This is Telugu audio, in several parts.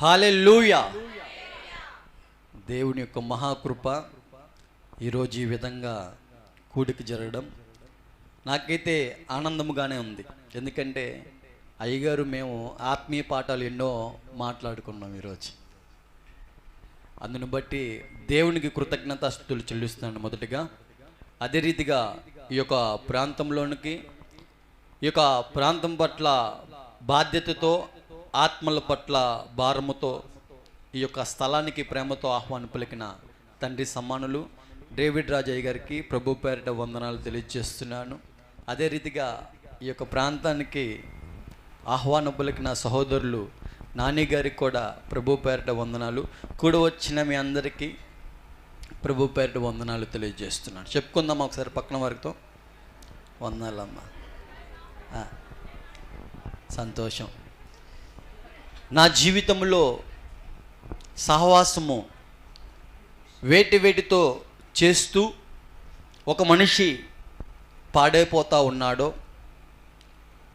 హల్లెలూయా. దేవుని యొక్క మహాకృప ఈరోజు ఈ విధంగా కూడిక జరగడం నాకైతే ఆనందముగానే ఉంది. ఎందుకంటే అయ్యగారు మేము ఆత్మీయ పాఠాలు ఎన్నో మాట్లాడుకున్నాం ఈరోజు. అందును బట్టి దేవునికి కృతజ్ఞతాస్తుతులు చెల్లిస్తున్నాను మొదటిగా. అదే రీతిగా ఈ యొక్క ప్రాంతంలోనికి, ఈ యొక్క ప్రాంతం పట్ల బాధ్యతతో, ఆత్మల పట్ల భారముతో ఈ యొక్క స్థలానికి ప్రేమతో ఆహ్వానం పలికిన తండ్రి సమ్మానులు డేవిడ్ రాజయ్య గారికి ప్రభు పేరిట వందనాలు తెలియజేస్తున్నాను. అదే రీతిగా ఈ యొక్క ప్రాంతానికి ఆహ్వానం పలికిన సహోదరులు నాని గారికి కూడా ప్రభు పేరిట వందనాలు. కూడా వచ్చిన మీ అందరికీ ప్రభు పేరిట వందనాలు తెలియజేస్తున్నాను. చెప్పుకుందాం ఒకసారి పక్కన వారితో. వందనాలమ్మా. సంతోషం. నా జీవితంలో సహవాసము వేటితో చేస్తూ ఒక మనిషి పాడైపోతూ ఉన్నాడో,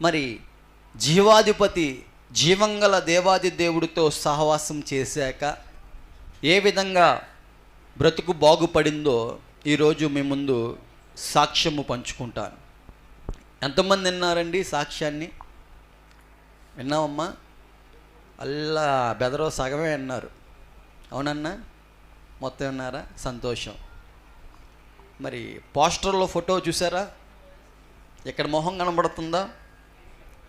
మరి జీవాధిపతి జీవంగల దేవాది దేవుడితో సహవాసం చేశాక ఏ విధంగా బ్రతుకు బాగుపడిందో ఈరోజు మీ ముందు సాక్ష్యము పంచుకుంటాను. ఎంతమంది విన్నారండి సాక్ష్యాన్ని? విన్నామమ్మా? అల్లా బెదరో సగమే విన్నారు. అవునన్నా? మొత్తం విన్నారా? సంతోషం. మరి పోస్టర్లో ఫోటో చూసారా? ఇక్కడ మొహం కనబడుతుందా?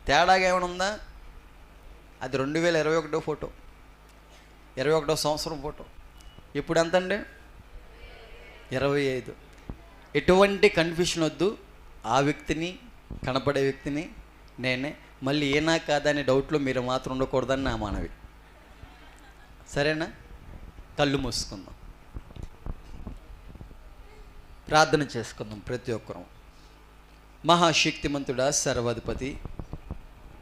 తేడాగా ఏమైనా ఉందా? అది 2021 ఫోటో, 21వ సంవత్సరం ఫోటో. ఇప్పుడు ఎంత అండి? 25. ఎటువంటి కన్ఫ్యూషన్ వద్దు. ఆ వ్యక్తిని, కనపడే వ్యక్తిని నేనే. మళ్ళీ ఏనా కాదని డౌట్లో మీరు మాత్రం ఉండకూడదని నా మనవి. సరేనా? కళ్ళు మూసుకుందాం, ప్రార్థన చేసుకుందాం ప్రతి ఒక్కరం. మహాశక్తిమంతుడా, సర్వాధిపతి,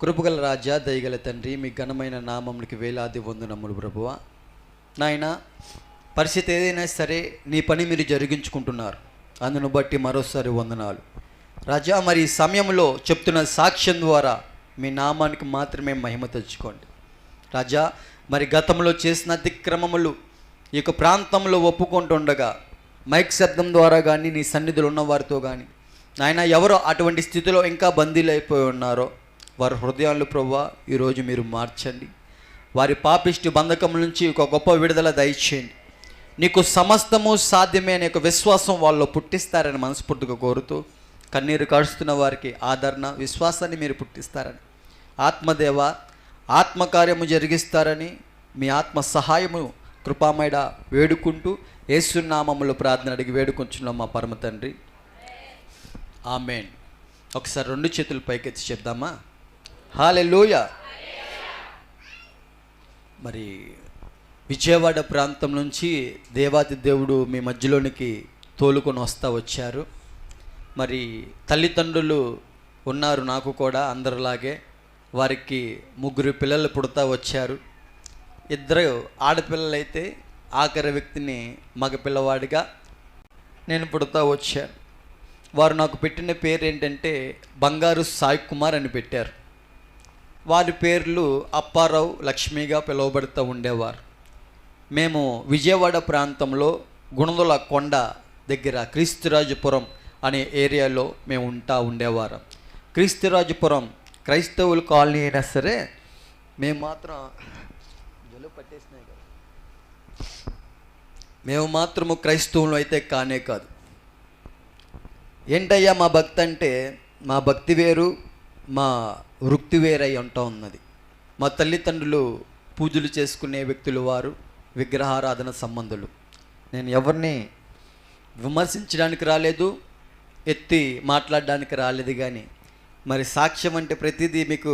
కృపగల రాజా, దయగల తండ్రి, మీ ఘనమైన నామమునికి వేలాది వందనములు ప్రభువా. నాయన, పరిస్థితి ఏదైనా సరే నీ పని మీరు జరిగించుకుంటున్నారు, అందును బట్టి మరోసారి వందనాలు రాజా. మరి ఈ సమయంలో చెప్తున్న సాక్ష్యం ద్వారా మీ నామానికి మాత్రమే మహిమ తెచ్చుకోండి రాజా. మరి గతంలో చేసిన అతిక్రమములు ఈ యొక్క ప్రాంతంలో ఒప్పుకుంటుండగా మైక్ శబ్దం ద్వారా కానీ, నీ సన్నిధిలో ఉన్న వారితో కానీ నాయన, ఎవరో అటువంటి స్థితిలో ఇంకా బందీలు అయిపోయి ఉన్నారో వారి హృదయాలు ప్రభువా ఈరోజు మీరు మార్చండి. వారి పాపిష్టి బంధకం నుంచి ఒక గొప్ప విడుదల దయచేయండి. నీకు సమస్తము సాధ్యమే అనే ఒక విశ్వాసం వాళ్ళు పుట్టిస్తారని మనస్ఫూర్తిగా కోరుతూ, కన్నీరు కాడుస్తున్న వారికి ఆదరణ, విశ్వాసాన్ని మీరు పుట్టిస్తారని, ఆత్మదేవ ఆత్మకార్యము జరిగిస్తారని, మీ ఆత్మ సహాయము కృపామయడ వేడుకుంటూ యేసునామములో ప్రార్థన అడిగి వేడుకుంటున్నాం మా పరమ తండ్రి, ఆమేన్. ఒకసారి 2 చేతులు పైకెత్తి చెప్దామా? హల్లెలూయా. మరి విజయవాడ ప్రాంతం నుంచి దేవాది దేవుడు మీ మధ్యలోనికి తోలుకొని వచ్చారు. మరి తల్లిదండ్రులు ఉన్నారు నాకు కూడా అందరిలాగే. వారికి 3 పిల్లలు పుడతా వచ్చారు. 2 ఆడపిల్లలైతే ఆఖరి వ్యక్తిని మగ పిల్లవాడిగా నేను పుడతా వచ్చాను. వారు నాకు పెట్టిన పేరు ఏంటంటే బంగారు సాయి కుమార్ అని పెట్టారు. వారి పేర్లు అప్పారావు, లక్ష్మిగా పిలువబడుతూ ఉండేవారు. మేము విజయవాడ ప్రాంతంలో గుణదల కొండ దగ్గర క్రీస్తురాజపురం అనే ఏరియాలో మేము ఉండేవారం. క్రీస్తురాజపురం క్రైస్తవుల కాలనీ అయినా సరే మేము మాత్రం పట్టేసినాయి కదా, మేము మాత్రము క్రైస్తవులు అయితే కానే కాదు. ఏంటయ్యా మా భక్తి అంటే, మా భక్తి వేరు, మా వృత్తి వేరై ఉంటా ఉన్నది. మా తల్లిదండ్రులు పూజలు చేసుకునే వ్యక్తులు, వారు విగ్రహారాధన సంబంధులు. నేను ఎవరిని విమర్శించడానికి రాలేదు, ఎత్తి మాట్లాడడానికి రాలేదు. కానీ మరి సాక్ష్యం అంటే ప్రతిదీ మీకు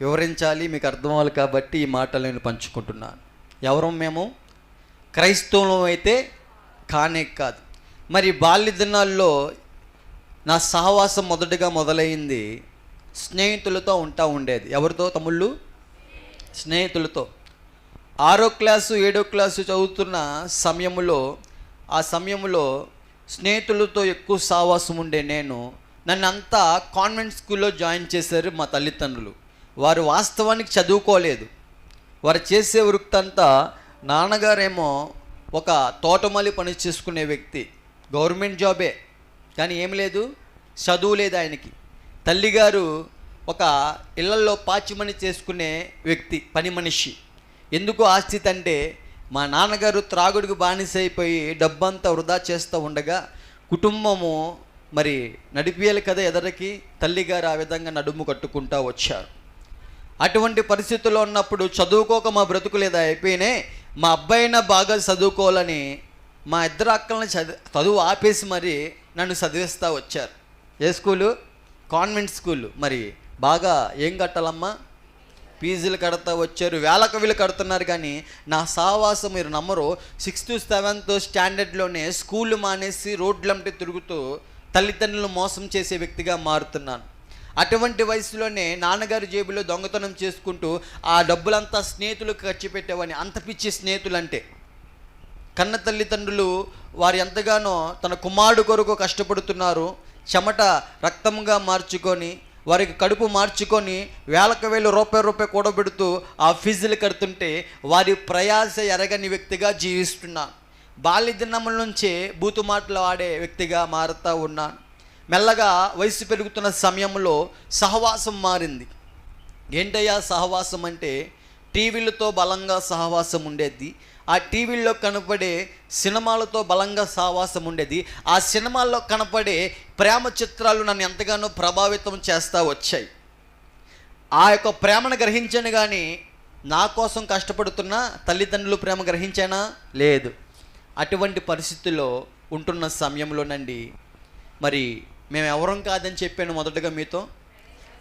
వివరించాలి, మీకు అర్థం అవ్వాలి కాబట్టి ఈ మాటలు నేను పంచుకుంటున్నాను. ఎవరు మేము? క్రైస్తవులం అయితే కానే కాదు. మరి బాల్య దినాల్లో నా సహవాసం మొదటగా మొదలైంది స్నేహితులతో ఉండేది. ఎవరితో తమ్ముళ్ళు? స్నేహితులతో. 6వ క్లాసు 7వ క్లాసు చదువుతున్న సమయంలో, ఆ సమయంలో స్నేహితులతో ఎక్కువ సహవాసం ఉండే నేను, నన్ను అంతా కాన్వెంట్ స్కూల్లో జాయిన్ చేశారు మా తల్లిదండ్రులు. వారు వాస్తవానికి చదువుకోలేదు, వారు చేసే వృత్తి అంతా, నాన్నగారేమో ఒక తోటమాలి పని చేసుకునే వ్యక్తి, గవర్నమెంట్ జాబే కానీ ఏం లేదు, చదువు లేదు ఆయనకి. తల్లిగారు ఒక ఇళ్లలో పాచిమని చేసుకునే వ్యక్తి, పని మనిషి. ఎందుకు ఆ స్థితి అంటే, మా నాన్నగారు త్రాగుడికి బానిస అయిపోయి డబ్బంతా వృధా చేస్తూ ఉండగా కుటుంబము మరి నడిపియాలి కదా ఎదరికి, తల్లిగారు ఆ విధంగా నడుము కట్టుకుంటూ వచ్చారు. అటువంటి పరిస్థితుల్లో ఉన్నప్పుడు చదువుకోక మా బ్రతుకులేదా అయిపోయినాయి, మా అబ్బాయినా బాగా చదువుకోవాలని మా ఇద్దరు అక్కలని చదువు ఆపేసి మరి నన్ను చదివిస్తూ వచ్చారు. ఏ స్కూలు? Convent school. మరి బాగా ఏం కట్టాలమ్మా, ఫీజులు కడతా వచ్చారు, వేలకు వీళ్ళు కడుతున్నారు. కానీ నా సహవాసం మీరు నమ్మరు, 6th 7th స్టాండర్డ్లోనే స్కూళ్ళు మానేసి రోడ్లంటే తిరుగుతూ తల్లిదండ్రులను మోసం చేసే వ్యక్తిగా మారుతున్నాను. అటువంటి వయసులోనే నాన్నగారి జేబులో దొంగతనం చేసుకుంటూ ఆ డబ్బులంతా స్నేహితులకు ఖర్చు పెట్టేవాడిని. అంత పిచ్చి స్నేహితులు అంటే. కన్న తల్లిదండ్రులు వారు ఎంతగానో తన కుమారుడు కొరకు కష్టపడుతున్నారు, చెమట రక్తంగా మార్చుకొని వారికి కడుపు మార్చుకొని వేలకు వేలు రూపాయి కూడబెడుతూ ఆ ఫీజులు కడుతుంటే వారి ప్రయాస ఎరగని వ్యక్తిగా జీవిస్తున్నాను. బాల్య దినముల నుంచే బూతు మాటలు ఆడే వ్యక్తిగా మారుతూ ఉన్నాను. మెల్లగా వయసు పెరుగుతున్న సమయంలో సహవాసం మారింది. ఏంటయ్యా సహవాసం అంటే, టీవీలతో బలంగా సహవాసం ఉండేది. ఆ టీవీల్లో కనపడే సినిమాలతో బలంగా సహవాసం ఉండేది. ఆ సినిమాల్లో కనపడే ప్రేమ చిత్రాలు నన్ను ఎంతగానో ప్రభావితం చేస్తూ వచ్చాయి. ఆ యొక్క ప్రేమను గ్రహించాను, కానీ నా కోసం కష్టపడుతున్న తల్లిదండ్రులు ప్రేమ గ్రహించానా? లేదు. అటువంటి పరిస్థితుల్లో ఉంటున్న సమయంలోనండి మరి మేము ఎవరం కాదని చెప్పాను మొదటగా మీతో,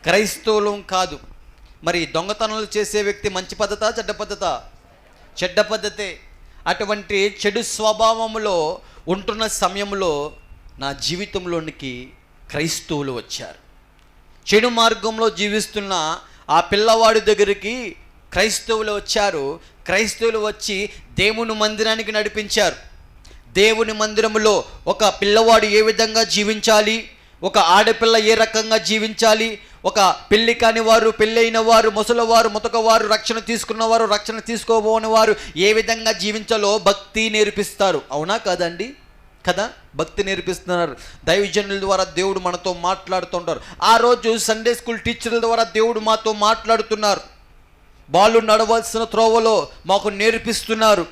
క్రైస్తవులం కాదు. మరి దొంగతనాలు చేసే వ్యక్తి మంచి పద్ధతా చెడ్డ పద్ధతా? చెడ్డ పద్ధతే. అటువంటి చెడు స్వభావంలో ఉంటున్న సమయంలో నా జీవితంలోనికి క్రైస్తవులు వచ్చారు. చెడు మార్గంలో జీవిస్తున్న ఆ పిల్లవాడి దగ్గరికి క్రైస్తవులు వచ్చారు. క్రైస్తవులు వచ్చి దేవుని మందిరానికి నడిపించారు. దేవుని మందిరంలో ఒక పిల్లవాడు ఏ విధంగా జీవించాలి, ఒక ఆడపిల్ల ఏ రకంగా జీవించాలి, ఒక పెళ్ళి కాని వారు, పెళ్ళైన వారు, ముసలివారు, ముతకవారు, రక్షణ తీసుకున్నవారు, రక్షణ తీసుకోబోని వారు ఏ విధంగా జీవించాలో భక్తి నేర్పిస్తారు. అవునా కాదండి? కదా, భక్తి నేర్పిస్తున్నారు. దైవజనుల ద్వారా దేవుడు మనతో మాట్లాడుతుంటారు. ఆ రోజు సండే స్కూల్ టీచర్ల ద్వారా దేవుడు మాతో మాట్లాడుతున్నారు. వాళ్ళు నడవలసిన త్రోవలో మాకు నేర్పిస్తున్నారు.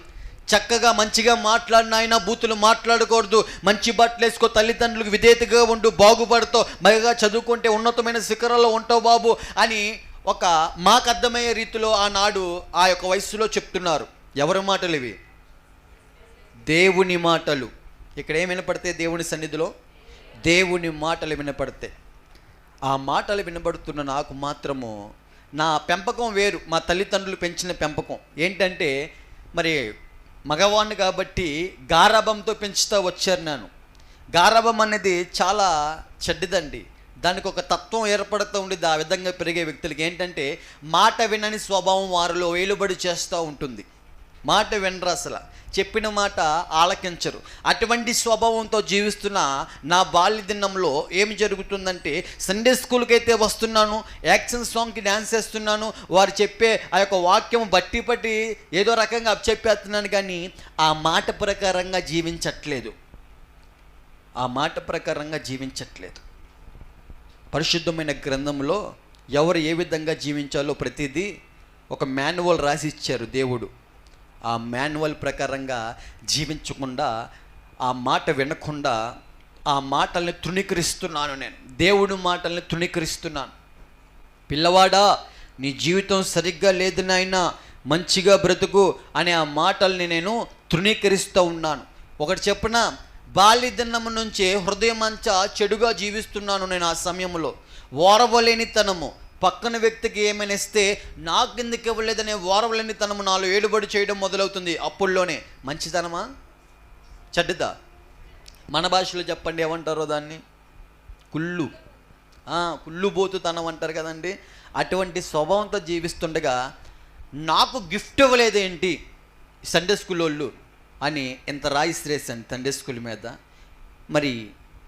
చక్కగా మంచిగా మాట్లాడిన ఆయన బూతులు మాట్లాడకూడదు, మంచి బట్టలు వేసుకో, తల్లిదండ్రులకు విధేయతగా ఉండు, బాగుపడతావు, మరిగా చదువుకుంటే ఉన్నతమైన శిఖరాల్లో ఉంటావు బాబు అని ఒక మాకు అర్థమయ్యే రీతిలో ఆనాడు ఆ యొక్క వయస్సులో చెప్తున్నారు. ఎవరి మాటలు ఇవి? దేవుని మాటలు. ఇక్కడ ఏం వినపడితే దేవుని సన్నిధిలో దేవుని మాటలు వినపడతాయి. ఆ మాటలు వినబడుతున్న నాకు మాత్రము నా పెంపకం వేరు, మా తల్లిదండ్రులు పెంచిన పెంపకం ఏంటంటే, మరి మగవాణ్ణి కాబట్టి గారాబంతో పెంచుతూ వచ్చారు. నేను గారాబం అనేది చాలా చెడ్డదండి. దానికి ఒక తత్వం ఏర్పడుతూ ఉండేది. ఆ విధంగా పెరిగే వ్యక్తులకి ఏంటంటే, మాట వినని స్వభావం వారిలో వేలుబడి చేస్తూ ఉంటుంది. మాట వినరు, అసలు చెప్పిన మాట ఆలకించరు. అటువంటి స్వభావంతో జీవిస్తున్న నా బాల్య దినంలో ఏమి జరుగుతుందంటే, సండే స్కూల్కి అయితే వస్తున్నాను, యాక్షన్ సాంగ్కి డ్యాన్స్ చేస్తున్నాను, వారు చెప్పే ఆ యొక్క వాక్యం బట్టి పట్టి ఏదో రకంగా చెప్పేస్తున్నాను, కానీ ఆ మాట ప్రకారంగా జీవించట్లేదు. ఆ మాట ప్రకారంగా జీవించట్లేదు. పరిశుద్ధమైన గ్రంథంలో ఎవరు ఏ విధంగా జీవించాలో ప్రతిదీ ఒక మాన్యువల్ రాసి ఇచ్చారు దేవుడు. ఆ మాన్యువల్ ప్రకారంగా జీవించకుండా, ఆ మాట వినకుండా, ఆ మాటల్ని తృణీకరిస్తున్నాను. నేను దేవుడి మాటల్ని తృణీకరిస్తున్నాను. పిల్లవాడా, నీ జీవితం సరిగ్గా లేదు నాయనా, మంచిగా బ్రతుకు అనే ఆ మాటల్ని నేను తృణీకరిస్తూ ఉన్నాను. ఒకటి చెప్పిన, బాల్య దినం నుంచే హృదయం అంతా చెడుగా జీవిస్తున్నాను నేను. ఆ సమయంలో ఓరవలేనితనము, పక్కన వ్యక్తికి ఏమైనా ఇస్తే నాకెందుకు ఇవ్వలేదనే ఓరవలేనితనము నాలో ఏలుబడి చేయడం మొదలవుతుంది. అప్పుల్లోనే మంచితనమా చెడ్డదా? మన భాషలో చెప్పండి, ఏమంటారో దాన్ని? కుళ్ళుబోతుతనం అంటారు కదండి. అటువంటి స్వభావంతో జీవిస్తుండగా నాకు గిఫ్ట్ ఇవ్వలేదేంటి సండే స్కూల్ వాళ్ళు అని ఎంత రాయిశ్రేసాను సండే స్కూల్ మీద. మరి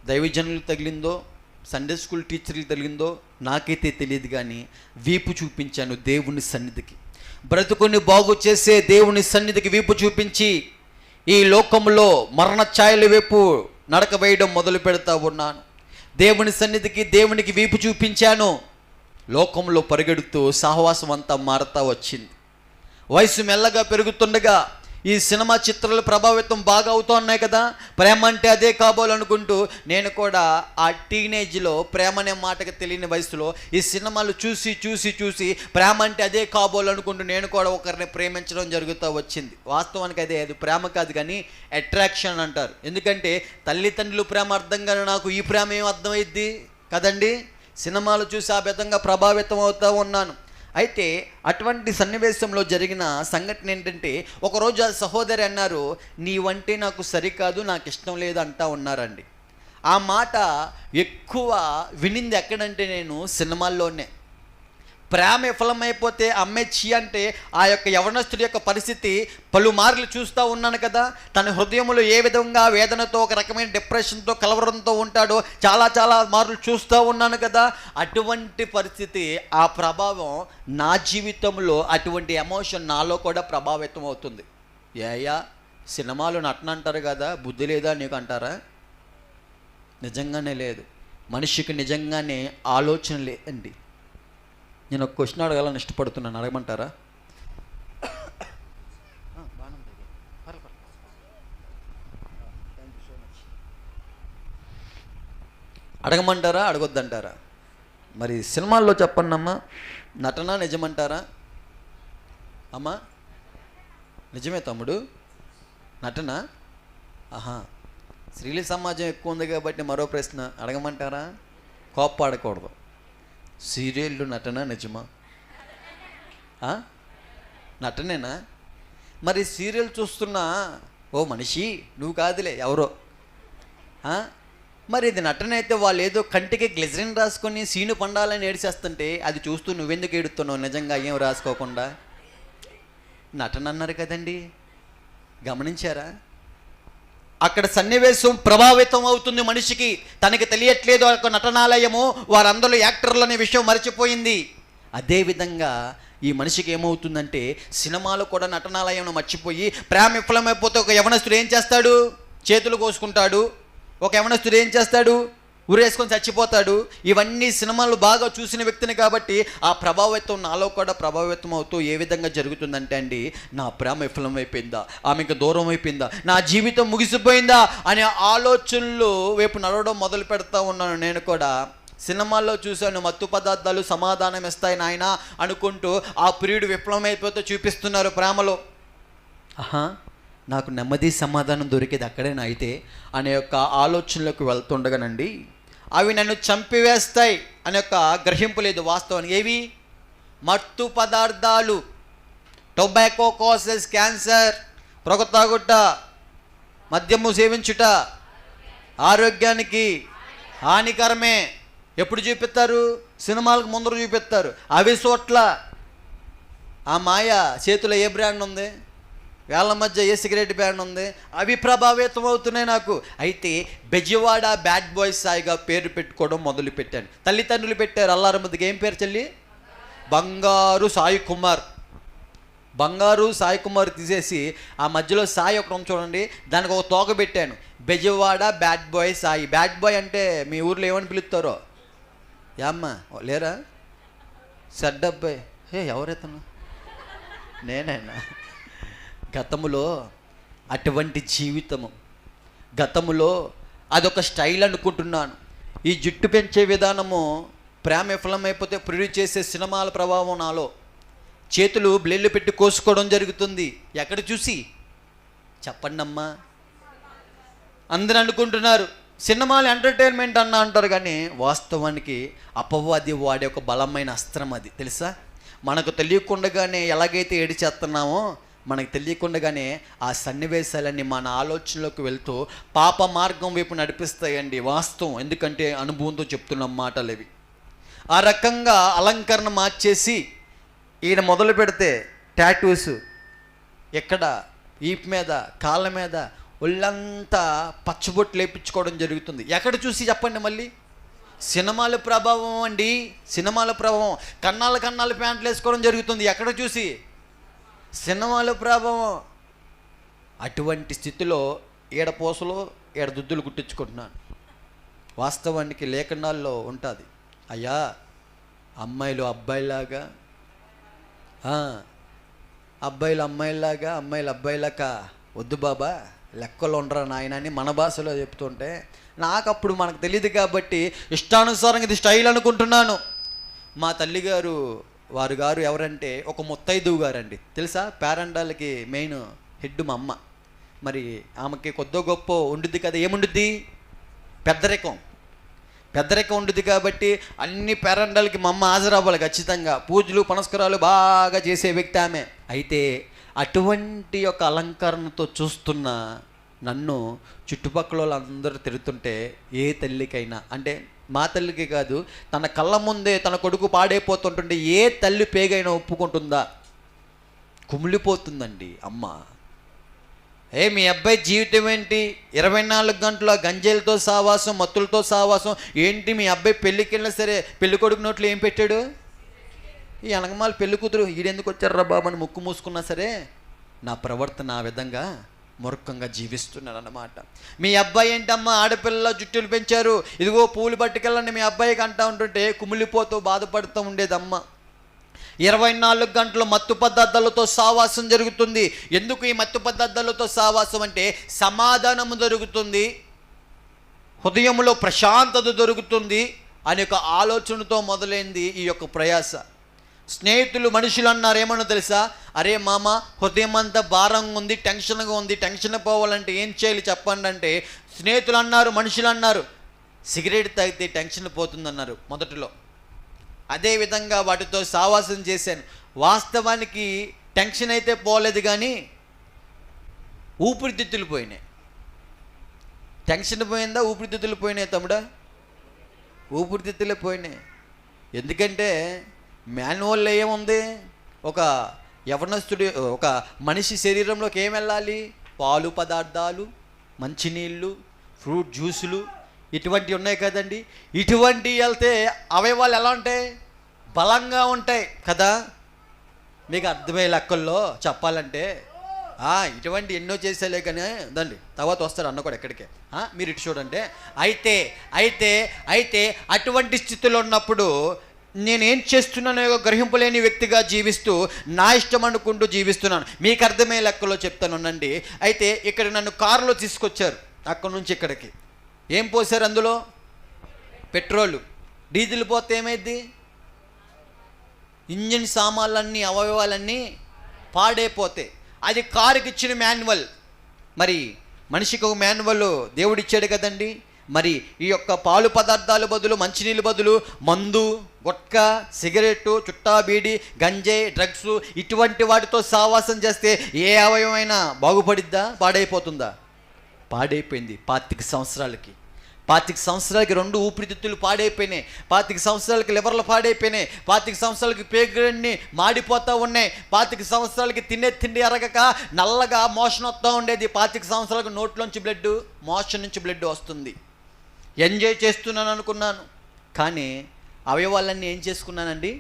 దైవజనులకు తగిలిందో, సండే స్కూల్ టీచర్లకు తగిలిందో నాకైతే తెలియదు, కానీ వీపు చూపించాను దేవుని సన్నిధికి. బ్రతుకుని బాగు చేసే దేవుని సన్నిధికి వీపు చూపించి ఈ లోకంలో మరణ ఛాయల వైపు నడక వేయడం మొదలు పెడతా ఉన్నాను. దేవుని సన్నిధికి దేవునికి వీపు చూపించాను. లోకంలో పరిగెడుతూ సహవాసం అంతా మారుతా వచ్చింది. వయసు మెల్లగా పెరుగుతుండగా ఈ సినిమా చిత్రాల ప్రభావితం బాగా అవుతూ ఉన్నాయి కదా. ప్రేమ అంటే అదే కాబోలనుకుంటూ నేను కూడా ఆ టీనేజ్లో ప్రేమ అనే మాటకి తెలియని వయసులో ఈ సినిమాలు చూసి చూసి చూసి ప్రేమ అంటే అదే కాబోలనుకుంటూ నేను కూడా ఒకరిని ప్రేమించడం జరుగుతూ వచ్చింది. వాస్తవానికి అది ప్రేమ కాదు కానీ అట్రాక్షన్ అంటారు. ఎందుకంటే తల్లిదండ్రులు ప్రేమ అర్థం కానీ నాకు ఈ ప్రేమ ఏం అర్థమైద్ది కదండి. సినిమాలు చూసి ఆ విధంగా ప్రభావితం అవుతూ ఉన్నాను. అయితే అటువంటి సన్నివేశంలో జరిగిన సంఘటన ఏంటంటే, ఒకరోజు ఆ సహోదరి అన్నారు, నీవంటే నాకు సరికాదు, నాకు ఇష్టం లేదు అంటా ఉన్నారండి. ఆ మాట ఎక్కువ వినింది ఎక్కడంటే నేను సినిమాల్లోనే. ప్రేమ విఫలమైపోతే అమ్మాయి చీ అంటే ఆ యొక్క యవనస్తుడి యొక్క పరిస్థితి పలుమార్లు చూస్తూ ఉన్నాను కదా. తన హృదయంలో ఏ విధంగా వేదనతో ఒక రకమైన డిప్రెషన్తో కలవరంతో ఉంటాడో చాలా చాలా మార్లు చూస్తూ ఉన్నాను కదా. అటువంటి పరిస్థితి, ఆ ప్రభావం నా జీవితంలో, అటువంటి ఎమోషన్ నాలో కూడా ప్రభావితం అవుతుంది. ఏయా సినిమాలు నటన అంటారు కదా, బుద్ధి లేదా నీకు అంటారా? నిజంగానే లేదు. మనిషికి నిజంగానే ఆలోచన లేదండి. నేను ఒక క్వశ్చన్ అడగాలని ఇష్టపడుతున్నాను, అడగమంటారా? అడగమంటారా అడగొద్దంటారా? మరి సినిమాల్లో చెప్పండి అమ్మా, నటన నిజమంటారా అమ్మా? నిజమే తమ్ముడు, నటన. ఆహా, స్త్రీల సమాజం ఎక్కువ ఉంది కాబట్టి మరో ప్రశ్న అడగమంటారా? కోప్పడకూడదు. సీరియళ్ళు నటన నిజమా? నటనేనా? మరి సీరియల్ చూస్తున్నా ఓ మనిషి, నువ్వు కాదులే ఎవరో, మరి ఇది నటన అయితే వాళ్ళు ఏదో కంటికి గ్లిజరిన్ రాసుకొని సీను పండాలని ఏడిచేస్తుంటే అది చూస్తూ నువ్వెందుకు ఏడుతున్నావు నిజంగా ఏం రాసుకోకుండా? నటన అన్నారు కదండి, గమనించారా? అక్కడ సన్నివేశం ప్రభావితం అవుతుంది మనిషికి, తనకి తెలియట్లేదు ఒక నటనాలయము, వారందరూ యాక్టర్లు అనే విషయం మర్చిపోయింది. అదేవిధంగా ఈ మనిషికి ఏమవుతుందంటే సినిమాలు కూడా నటనాలయం మర్చిపోయి ప్రేమ విఫలమైపోతే ఒక యవనస్తుడు ఏం చేస్తాడు? చేతులు కోసుకుంటాడు. ఒక యవనస్తుడు ఏం చేస్తాడు? ఉరేసుకొని చచ్చిపోతాడు. ఇవన్నీ సినిమాలు బాగా చూసిన వ్యక్తిని కాబట్టి ఆ ప్రభావితం నాలో కూడా ప్రభావితం అవుతూ ఏ విధంగా జరుగుతుందంటే అండి, నా ప్రేమ విఫలమైపోయిందా, ఆమెకు దూరం అయిపోయిందా, నా జీవితం ముగిసిపోయిందా అనే ఆలోచనలు వైపు నడవడం మొదలు పెడతా ఉన్నాను. నేను కూడా సినిమాల్లో చూశాను, మత్తు పదార్థాలు సమాధానం ఇస్తాయి నాయన అనుకుంటూ ఆ ప్రియుడు విఫలమైపోతే చూపిస్తున్నారు ప్రేమలో. నాకు నెమ్మది సమాధానం దొరికేది అక్కడేనా అయితే అనే యొక్క ఆలోచనలోకి వెళ్తుండగానండి, అవి నన్ను చంపివేస్తాయి అనే యొక్క గ్రహింపు లేదు వాస్తవానికి. ఏవి? మత్తు పదార్థాలు, టొబాకో కాసెస్ క్యాన్సర్, పొగ తాగుట, మద్యము సేవించుట ఆరోగ్యానికి హానికరమే. ఎప్పుడు చూపిస్తారు? సినిమాలకు ముందర చూపిస్తారు. అవి చోట్ల ఆ మాయ చేతిలో ఏ బ్రాండ్ ఉంది, వేళ్ళ మధ్య ఏ సిగరెట్ బ్రాండ్ ఉంది, అవి ప్రభావితం అవుతున్నాయి నాకు. అయితే బెజవాడ బ్యాడ్ బాయ్స్ సాయిగా పేరు పెట్టుకోవడం మొదలు పెట్టాను. తల్లిదండ్రులు పెట్టారు అల్లారమ్మదికి. ఏం పేరు చెల్లి? బంగారు సాయి కుమార్. బంగారు సాయి కుమార్ తీసేసి ఆ మధ్యలో సాయి ఒకటి చూడండి, దానికి ఒక తోక పెట్టాను, Bezawada bad boy Sai. Bad boy అంటే మీ ఊర్లో ఏమని పిలుస్తారో? ఏమ్మా లేరా? సెడ్డబ్బాయ్. ఎవరైతను? నేనైనా గతములో అటువంటి జీవితము, గతములో అదొక స్టైల్ అనుకుంటున్నాను. ఈ జుట్టు పెంచే విధానము ప్రేమ విఫలమైపోతే ప్రొడ్యూస్ చేసే సినిమాల ప్రభావం నాలో. చేతులు బ్లేడ్లు పెట్టి కోసుకోవడం జరుగుతుంది. ఎక్కడ చూసి? చెప్పండి అమ్మా. అందరూ అనుకుంటున్నారు సినిమాలు ఎంటర్టైన్మెంట్ అంటారు కానీ వాస్తవానికి అపవాది వాడే ఒక బలమైన అస్త్రం అది, తెలుసా? మనకు తెలియకుండానే ఎలాగైతే ఏడిచేస్తున్నామో మనకు తెలియకుండానే ఆ సన్నివేశాలన్నీ మన ఆలోచనలోకి వెళ్తూ పాప మార్గం వైపు నడిపిస్తాయండి వాస్తవం. ఎందుకంటే అనుభవంతో చెప్తున్న మాటలు ఇవి. ఆ రకంగా అలంకరణ మార్చేసి ఈయన మొదలు పెడితే టాటూస్ ఎక్కడ, ఈపు మీద, కాళ్ళ మీద, ఒళ్ళంతా పచ్చబొట్లు వేయించుకోవడం జరుగుతుంది. ఎక్కడ చూసి చెప్పండి? మళ్ళీ సినిమాల ప్రభావం అండి, సినిమాల ప్రభావం. కన్నాలు ప్యాంట్లు వేసుకోవడం జరుగుతుంది. ఎక్కడ చూసి? సినిమాల ప్రభావం. అటువంటి స్థితిలో ఈడపూసలు దుద్దులు కుట్టించుకుంటున్నాను. వాస్తవానికి లేఖనాల్లో ఉంటుంది, అయ్యా అమ్మాయిలు అబ్బాయిలాగా, అబ్బాయిలు అమ్మాయిలాగా, అమ్మాయిలు అబ్బాయిలాగా వద్దు బాబా, లెక్కలు ఉండరా నాయన అని మన భాషలో చెప్తుంటే నాకు అప్పుడు మనకు తెలియదు కాబట్టి ఇష్టానుసారంగా ఇది స్టైల్ అనుకుంటున్నాను. మా తల్లిగారు వారు గారు ఎవరంటే ఒక ముత్తైదువు గారండి, తెలుసా? పేరండాలకి మెయిన్ హెడ్ మా అమ్మ. మరి ఆమెకి కొద్దో గొప్ప ఉండుద్ది కదా, ఏముండుద్ది? పెద్దరికం ఉండుద్ది కాబట్టి అన్ని పేరండాలకి మా అమ్మ హాజరవ్వాలి ఖచ్చితంగా. పూజలు పునస్కారాలు బాగా చేసే వ్యక్తి ఆమె. అయితే అటువంటి ఒక అలంకరణతో చూస్తున్న నన్ను చుట్టుపక్కల వాళ్ళందరూ తిరుగుతుంటే ఏ తల్లికైనా, అంటే మా తల్లికి కాదు, తన కళ్ళ ముందే తన కొడుకు పాడైపోతుంటుంటే ఏ తల్లి పేగైనా ఒప్పుకుంటుందా? కుమిలిపోతుందండి అమ్మ. మీ అబ్బాయి జీవితం ఏంటి? 24 గంటల గంజాయిలతో సావాసం, మత్తులతో సావాసం ఏంటి? మీ అబ్బాయి పెళ్ళికి వెళ్ళినా సరే పెళ్ళి కొడుకు నోట్లో ఏం పెట్టాడు? ఈ అనగమాల పెళ్లి కూతురు ఈడెందుకు వచ్చారా బాబు అని ముక్కు మూసుకున్నా సరే నా ప్రవర్తన ఆ విధంగా మూర్ఖంగా జీవిస్తున్నాను అన్నమాట. మీ అబ్బాయి ఏంటమ్మా ఆడపిల్ల జుట్టులు పెంచారు, ఇదిగో పూలు పట్టుకెళ్ళండి మీ అబ్బాయికి అంటా ఉంటుంటే కుమిలిపోతూ బాధపడుతూ ఉండేదమ్మ. 24 గంటలు మత్తు పదార్థాలతో సావాసం జరుగుతుంది. ఎందుకు ఈ మత్తు పదార్థాలతో సావాసం అంటే సమాధానము దొరుకుతుంది, హృదయంలో ప్రశాంతత దొరుకుతుంది అనే ఒక ఆలోచనతో మొదలైంది ఈ యొక్క ప్రయాస. స్నేహితులు మనుషులు అన్నారు, ఏమన్నా తెలుసా? అరే మామ, హృదయం అంతా భారంగా ఉంది, టెన్షన్గా ఉంది, టెన్షన్ పోవాలంటే ఏం చేయాలి చెప్పండి అంటే స్నేహితులు అన్నారు, మనుషులు అన్నారు, సిగరెట్ తాగితే టెన్షన్ పోతుందన్నారు మొదటిలో. అదేవిధంగా వాటితో సావాసం చేశాను. వాస్తవానికి టెన్షన్ అయితే పోలేదు కానీ ఊపిరితిత్తులు పోయినాయి. టెన్షన్ పోయిందా? ఊపిరితిత్తులు పోయినాయి తమ్ముడా, ఊపిరితిత్తులే పోయినాయి. ఎందుకంటే మాన్యువల్లో ఏముంది? ఒక యవనస్తుడి, ఒక మనిషి శరీరంలోకి ఏం వెళ్ళాలి? పాలు పదార్థాలు, మంచినీళ్ళు, ఫ్రూట్ జ్యూసులు ఇటువంటివి ఉన్నాయి కదండి. ఇటువంటివి వెళ్తే అవయవాలు ఎలా ఉంటాయి? బలంగా ఉంటాయి కదా. మీకు అర్థమయ్యే లెక్కల్లో చెప్పాలంటే ఇటువంటి ఎన్నో చేసేలే కానీ దండి తర్వాత వస్తారు అన్న కూడా ఎక్కడికే. మీరు ఇటు చూడండి. అయితే అయితే అయితే అటువంటి స్థితిలో ఉన్నప్పుడు నేనేం చేస్తున్నానో గ్రహింపులేని వ్యక్తిగా జీవిస్తూ నా ఇష్టం అనుకుంటూ జీవిస్తున్నాను. మీకు అర్థమయ్యే లెక్కలో చెప్తానునండి. అయితే ఇక్కడ నన్ను కారులో తీసుకొచ్చారు, అక్కడ నుంచి ఇక్కడికి. ఏం పోసారు అందులో? పెట్రోలు. డీజిల్ పోతే ఏమైంది? ఇంజిన్ సామాన్లన్నీ, అవయవాలన్నీ పాడైపోతాయి. అది కారుకి ఇచ్చిన మాన్యువల్. మరి మనిషికి ఒక మాన్యువల్ దేవుడు ఇచ్చాడు కదండి. మరి ఈ యొక్క పాలు పదార్థాల బదులు, మంచినీళ్ళు బదులు మందు, గుట్కా, సిగరెట్టు, చుట్టా బీడి, గంజాయి, డ్రగ్స్ ఇటువంటి వాటితో సావాసం చేస్తే ఏ అవయవమైనా బాగుపడిద్దా, పాడైపోతుందా? పాడైపోయింది. 25 సంవత్సరాలకి 2 ఊపిరితిత్తులు పాడైపోయినాయి. 25 సంవత్సరాలకి లివర్లు పాడైపోయినాయి. 25 సంవత్సరాలకి పేగులన్నీ మాడిపోతూ ఉన్నాయి. 25 సంవత్సరాలకి తినే తిండి అరగక నల్లగా మోషన్ వస్తూ ఉండేది. 25 సంవత్సరాలకు నోట్లోంచి బ్లడ్, మోషన్ నుంచి బ్లడ్ వస్తుంది. ఎంజాయ్ చేస్తున్నాను అనుకున్నాను, కానీ అవయవాలన్నీ ఏం చేసుకున్నానండి?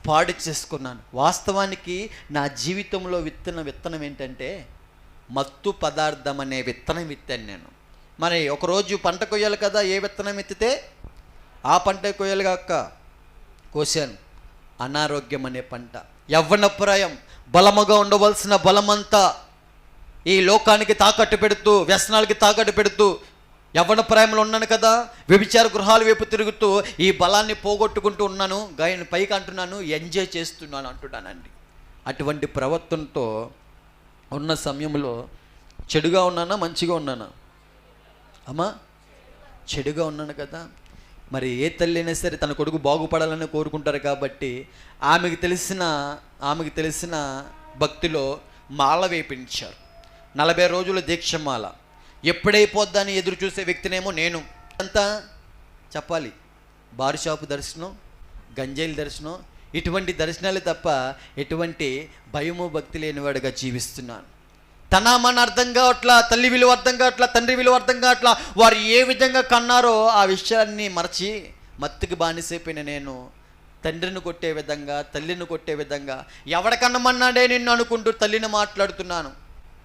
పాడు చేసుకున్నాను. వాస్తవానికి నా జీవితంలో విత్తనం ఏంటంటే మత్తు పదార్థం అనే విత్తనం విత్తాను నేను. మరి ఒకరోజు పంట కొయ్యాలి కదా, ఏ విత్తనం ఎత్తితే ఆ పంట కొయ్యాలి కాక కోసాను. అనారోగ్యం అనే పంట. యవ్వనప్రాయం, బలముగా ఉండవలసిన బలమంతా ఈ లోకానికి తాకట్టు పెడుతూ, వ్యసనాలకి తాకట్టు పెడుతూ యవ్వన ప్రాయంలో ఉన్నాను కదా, వ్యభిచార గృహాల వైపు తిరుగుతూ ఈ బలాన్ని పోగొట్టుకుంటూ ఉన్నాను. గాయని పైకి అంటున్నాను, ఎంజాయ్ చేస్తున్నాను అంటున్నానండి. అటువంటి ప్రవర్తనతో ఉన్న సమయంలో చెడుగా ఉన్నానా, మంచిగా ఉన్నానా? అమ్మా, చెడుగా ఉన్నాను కదా. మరి ఏ తల్లి అయినా సరే తన కొడుకు బాగుపడాలని కోరుకుంటారు కాబట్టి ఆమెకు తెలిసిన భక్తిలో మాల వేయించారు. 40 రోజుల దీక్షమాల. ఎప్పుడైపోద్దని ఎదురు చూసే వ్యక్తినేమో నేను. అంతా చెప్పాలి, బారు షాపు దర్శనం, గంజాయిల దర్శనం, ఇటువంటి దర్శనాలు తప్ప ఎటువంటి భయము భక్తి లేనివాడుగా జీవిస్తున్నాను. తన మన అర్థం కావట్లా, తల్లి విలువ అర్థం కావట్లా, తండ్రి విలువ అర్థం కావట్లా. వారు ఏ విధంగా కన్నారో ఆ విషయాన్ని మరచి మత్తుకి బానిసైపోయిన నేను తండ్రిని కొట్టే విధంగా, తల్లిని కొట్టే విధంగా, ఎవడకన్నమన్నాడే నిన్ను అనుకుంటూ తల్లిని మాట్లాడుతున్నాను.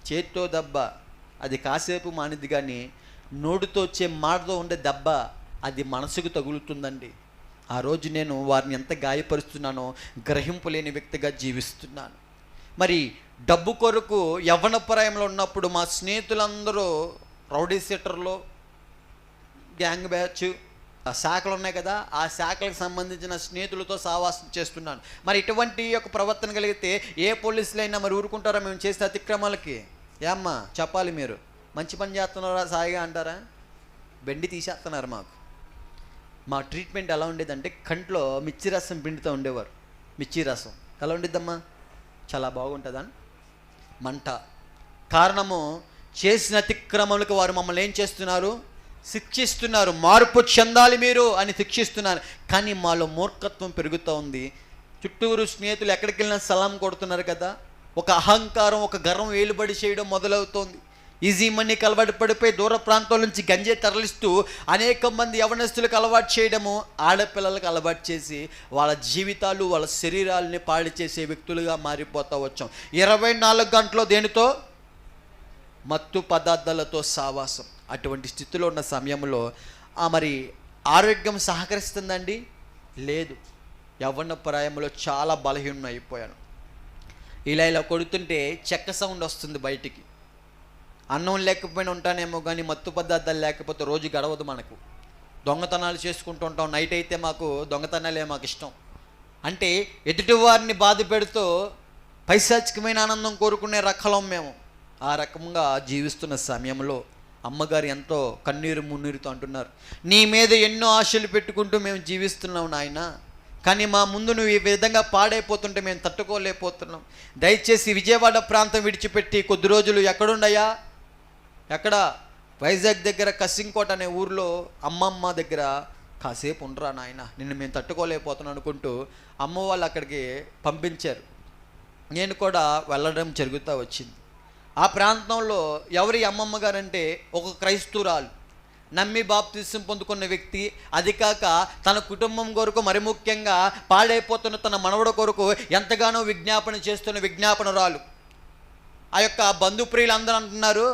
చేత్తో దెబ్బ అది కాసేపు మానిది, కానీ నోటితో వచ్చే మాటతో ఉండే దెబ్బ అది మనసుకు తగులుతుందండి. ఆ రోజు నేను వారిని ఎంత గాయపరుస్తున్నానో గ్రహింపు లేని వ్యక్తిగా జీవిస్తున్నాను. మరి డబ్బు కొరకు యవ్వనప్రాయంలో ఉన్నప్పుడు మా స్నేహితులందరూ రౌడీ షీటర్లో, గ్యాంగ్ బ్యాచ్, ఆ శాఖలు ఉన్నాయి కదా, ఆ శాఖలకు సంబంధించిన స్నేహితులతో సహవాసం చేస్తున్నాను. మరి ఇటువంటి యొక్క ప్రవర్తన కలిగితే ఏ పోలీసులైనా మరి ఊరుకుంటారా మేము చేసే అతిక్రమాలకి? ఏమ్మా చెప్పాలి, మీరు మంచి పని చేస్తున్నారా సాయిగా అంటారా? బెండి తీసేస్తున్నారు. మా ట్రీట్మెంట్ ఎలా ఉండేదంటే కంట్లో మిర్చి రసం పిండితో ఉండేవారు. మిర్చి రసం ఎలా ఉండేదమ్మా? చాలా బాగుంటుందా? మంట. కారణము చేసిన అతిక్రమములకు వారు మమ్మల్ని ఏం చేస్తున్నారు? శిక్షిస్తున్నారు. మార్పు చెందాలి మీరు అని శిక్షిస్తున్నారు. కానీ మాలో మూర్ఖత్వం పెరుగుతూ ఉంది. చుట్టూరు స్నేహితులు ఎక్కడికి వెళ్ళినా సలాం కొడుతున్నారు కదా, ఒక అహంకారం, ఒక గర్వం ఏలుబడి చేయడం మొదలవుతోంది. ఈజీ మనీకి అలవాటు పడిపోయి దూర ప్రాంతాల నుంచి గంజే తరలిస్తూ అనేక మంది యవనస్తులకు అలవాటు చేయడము, ఆడపిల్లలకు అలవాటు చేసి వాళ్ళ జీవితాలు, వాళ్ళ శరీరాలని పాడు చేసే వ్యక్తులుగా మారిపోతూ వచ్చాం. 24 గంటలు దేనితో? మత్తు పదార్థాలతో సావాసం. అటువంటి స్థితిలో ఉన్న సమయంలో మరి ఆరోగ్యం సహకరిస్తుందండి? లేదు. యవ్వన ప్రాయంలో చాలా బలహీనం అయిపోయాను. ఇలా కొడుతుంటే చెక్క సౌండ్ వస్తుంది బయటికి. అన్నం లేకపోయినా ఉంటానేమో, కానీ మత్తు పదార్థాలు లేకపోతే రోజు గడవదు మనకు. దొంగతనాలు చేసుకుంటూ ఉంటాం. నైట్ అయితే మాకు దొంగతనాలే మాకు ఇష్టం. అంటే ఎదుటివారిని బాధ పెడుతూ పైశాచికమైన ఆనందం కోరుకునే రకలం మేము. ఆ రకంగా జీవిస్తున్న సమయంలో అమ్మగారు ఎంతో కన్నీరు మున్నీరుతో అంటున్నారు, నీ మీద ఎన్నో ఆశలు పెట్టుకుంటూ మేము జీవిస్తున్నాం నాయన, కానీ మా ముందు నువ్వు ఈ విధంగా పాడైపోతుంటే మేము తట్టుకోలేకపోతున్నాం. దయచేసి విజయవాడ ప్రాంతం విడిచిపెట్టి కొద్ది రోజులు ఎక్కడుండయా? ఎక్కడ? వైజాగ్ దగ్గర కసింకోట అనే ఊర్లో అమ్మమ్మ దగ్గర కాసేపు ఉండరా నాయన, నిన్ను మేము తట్టుకోలేకపోతున్నాం అనుకుంటూ అమ్మ వాళ్ళు అక్కడికి పంపించారు. నేను కూడా వెళ్ళడం జరుగుతూ వచ్చింది. ఆ ప్రాంతంలో ఎవరి అమ్మమ్మ గారంటే ఒక క్రైస్తవురాలు, నమ్మి బాప్తిసం పొందుకున్న వ్యక్తి. అది కాక తన కుటుంబం కొరకు, మరి ముఖ్యంగా పాడైపోతున్న తన మనవడ కొరకు ఎంతగానో విజ్ఞాపన చేస్తున్న విజ్ఞాపనరాలు. ఆ యొక్క బంధుప్రియులు అందరూ అంటున్నారు,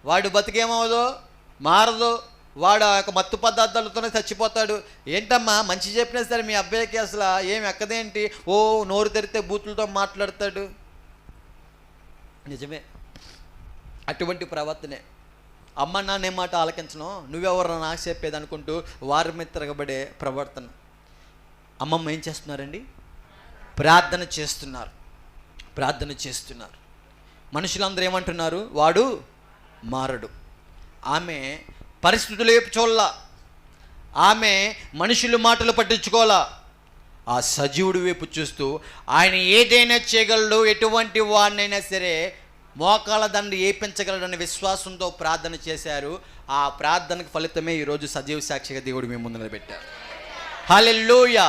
వాడు బతికేమవుదో మారదు, వాడు ఆ యొక్క మత్తు పదార్థాలతోనే చచ్చిపోతాడు. ఏంటమ్మా మంచి చెప్పినా సరే మీ అబ్బాయికి అసలు ఏం ఎక్కదేంటి? ఓ నోరు తెరితే బూతులతో మాట్లాడతాడు. నిజమే, అటువంటి ప్రవర్తనే. అమ్మ నాన్నే మాట ఆలకించను, నువ్వెవరు నాకు చెప్పేది అనుకుంటూ వారి మీద తిరగబడే ప్రవర్తన. అమ్మమ్మ ఏం చేస్తున్నారండి? ప్రార్థన చేస్తున్నారు. ప్రార్థన చేస్తున్నారు. మనుషులందరూ ఏమంటున్నారు? వాడు మారడు. ఆమె పరిస్థితులు వైపు చూడాల, ఆమె మనుషుల మాటలు పట్టించుకోవాలా, ఆ సజీవుడి వైపు చూస్తూ ఆయన ఏదైనా చేయగలడు, ఎటువంటి వాడినైనా సరే మోకాళ్ళ దండ ఏపించగలడని విశ్వాసంతో ప్రార్థన చేశారు. ఆ ప్రార్థనకు ఫలితమే ఈరోజు సజీవ సాక్షిగా దేవుడు మీ ముందు నిలబెట్టారు. హల్లెలూయా!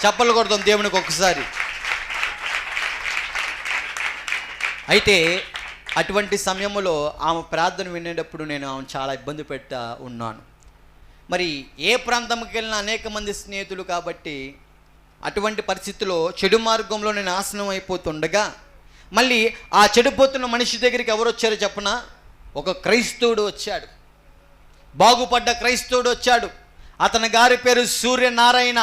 చప్పలు కొడదాం దేవునికి ఒకసారి. అయితే అటువంటి సమయంలో ఆమె ప్రార్థన వినేటప్పుడు నేను ఆమె చాలా ఇబ్బంది పెట్టా ఉన్నాను. మరి ఏ ప్రాంతంకి వెళ్ళినా అనేక మంది స్నేహితులు కాబట్టి అటువంటి పరిస్థితిలో చెడు మార్గంలో నేను నాశనం అయిపోతుండగా మళ్ళీ ఆ చెడిపోతున్న మనిషి దగ్గరికి ఎవరు వచ్చారో చెప్పనా? ఒక క్రైస్తవుడు వచ్చాడు. బాగుపడ్డ క్రైస్తవుడు వచ్చాడు. అతని గారి పేరు సూర్యనారాయణ.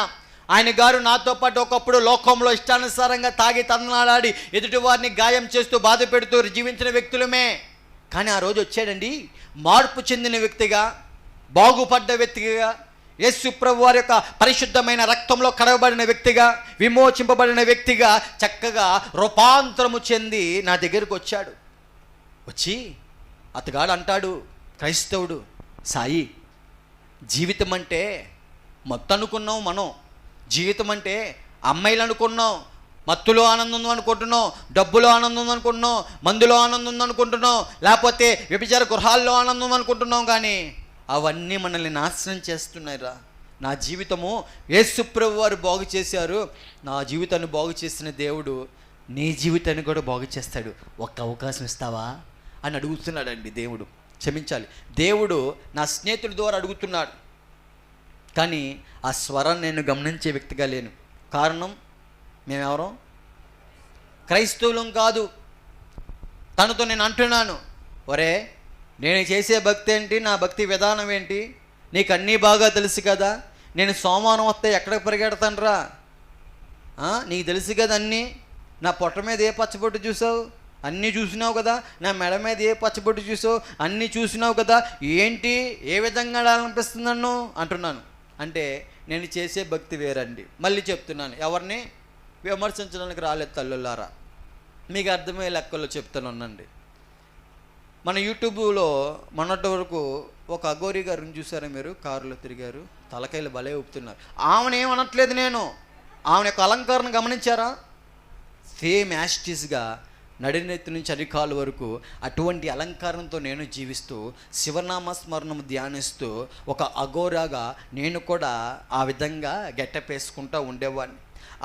ఆయన గారు నాతో పాటు ఒకప్పుడు లోకంలో ఇష్టానుసారంగా తాగి తందనాడాడి ఎదుటి వారిని గాయం చేస్తూ బాధ పెడుతూ జీవించిన వ్యక్తులమే. కానీ ఆ రోజు వచ్చాడండి మార్పు చెందిన వ్యక్తిగా, బాగుపడ్డ వ్యక్తిగా, యేసు ప్రభు వారి యొక్క పరిశుద్ధమైన రక్తంలో కడగబడిన వ్యక్తిగా, విమోచింపబడిన వ్యక్తిగా చక్కగా రూపాంతరము చెంది నా దగ్గరకు వచ్చాడు. వచ్చి అతగాడు అంటాడు, క్రైస్తవుడు, సాయి, జీవితం అంటే మత్తు అనుకున్నాం మనం, జీవితం అంటే అమ్మాయిలు అనుకున్నాం, మత్తులో ఆనందం ఉంది అనుకుంటున్నాం, డబ్బులో ఆనందం ఉంది అనుకుంటున్నాం, మందులో ఆనందం ఉంది అనుకుంటున్నాం, లేకపోతే వ్యభిచార గృహాల్లో ఆనందం ఉంది అనుకుంటున్నాం. కానీ అవన్నీ మనల్ని నాశనం చేస్తున్నాయిరా. నా జీవితము యేసు ప్రభు వారు బాగు చేశారు. నా జీవితాన్ని బాగు చేసిన దేవుడు నీ జీవితాన్ని కూడా బాగు చేస్తాడు. ఒక్క అవకాశం ఇస్తావా అని అడుగుతున్నాడండి దేవుడు. క్షమించాలి, దేవుడు నా స్నేహితుడి ద్వారా అడుగుతున్నాడు. కానీ ఆ స్వరాన్ని నేను గమనించే వ్యక్తిగా లేను. కారణం మేమెవరం? క్రైస్తవులం కాదు. తనతో నేను అంటున్నాను, ఒరే నేను చేసే భక్తి ఏంటి, నా భక్తి విధానం ఏంటి, నీకు అన్నీ బాగా తెలుసు కదా. నేను సోమవారం వస్తే ఎక్కడికి పరిగెడతాను రా? నీకు తెలుసు కదా అన్నీ. నా పొట్ట మీద ఏ పచ్చబొట్టు చూసావు, అన్నీ చూసినావు కదా. నా మెడ మీద ఏ పచ్చబొట్టు చూసావు, అన్నీ చూసినావు కదా. ఏంటి, ఏ విధంగా అనిపిస్తుంది నన్ను అంటున్నాను. అంటే నేను చేసే భక్తి వేరండి. మళ్ళీ చెప్తున్నాను, ఎవరిని విమర్శించడానికి రాలేదు తల్లులారా, మీకు అర్థమయ్యే లెక్కల్లో చెప్తానుండండి. మన యూట్యూబ్లో మొన్నటి వరకు ఒక అఘోరి గారిని చూసారా మీరు? కారులో తిరిగారు, తలకాయలు భలే ఊపుతున్నారు. ఆమెను ఏమనట్లేదు నేను, ఆమె యొక్క అలంకరణ గమనించారా? సేమ్ యాస్టిస్గా నడినెత్తి నుంచి అరికాలు వరకు అటువంటి అలంకారంతో నేను జీవిస్తూ శివనామ స్మరణం ధ్యానిస్తూ ఒక అఘోరాగా నేను కూడా ఆ విధంగా గెటప్ వేసుకుంటూ ఉండేవాడిని.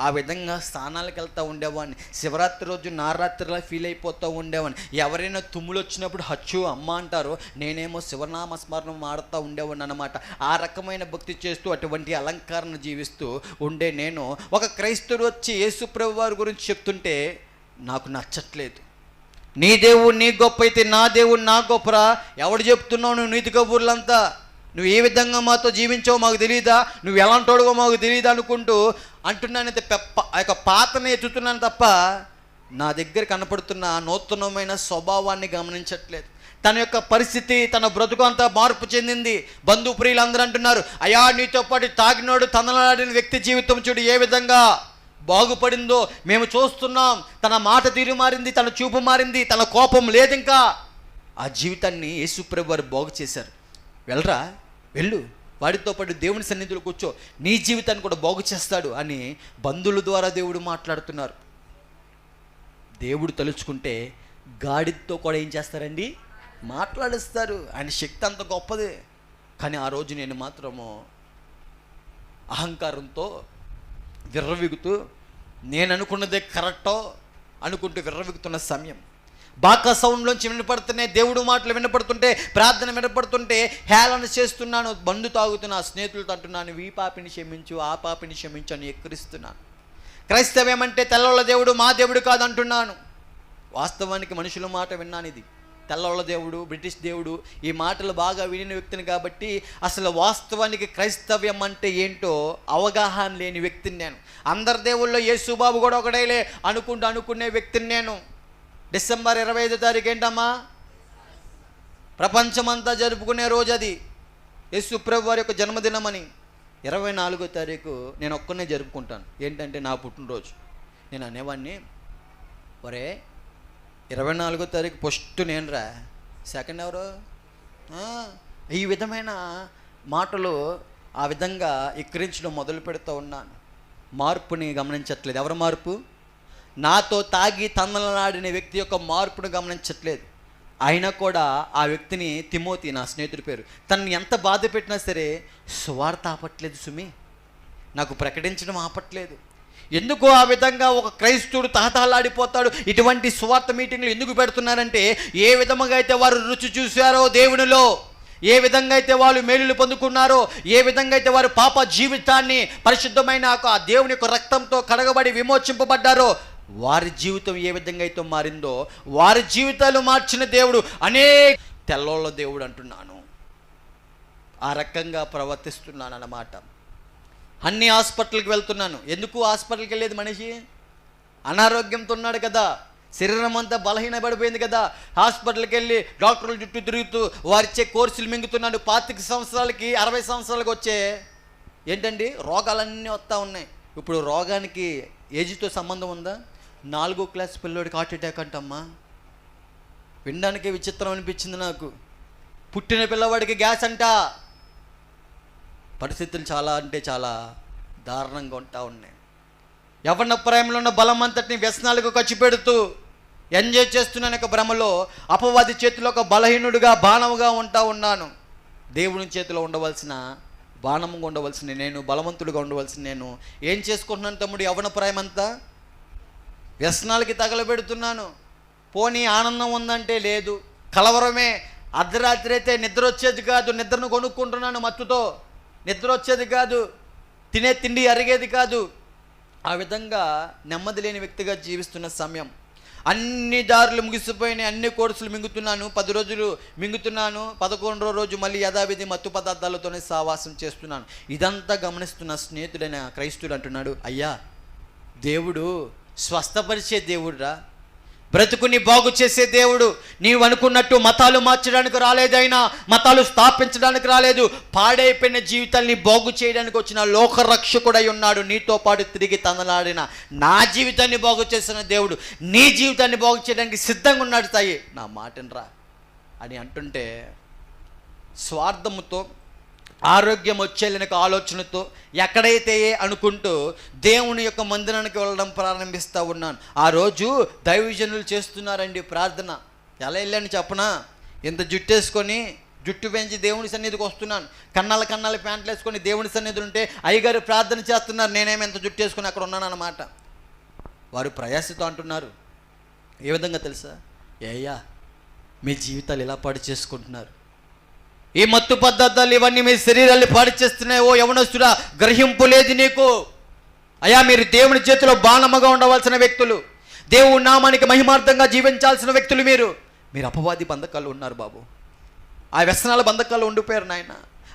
ఆ విధంగా స్థానాలకు వెళ్తూ ఉండేవాడిని. శివరాత్రి రోజు నారాత్రిలా ఫీల్ అయిపోతూ ఉండేవాడిని. ఎవరైనా తుమ్ములు వచ్చినప్పుడు హచ్చు అమ్మ అంటారో, నేనేమో శివనామ స్మరణం ఆడుతూ ఉండేవాడిని అన్నమాట. ఆ రకమైన భక్తి చేస్తూ అటువంటి అలంకరణ జీవిస్తూ ఉండే నేను, ఒక క్రైస్తవుడు వచ్చి యేసుప్రభు వారి గురించి చెప్తుంటే నాకు నచ్చట్లేదు. నీ దేవుడు నీ గొప్ప అయితే నా దేవుడు నా గొప్పరా, ఎవడు చెప్తున్నావు నువ్వు నీతి కబూర్లంతా? నువ్వు ఏ విధంగా మాతో జీవించావో మాకు తెలియదా, నువ్వు ఎలాంటోడుగో మాకు తెలియదా అనుకుంటూ అంటున్నానైతే ఆ యొక్క పాతని ఎత్తుతున్నాను తప్ప నా దగ్గర కనపడుతున్న నూతనమైన స్వభావాన్ని గమనించట్లేదు. తన యొక్క పరిస్థితి, తన బ్రతుకు అంతా మార్పు చెందింది. బంధుప్రియులు అందరూ అంటున్నారు, అయ్యా నీతో పాటు తాగినోడు తనలాడిన వ్యక్తి జీవితం చూడు ఏ విధంగా బాగుపడిందో మేము చూస్తున్నాం. తన మాట తీరు మారింది, తన చూపు మారింది, తన కోపం లేదు. ఇంకా ఆ జీవితాన్ని యేసుప్రభు వారు బాగు చేశారు. వెళ్ళరా, వెళ్ళు, వాడితో పాటు దేవుని సన్నిధిలో కూర్చో, నీ జీవితాన్ని కూడా బాగు చేస్తాడు అని బంధువుల ద్వారా దేవుడు మాట్లాడుతున్నారు. దేవుడు తలుచుకుంటే గాడితో కూడా ఏం చేస్తారండి? మాట్లాడిస్తారు. ఆయన శక్తి అంత గొప్పది. కానీ ఆ రోజు నేను మాత్రము అహంకారంతో విర్రవిగుతూ నేను అనుకున్నదే కరెక్టో అనుకుంటూ విర్రవిగుతున్న సమయం, బాకా సౌండ్లోంచి వినపడుతున్నాయి, దేవుడు మాటలు వినపడుతుంటే, ప్రార్థన వినపడుతుంటే హేళన చేస్తున్నాను. బండు తాగుతున్నా, స్నేహితులతో అంటున్నాను, ఈ పాపిని క్షమించు, ఆ పాపిని క్షమించు అని ఎక్కిరిస్తున్నాను. క్రైస్తవ్యం అంటే తెల్లవాళ్ళ దేవుడు మా దేవుడు కాదు అంటున్నాను. వాస్తవానికి మనుషుల మాట విన్నాను. ఇది తెల్లవాళ్ళ దేవుడు, బ్రిటిష్ దేవుడు, ఈ మాటలు బాగా వినిన వ్యక్తిని కాబట్టి అసలు వాస్తవానికి క్రైస్తవ్యం అంటే ఏంటో అవగాహన లేని వ్యక్తిని నేను. అందరి దేవుళ్ళో యేసుబాబు కూడా ఒకడేలే అనుకునే వ్యక్తిని నేను. డిసెంబర్ 25వ తారీఖు ఏంటమ్మా? ప్రపంచమంతా జరుపుకునే రోజు అది, యేసుప్రభు వారి యొక్క జన్మదినం అని. 24వ తారీఖు నేను ఒక్కనే జరుపుకుంటాను. ఏంటంటే నా పుట్టినరోజు. నేను అనేవాడిని, ఒరే 24వ తారీఖు ఫస్ట్ నేను రా, సెకండ్ ఎవరు? ఈ విధమైన మాటలు ఆ విధంగా ఎక్కిరించడం మొదలు పెడుతూ ఉన్నాను. మార్పుని గమనించట్లేదు. ఎవరి మార్పు? నాతో తాగి తన్నలాడిన వ్యక్తి యొక్క మార్పును గమనించట్లేదు. అయినా కూడా ఆ వ్యక్తిని, తిమోతి నా స్నేహితుడి పేరు, తనని ఎంత బాధ పెట్టినా సరే సువార్త ఆపట్లేదు సుమి, నాకు ప్రకటించడం ఆపట్లేదు. ఎందుకు ఆ విధంగా ఒక క్రైస్తవుడు తహతహలాడిపోతాడు? ఇటువంటి సువార్త మీటింగ్లు ఎందుకు పెడుతున్నారంటే, ఏ విధముగా అయితే వారు రుచి చూశారో దేవునిలో, ఏ విధంగా అయితే వాళ్ళు మేలులు పొందుకున్నారో, ఏ విధంగా అయితే వారు పాప జీవితాన్ని పరిశుద్ధమైన ఆ దేవుని యొక్క రక్తంతో కడగబడి విమోచింపబడ్డారో, వారి జీవితం ఏ విధంగా అయితే మారిందో, వారి జీవితాలు మార్చిన దేవుడు అనేక తెల్లోళ్ళ దేవుడు అంటున్నాను. ఆ రకంగా ప్రవర్తిస్తున్నాను అన్నమాట. అన్ని హాస్పిటల్కి వెళ్తున్నాను. ఎందుకు హాస్పిటల్కి వెళ్ళేది మనిషి? అనారోగ్యంతో ఉన్నాడు కదా, శరీరం అంతా బలహీనపడిపోయింది కదా. హాస్పిటల్కి వెళ్ళి డాక్టర్ల చుట్టూ తిరుగుతూ వారిచ్చే కోర్సులు మింగుతున్నాడు. 25 సంవత్సరాలకి 60 సంవత్సరాలకు వచ్చే ఏంటండి రోగాలన్నీ వస్తూ ఉన్నాయి. ఇప్పుడు రోగానికి ఏజ్తో సంబంధం ఉందా? 4వ క్లాస్ పిల్లోడికి హార్ట్ అటాక్ అంటమ్మా. వినడానికే విచిత్రం అనిపించింది నాకు. పుట్టిన పిల్లవాడికి గ్యాస్ అంట. పరిస్థితులు చాలా అంటే చాలా దారుణంగా ఉంటా ఉన్నాయి. యవ్వన ప్రాయంలో ఉన్న బలం అంతటిని వ్యసనాలకు ఖర్చు పెడుతూ ఎంజాయ్ చేస్తున్నాను. ఒక భ్రమలో అపవాది చేతిలో ఒక బలహీనుడిగా, బాణముగా ఉంటా ఉన్నాను. దేవుని చేతిలో ఉండవలసిన బాణముగా ఉండవలసిన నేను, బలవంతుడిగా ఉండవలసిన నేను ఏం చేసుకుంటున్నాను తమ్ముడు? యవ్వన ప్రాయం అంతా వ్యసనాలకి తగలబెడుతున్నాను. పోనీ ఆనందం ఉందంటే లేదు, కలవరమే. అర్ధరాత్రి అయితే నిద్ర వచ్చేది కాదు, నిద్రను కొనుక్కుంటున్నాను మత్తుతో. నిద్ర వచ్చేది కాదు, తినే తిండి అరిగేది కాదు. ఆ విధంగా నెమ్మది లేని వ్యక్తిగా జీవిస్తున్న సమయం, అన్ని దారులు ముగిసిపోయినాయి, అన్ని కోర్సులు మింగుతున్నాను, 10 రోజులు మింగుతున్నాను, 11వ రోజు మళ్ళీ యథావిధి మత్తు పదార్థాలతోనే సావాసం చేస్తున్నాను. ఇదంతా గమనిస్తున్న స్నేహితుడైన క్రైస్తుడు అంటున్నాడు, అయ్యా దేవుడు స్వస్థపరిచే దేవుడురా, బ్రతుకుని బాగు చేసే దేవుడు. నీవు అనుకున్నట్టు మతాలు మార్చడానికి రాలేదైనా, మతాలు స్థాపించడానికి రాలేదు, పాడైపోయిన జీవితాన్ని బాగు చేయడానికి వచ్చిన లోకరక్షకుడై ఉన్నాడు. నీతో పాటు తిరిగి తనలాడిన నా జీవితాన్ని బాగు చేసిన దేవుడు నీ జీవితాన్ని బాగు చేయడానికి సిద్ధంగా ఉన్నాడు. తాయి నా మాటనరా అని అంటుంటే, స్వార్థముతో ఆరోగ్యం వచ్చేలేని ఆలోచనతో ఎక్కడైతే అనుకుంటూ దేవుని యొక్క మందిరానికి వెళ్ళడం ప్రారంభిస్తూ ఉన్నాను. ఆ రోజు దైవజనులు చేస్తున్నారండి ప్రార్థన. ఎలా వెళ్ళాను చెప్పనా? ఇంత జుట్టేసుకొని, జుట్టు పెంచి దేవుని సన్నిధికి వస్తున్నాను, కన్నాల ప్యాంట్లు వేసుకొని దేవుని సన్నిధులు ఉంటే అయ్యగారు ప్రార్థన చేస్తున్నారు, నేనేమో ఎంత జుట్టు వేసుకొని అక్కడ ఉన్నాను అన్నమాట. వారు ప్రయాసతో అంటున్నారు, ఏ విధంగా తెలుసా? ఏయ్యా మీ జీవితాలు ఇలా పాడు చేసుకుంటున్నారు, ఈ మత్తు పదార్థాలు ఇవన్నీ మీ శరీరాన్ని పాడు చేస్తున్నాయి. ఓ యవనస్తుడా, గ్రహింపు లేదు నీకు. అయ్యా మీరు దేవుని చేతిలో బాణముగా ఉండవలసిన వ్యక్తులు, దేవుని నామానికి మహిమార్థంగా జీవించాల్సిన వ్యక్తులు. మీరు అపవాది బంధకాలు ఉన్నారు బాబు, ఆ వ్యసనాల బంధకాలు ఉండిపోయారు నాయన.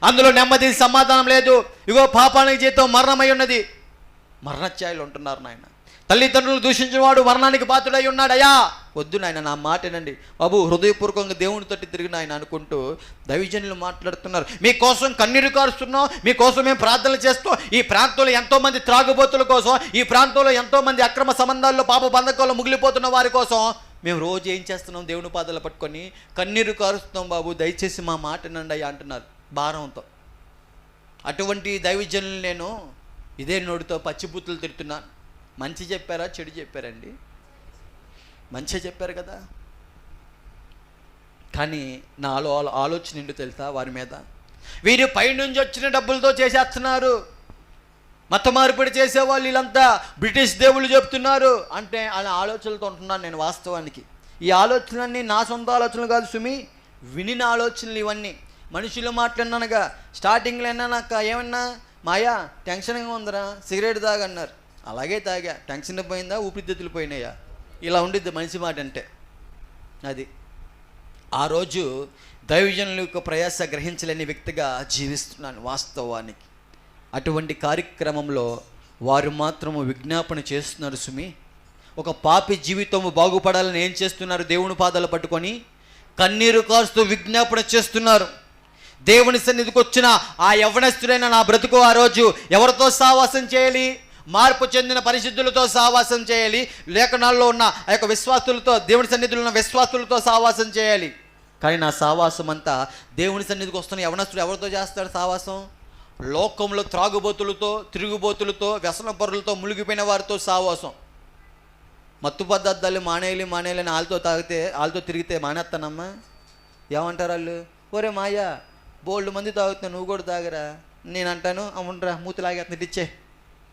అందులో నెమ్మది సమాధానం లేదు. ఇగో పాపానికి జీతం మరణమై ఉన్నది, మరణఛాయలు ఉంటున్నారు నాయన. తల్లిదండ్రులు దూషించిన వాడు మరణానికి పాత్రుడై ఉన్నాడు. అయ్యా వద్దు నాయన, నా మాటేనండి బాబు, హృదయపూర్వకంగా దేవుని తోటి తిరిగిన ఆయన అనుకుంటూ దైవజనులు మాట్లాడుతున్నారు. మీకోసం కన్నీరు కారుస్తున్నాం, మీకోసం మేము ప్రార్థనలు చేస్తాం. ఈ ప్రాంతంలో ఎంతోమంది త్రాగుబోతుల కోసం, ఈ ప్రాంతంలో ఎంతోమంది అక్రమ సంబంధాల్లో పాప బంధకాల్లో ముగిలిపోతున్న వారి కోసం మేము రోజు ఏం చేస్తున్నాం? దేవుని పాదాలు పట్టుకొని కన్నీరు కారుస్తున్నాం బాబు, దయచేసి మా మాటనండి అయ్యా అంటున్నారు భారంతో. అటువంటి దైవజనులు నేను ఇదే నోటితో పచ్చిబూతులు తిడుతున్నాను. మంచి చెప్పారా చెడు చెప్పారండి? మంచిగా చెప్పారు కదా. కానీ నా ఆలోచన ఏంటో తెలుసా వారి మీద? వీరు పైనుంచి వచ్చిన డబ్బులతో చేసేస్తున్నారు, మత మార్పిడి చేసేవాళ్ళు వీళ్ళంతా బ్రిటిష్ దేవుళ్ళు చెప్తున్నారు అంటే అలా ఆలోచనలతో ఉంటున్నాను నేను. వాస్తవానికి ఈ ఆలోచనలన్నీ నా సొంత ఆలోచనలు కాదు సుమి, వినిన ఆలోచనలు ఇవన్నీ. మనుషులు మాట్లాడినానుగా స్టార్టింగ్లో నాకు ఏమన్నా, మాయా టెన్షన్గా ఉందరా సిగరెట్ తాగన్నారు, అలాగే తాగా, టెన్షన్ పోయిందా, ఊపిరితిత్తులు పోయినాయా, ఇలా ఉండిద్ది మనిషి మాట అంటే. అది ఆ రోజు దైవజనుల యొక్క ప్రయాస గ్రహించలేని వ్యక్తిగా జీవిస్తున్నాను వాస్తవానికి. అటువంటి కార్యక్రమంలో వారు మాత్రము విజ్ఞాపన చేస్తున్నారు సుమి. ఒక పాపి జీవితము బాగుపడాలని ఏం చేస్తున్నారు? దేవుని పాదాలు పట్టుకొని కన్నీరు కారుస్తూ విజ్ఞాపన చేస్తున్నారు. దేవుని సన్నిధికి వచ్చిన ఆ యవ్వనస్తుడైన నా బ్రతుకు ఆ రోజు ఎవరితో సావాసం చేయాలి? మార్పు చెందిన పరిశుద్ధులతో సావాసం చేయాలి. లేఖనాల్లో ఉన్న ఆ యొక్క విశ్వాసులతో, దేవుని సన్నిధిలో ఉన్న విశ్వాసులతో సావాసం చేయాలి. కానీ నా సావాసం అంతా దేవుని సన్నిధికి వస్తున్న యవనస్తుడు ఎవరితో చేస్తాడు సావాసం? లోకంలో త్రాగుబోతులతో, తిరుగుబోతులతో, వ్యసన పరులతో మునిగిపోయిన వారితో సావాసం. మత్తు పదార్థాలు మానేయాలి అని వాళ్ళతో తిరిగితే మానేస్తానమ్మా? ఏమంటారు వాళ్ళు? ఒరే మాయా బోల్డ్ మంది తాగుతున్నా, నువ్వు కూడా తాగరా. నేను అంటాను, అవునరా మూతి లాగేస్తుంది ఇచ్చే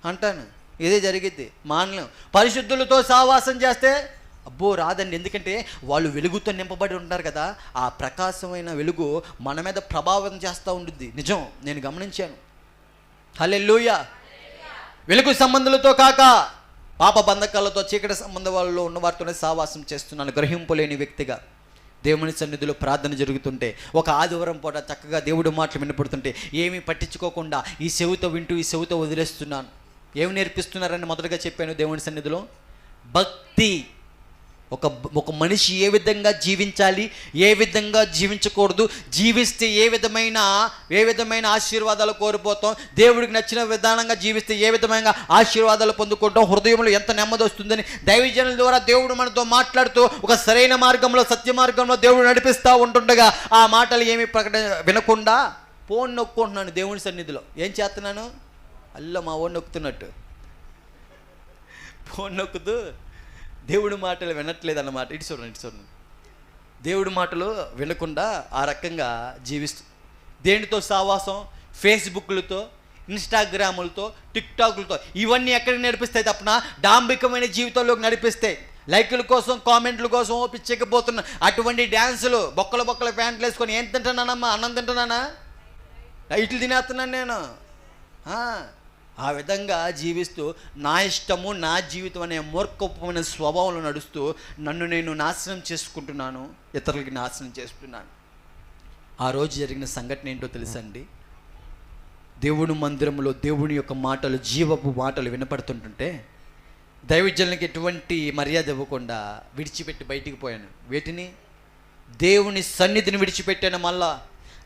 అంటాను. ఇదే జరిగిద్ది. మానలేం. పరిశుద్ధులతో సావాసం చేస్తే అబ్బో రాదండి, ఎందుకంటే వాళ్ళు వెలుగుతో నింపబడి ఉంటారు కదా, ఆ ప్రకాశమైన వెలుగు మన మీద ప్రభావం చేస్తూ ఉంటుంది. నిజం, నేను గమనించాను. హల్లెలూయా. వెలుగు సంబంధులతో కాక పాప బంధకాలతో, చీకటి సంబంధ వాళ్ళలో ఉన్న వారితోనే సావాసం చేస్తున్నాను గ్రహింపులేని వ్యక్తిగా. దేవుని సన్నిధిలో ప్రార్థన జరుగుతుంటే, ఒక ఆదివారం పూట చక్కగా దేవుడి మాటలు వినపడుతుంటే ఏమీ పట్టించుకోకుండా ఈ చెవితో వింటూ ఈ చెవితో వదిలేస్తున్నాను. ఏమి నేర్పిస్తున్నారని మొదటగా చెప్పాను. దేవుని సన్నిధిలో భక్తి. ఒక మనిషి ఏ విధంగా జీవించాలి, ఏ విధంగా జీవించకూడదు, జీవిస్తే ఏ విధమైన ఆశీర్వాదాలు కోల్పోతాం, దేవుడికి నచ్చిన విధానంగా జీవిస్తే ఏ విధమైన ఆశీర్వాదాలు పొందుకుంటాం, హృదయంలో ఎంత నెమ్మది వస్తుందని దైవజనుల ద్వారా దేవుడు మనతో మాట్లాడుతూ ఒక సరైన మార్గంలో, సత్య మార్గంలో దేవుడు నడిపిస్తూ ఉంటుండగా ఆ మాటలు ఏమి వినకుండా ఫోన్ నొక్కుంటున్నాను దేవుని సన్నిధిలో. ఏం చేస్తున్నాను? అల్ల మా ఓన్ నొక్కుతున్నట్టు ఫోన్ నొక్కుతూ దేవుడి మాటలు వినట్లేదు అన్నమాట. ఇటు చూడండి. దేవుడి మాటలు వినకుండా ఆ రకంగా జీవిస్తూ, దేనితో సావాసం? ఫేస్బుక్లతో, ఇన్స్టాగ్రాములతో, టిక్టాక్లతో. ఇవన్నీ ఎక్కడికి నడిపిస్తాయి తప్పన డాంబికమైన జీవితంలోకి నడిపిస్తాయి. లైకుల కోసం, కామెంట్ల కోసం పిచ్చకపోతున్నా. అటువంటి డ్యాన్సులు, బొక్కల ప్యాంట్లు వేసుకొని ఏం తింటున్నానమ్మా? అన్నం తింటున్నానా? ఇట్లు తినేస్తున్నాను నేను. ఆ విధంగా జీవిస్తూ నా ఇష్టము నా జీవితం అనే మూర్ఖమైన స్వభావంలో నడుస్తూ నన్ను నేను నాశనం చేసుకుంటున్నాను, ఇతరులకి నాశనం చేస్తున్నాను. ఆ రోజు జరిగిన సంఘటన ఏంటో తెలుసండి. దేవుని మందిరంలో దేవుని యొక్క మాటలు, జీవపు మాటలు వినపడుతుంటుంటే దైవజనులకి ఎటువంటి మర్యాద ఇవ్వకుండా విడిచిపెట్టి బయటికి పోయాను. వీటిని దేవుని సన్నిధిని విడిచిపెట్టాను. మళ్ళా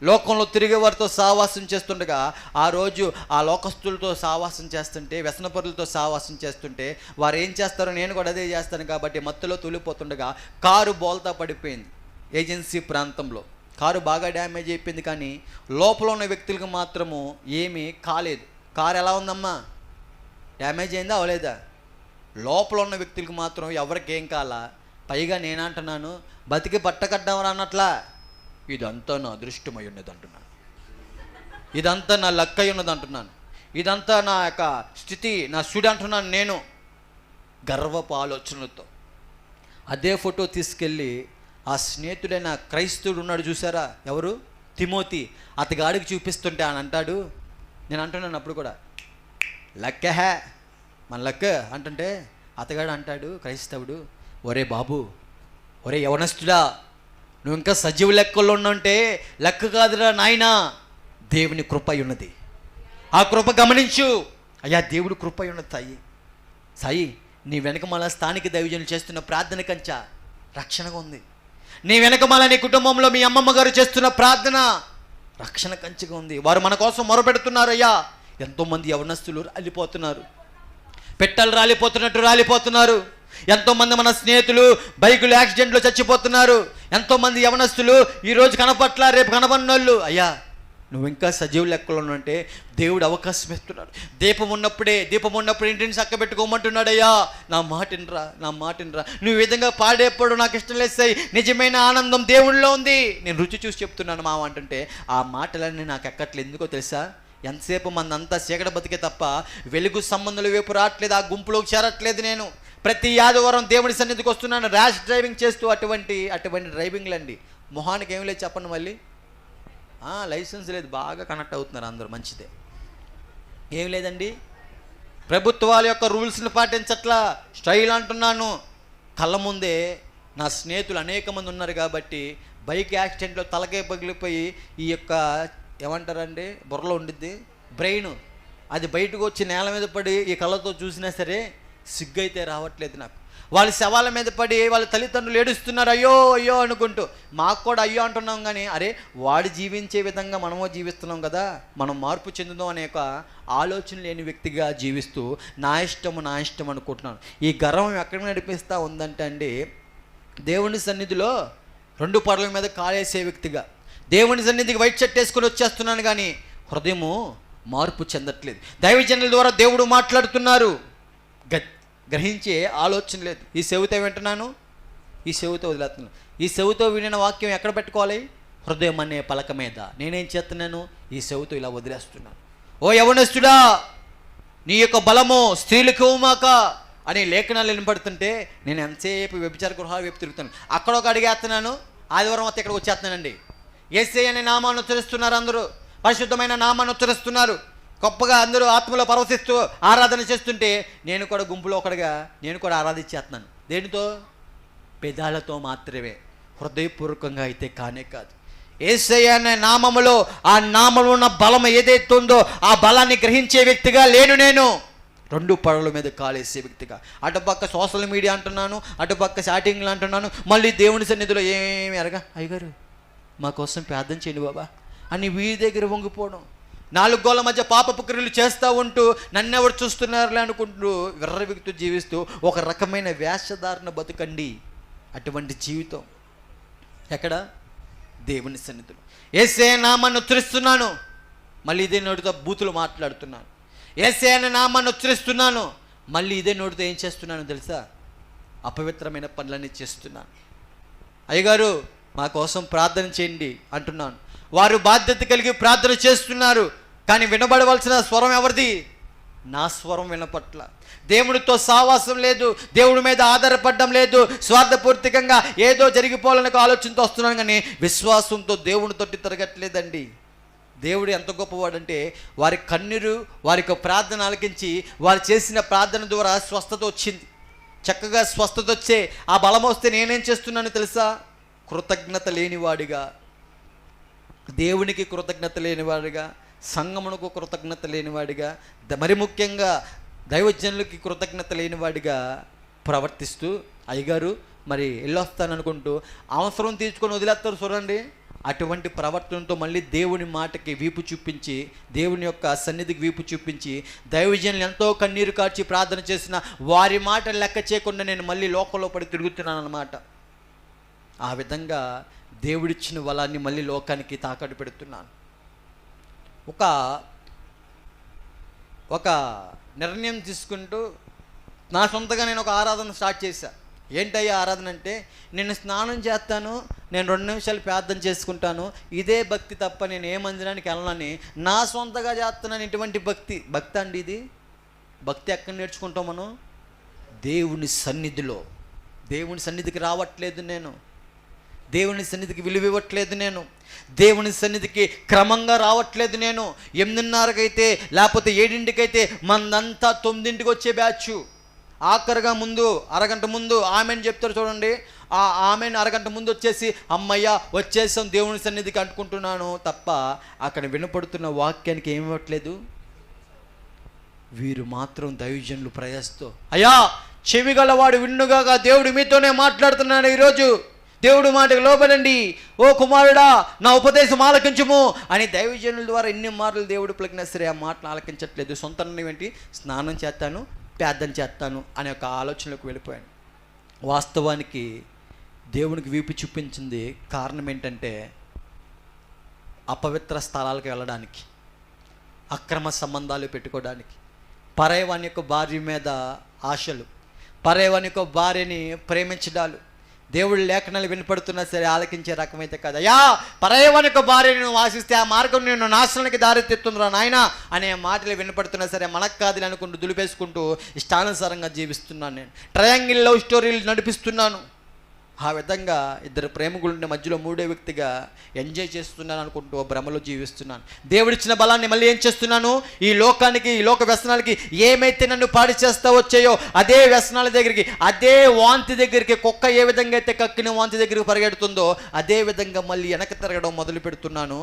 లోకంలో తిరిగే వారితో సావాసం చేస్తుండగా ఆ రోజు ఆ లోకస్తులతో సావాసం చేస్తుంటే, వ్యసనపరులతో సావాసం చేస్తుంటే వారు ఏం చేస్తారో నేను కూడా అదే చేస్తాను కాబట్టి మత్తులో తూలిపోతుండగా కారు బోల్తా పడిపోయింది. ఏజెన్సీ ప్రాంతంలో కారు బాగా డ్యామేజ్ అయిపోయింది, కానీ లోపల ఉన్న వ్యక్తులకు మాత్రము ఏమీ కాలేదు. కారు ఎలా ఉందమ్మా, డ్యామేజ్ అయిందా అవలేదా? లోపల ఉన్న వ్యక్తులకు మాత్రం ఎవరికి ఏం కాలా. పైగా నేనంటున్నాను, బతికి పట్టకడ్డామని అన్నట్లా, ఇదంతా నా అదృష్టమై ఉన్నది అంటున్నాను, ఇదంతా నా లక్ అయి ఉన్నది అంటున్నాను, ఇదంతా నా యొక్క స్థితి, నా సుడి అంటున్నాను నేను గర్వపు ఆలోచనలతో. అదే ఫోటో తీసుకెళ్ళి ఆ స్నేహితుడైన క్రైస్తవుడు ఉన్నాడు చూసారా, ఎవరు, తిమోతి, అతగాడికి చూపిస్తుంటే ఆయన అంటాడు, నేను అంటున్నాను అప్పుడు కూడా లక్క హే మన లక్క అంటుంటే అతగాడు అంటాడు, క్రైస్తవుడు, ఒరే బాబు, ఒరే యవనస్తుడా, నువ్వు ఇంకా సజీవ లెక్కల్లో ఉన్నంటే లెక్క కాదురా నాయనా, దేవుని కృప ఉన్నది, ఆ కృప గమనించు. అయ్యా దేవుడు కృప ఉన్నది సాయి. సాయి నీ వెనక మళ్ళా స్థానిక దైవజనులు చేస్తున్న ప్రార్థన కంచా రక్షణగా ఉంది. నీ వెనక మళ్ళా నీ కుటుంబంలో మీ అమ్మమ్మ గారు చేస్తున్న ప్రార్థన రక్షణ కంచిగా ఉంది. వారు మన కోసం మొరపెడుతున్నారు. అయ్యా ఎంతోమంది యవనస్తులు రాలిపోతున్నారు, పెట్టలు రాలిపోతున్నట్టు రాలిపోతున్నారు. ఎంతోమంది మన స్నేహితులు బైకులు యాక్సిడెంట్లో చచ్చిపోతున్నారు. ఎంతోమంది యవనస్తులు ఈరోజు కనపట్ల రేపు కనపడినోళ్ళు. అయ్యా నువ్వు ఇంకా సజీవ లెక్కలో అంటే దేవుడు అవకాశం ఇస్తున్నాడు. దీపం ఉన్నప్పుడు ఇంటిని చక్కబెట్టుకోమంటున్నాడు. అయ్యా నా మాటినరా, నా మాటినరా. నువ్వు ఈ విధంగా పాడేప్పుడు నాకు ఇష్టం లేస్తాయి. నిజమైన ఆనందం దేవుళ్ళలో ఉంది. నేను రుచి చూసి చెప్తున్నాను మామ అంటుంటే ఆ మాటలన్నీ నాకు ఎక్కట్లేదు. ఎందుకో తెలుసా, ఎంతసేపు మందంతా చీకటి బతికే తప్ప వెలుగు సంబంధుల వైపు రావట్లేదు, ఆ గుంపులోకి చేరట్లేదు. నేను ప్రతి ఆదివారం దేవుడి సన్నిధికి వస్తున్నాను ర్యాష్ డ్రైవింగ్ చేస్తూ. అటువంటి డ్రైవింగ్లు అండి. మొహానికి ఏం లేదు చెప్పండి, మళ్ళీ లైసెన్స్ లేదు, బాగా కనెక్ట్ అవుతున్నారు అందరూ, మంచిదే. ఏం లేదండి, ప్రభుత్వాల యొక్క రూల్స్ని పాటించట్లా, స్టైల్ అంటున్నాను. కళ్ళ ముందే నా స్నేహితులు అనేక మంది ఉన్నారు కాబట్టి బైక్ యాక్సిడెంట్లో తలకే పగిలిపోయి ఈ యొక్క ఏమంటారండి బుర్రలో ఉండిద్ది బ్రెయిన్, అది బయటకు వచ్చి నేల మీద పడి ఈ కళ్ళతో చూసినా సరే సిగ్గైతే రావట్లేదు నాకు. వాళ్ళ శవాల మీద పడి వాళ్ళ తల్లిదండ్రులు ఏడుస్తున్నారు అయ్యో అయ్యో అనుకుంటూ. మాకు కూడా అయ్యో అంటున్నాం, కానీ అరే వాడు జీవించే విధంగా మనమో జీవిస్తున్నాం కదా, మనం మార్పు చెందుదాం అనే ఒక ఆలోచన లేని వ్యక్తిగా జీవిస్తూ నా ఇష్టం అనుకుంటున్నాను. ఈ గర్వం ఎక్కడ నడిపిస్తూ ఉందంటే అండి, దేవుని సన్నిధిలో 2 పడవల మీద కాలేసే వ్యక్తిగా దేవుని సన్నిధికి వైట్ షర్ట్ వేసుకొని వచ్చేస్తున్నాను, కానీ హృదయము మార్పు చెందట్లేదు. దైవజనుల ద్వారా దేవుడు మాట్లాడుతున్నారు, గ్రహించే ఆలోచన లేదు. ఈ చెవితో వింటున్నాను, ఈ చెవితో వదిలేస్తున్నాను. ఈ చెవితో వినిన వాక్యం ఎక్కడ పెట్టుకోవాలి, హృదయం అనే పలక మీద. నేనేం చేస్తున్నాను, ఈ చెవితో ఇలా వదిలేస్తున్నాను. ఓ యవనస్తుడా, నీ యొక్క బలము స్త్రీలకు ఇవ్వమాక అనే లేఖనాలు వినపడుతుంటే నేను ఎంతసేపు వ్యభిచార గృహాలు వైపు తిరుగుతాను. అక్కడ ఒక అడిగేస్తున్నాను, ఆదివారం వస్తే ఇక్కడికి వచ్చేస్తున్నానండి. యేసయ్య అనే నామాన్ని ఉచ్చరిస్తున్నారు, అందరూ పరిశుద్ధమైన నామాన్ని ఉచ్చరిస్తున్నారు, గొప్పగా అందరూ ఆత్మలో పరవశిస్తూ ఆరాధన చేస్తుంటే నేను కూడా గుంపులో ఒకటిగా నేను కూడా ఆరాధించేస్తున్నాను. దేనితో, పెదాలతో మాత్రమే, హృదయపూర్వకంగా అయితే కానే కాదు. యేసయ్య అనే నామములో ఆ నామములో ఉన్న బలం ఏదైతే ఉందో ఆ బలాన్ని గ్రహించే వ్యక్తిగా లేను నేను. 2 పడవల మీద కాలేసే వ్యక్తిగా, అటుపక్క సోషల్ మీడియా అంటున్నాను, అటుపక్క చాటింగ్లు అంటున్నాను, మళ్ళీ దేవుని సన్నిధిలో ఏమి అరగా అయ్యగారు మా కోసం ప్రార్థన చేయండి బాబా అని వీరి దగ్గర వంగిపోవడం, 4 గోళ్ళ మధ్య పాపపు క్రియలు చేస్తూ ఉంటూ నన్నెవరు చూస్తున్నారులే అనుకుంటూ విర్రవిగుతూ జీవిస్తూ ఒక రకమైన వేషధారణ బతుకండి. అటువంటి జీవితం ఎక్కడ, దేవుని సన్నిధిలో. యేసయ్య నామాన్ని ఉచ్చరిస్తున్నాను, మళ్ళీ ఇదే నోటితో బూతులు మాట్లాడుతున్నాను. యేసయ్య అనే నామాన్ని ఉచ్చరిస్తున్నాను, మళ్ళీ ఇదే నోటితో ఏం చేస్తున్నాను తెలుసా, అపవిత్రమైన పనులన్నీ చేస్తున్నాను. అయ్యగారు మా కోసం ప్రార్థన చేయండి అంటున్నాను. వారు బాధ్యత కలిగి ప్రార్థన చేస్తున్నారు, కానీ వినబడవలసిన స్వరం ఎవరిది, నా స్వరం వినపట్ల. దేవుడితో సావాసం లేదు, దేవుడి మీద ఆధారపడడం లేదు, స్వార్థపూర్తికంగా ఏదో జరిగిపోవాలనే ఆలోచనతో వస్తున్నాను, కానీ విశ్వాసంతో దేవుని తోటి తిరగట్లేదండి. దేవుడు ఎంత గొప్పవాడంటే వారి కన్నీరు, వారి యొక్క ప్రార్థన ఆలకించి వారు చేసిన ప్రార్థన ద్వారా స్వస్థత వచ్చింది. చక్కగా స్వస్థత వచ్చే ఆ బలం వస్తే నేనేం చేస్తున్నానో తెలుసా? కృతజ్ఞత లేనివాడిగా, దేవునికి కృతజ్ఞత లేనివాడిగా, సంఘమునకు కృతజ్ఞత లేనివాడిగా, మరి ముఖ్యంగా దైవజనులకి కృతజ్ఞత లేనివాడిగా ప్రవర్తిస్తూ, అయ్యగారు మరి వెళ్ళొస్తాననుకుంటూ అవసరం తీర్చుకొని వదిలేస్తారు చూడండి. అటువంటి ప్రవర్తనతో మళ్ళీ దేవుని మాటకి వీపు చూపించి, దేవుని యొక్క సన్నిధికి వీపు చూపించి, దైవజనులు ఎంతో కన్నీరు కార్చి ప్రార్థన చేసిన వారి మాట లెక్క చేయకుండా నేను మళ్ళీ లోకంలో పడి తిరుగుతున్నాను అన్నమాట. ఆ విధంగా దేవుడిచ్చిన వలాన్ని మళ్ళీ లోకానికి తాకట్టు పెడుతున్నాను. ఒక నిర్ణయం తీసుకుంటూ నా సొంతగా నేను ఒక ఆరాధన స్టార్ట్ చేశాను. ఏంటయ్యా ఆరాధన అంటే, నేను స్నానం చేస్తాను, నేను 2 నిమిషాలు ప్రార్థన చేసుకుంటాను, ఇదే భక్తి తప్ప నేను ఏ మందిరానికి వెళ్ళనని నా సొంతగా చేస్తున్నాను. ఇటువంటి భక్తి అండి ఇది. భక్తి ఎక్కడ నేర్చుకుంటాం మనం? దేవుని సన్నిధిలో. దేవుని సన్నిధికి రావట్లేదు నేను, దేవుని సన్నిధికి విలువ ఇవ్వట్లేదు నేను, దేవుని సన్నిధికి క్రమంగా రావట్లేదు నేను. 8:30కైతే లేకపోతే 7ంటికైతే మందంతా 9ంటికి వచ్చే బ్యాచ్. ఆఖరిగా ముందు అరగంట ముందు ఆమెను చెప్తారు చూడండి, ఆ ఆమెను అరగంట ముందు వచ్చేసి అమ్మయ్య వచ్చేసాం దేవుని సన్నిధికి అంటుకుంటున్నాను తప్ప అక్కడ వినపడుతున్న వాక్యానికి ఏమి ఇవ్వట్లేదు. వీరు మాత్రం దైవజనులు ప్రయాసతో, అయ్యా చెవి గలవాడు విన్నుగాక, దేవుడు మీతోనే మాట్లాడుతున్నాడు ఈరోజు, దేవుడు మాటకు లోబడండి, ఓ కుమారుడా నా ఉపదేశం ఆలకించుము అని దైవజనుల ద్వారా ఎన్ని మార్లు దేవుడు పలికినా సరే ఆ మాటలు ఆలకించట్లేదు. సొంత ఏంటి, స్నానం చేస్తాను, ప్రార్థన చేస్తాను అనే ఒక ఆలోచనలోకి వెళ్ళిపోయాను. వాస్తవానికి దేవునికి వీపు చూపించింది కారణం ఏంటంటే, అపవిత్ర స్థలాలకు వెళ్ళడానికి, అక్రమ సంబంధాలు పెట్టుకోవడానికి, పరాయవాని యొక్క భార్య మీద ఆశలు, పరాయవాని యొక్క భార్యని ప్రేమించడాలు. దేవుడు లేఖనాలు వినపడుతున్నా సరే ఆలకించే రకమైతే కదా. అయ్యా పరాయవాని యొక్క భార్యను నువ్వు ఆశిస్తే ఆ మార్గం నేను నాశనానికి దారితీస్తుందిరా నాయన అనే మాటలు వినపడుతున్నా సరే మనకు కాదులే అనుకుంటూ దులిపేసుకుంటూ ఇష్టానుసారంగా జీవిస్తున్నాను. నేను ట్రయాంగిల్ లవ్ స్టోరీలు నడిపిస్తున్నాను. ఆ విధంగా ఇద్దరు ప్రేమికులుండే మధ్యలో 3వ వ్యక్తిగా ఎంజాయ్ చేస్తున్నాను అనుకుంటూ భ్రమలో జీవిస్తున్నాను. దేవుడిచ్చిన బలాన్ని మళ్ళీ ఏం చేస్తున్నాను, ఈ లోకానికి, ఈ లోక వ్యసనాలకి ఏమైతే నన్ను పాడి చేస్తా వచ్చాయో అదే వ్యసనాల దగ్గరికి, అదే వాంతి దగ్గరికి, కుక్క ఏ విధంగా అయితే కక్కిన వాంతి దగ్గరికి పరిగెడుతుందో అదే విధంగా మళ్ళీ వెనక్కి తిరగడం మొదలు పెడుతున్నాను.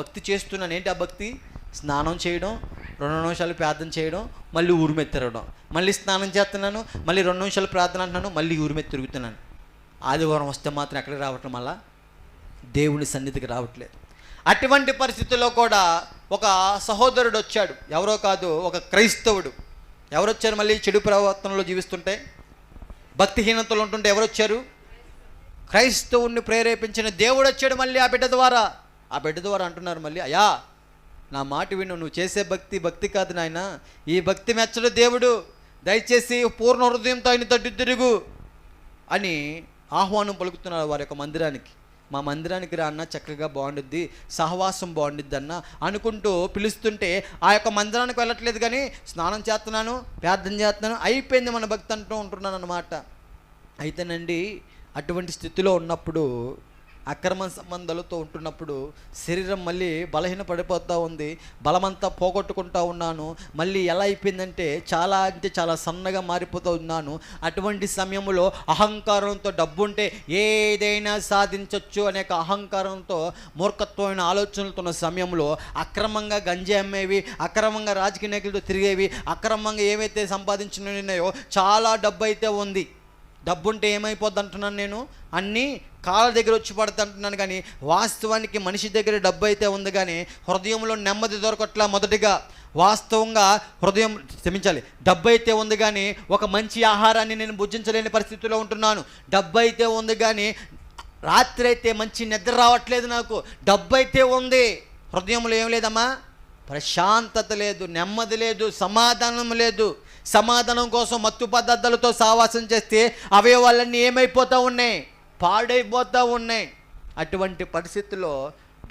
భక్తి చేస్తున్నాను. ఏంటి ఆ భక్తి? స్నానం చేయడం, 2 నిమిషాలు ప్రార్థన చేయడం, మళ్ళీ ఊరిమెత్తి తిరగడం, మళ్ళీ స్నానం చేస్తున్నాను, మళ్ళీ 2 నిమిషాలు ప్రార్థన అంటున్నాను, మళ్ళీ ఊరిమెత్తి తిరుగుతున్నాను. ఆదివారం వస్తే మాత్రం ఎక్కడికి రావటం, మళ్ళా దేవుని సన్నిధికి రావట్లేదు. అటువంటి పరిస్థితుల్లో కూడా ఒక సహోదరుడు వచ్చాడు, ఎవరో కాదు ఒక క్రైస్తవుడు. ఎవరొచ్చారు? మళ్ళీ చెడు ప్రవర్తనలో జీవిస్తుంటే, భక్తిహీనతలు ఉంటుంటే ఎవరొచ్చారు? క్రైస్తవుడిని ప్రేరేపించిన దేవుడు వచ్చాడు మళ్ళీ ఆ బిడ్డ ద్వారా. ఆ బిడ్డ ద్వారా అంటున్నారు మళ్ళీ, అయ్యా నా మాట విను, నువ్వు చేసే భక్తి కాదు నాయన, ఈ భక్తి మెచ్చడు దేవుడు, దయచేసి పూర్ణ హృదయంతో ఆయన తట్టు తిరుగు అని ఆహ్వానం పలుకుతున్నారు వారి యొక్క మందిరానికి. మా మందిరానికి రా అన్న, చక్కగా బాగుండుద్ది, సహవాసం బాగుండుద్ది అన్న అనుకుంటూ పిలుస్తుంటే ఆ యొక్క మందిరానికి వెళ్ళట్లేదు, కానీ స్నానం చేస్తున్నాను, ప్రార్థన చేస్తున్నాను, అయిపోయింది మన భక్తి అంటూ ఉంటున్నాను అన్నమాట. అయితేనండి అటువంటి స్థితిలో ఉన్నప్పుడు, అక్రమ సంబంధాలతో ఉంటున్నప్పుడు శరీరం మళ్ళీ బలహీన పడిపోతూ ఉంది, బలమంతా పోగొట్టుకుంటూ ఉన్నాను. మళ్ళీ ఎలా అయిపోయిందంటే చాలా అంటే చాలా సన్నగా మారిపోతూ ఉన్నాను. అటువంటి సమయంలో అహంకారంతో, డబ్బుంటే ఏదైనా సాధించవచ్చు అనే అహంకారంతో మూర్ఖత్వమైన ఆలోచనలతో ఉన్న సమయంలో అక్రమంగా గంజి అమ్మేవి, అక్రమంగా రాజకీయ నాయకులతో తిరిగేవి, అక్రమంగా ఏవైతే సంపాదించున్నాయో చాలా డబ్బు అయితే ఉంది. డబ్బుంటే ఏమైపోద్ది అంటున్నాను నేను, అన్నీ కాళ్ళ దగ్గర వచ్చి పడుతుంది అంటున్నాను. కానీ వాస్తవానికి మనిషి దగ్గర డబ్బు అయితే ఉంది, కానీ హృదయంలో నెమ్మది దొరకట్లా. మొదటిగా వాస్తవంగా హృదయం క్షమించాలి, డబ్బు అయితే ఉంది కానీ ఒక మంచి ఆహారాన్ని నేను భుజించలేని పరిస్థితిలో ఉంటున్నాను. డబ్బు అయితే ఉంది కానీ రాత్రి అయితే మంచి నిద్ర రావట్లేదు నాకు. డబ్బు అయితే ఉంది, హృదయంలో ఏం లేదమ్మా, ప్రశాంతత లేదు, నెమ్మది లేదు, సమాధానం లేదు. సమాధానం కోసం మత్తు పదార్థాలతో సావాసం చేస్తే అవయవాలన్నీ ఏమైపోతూ ఉన్నాయి, పాడైపోతూ ఉన్నాయి. అటువంటి పరిస్థితుల్లో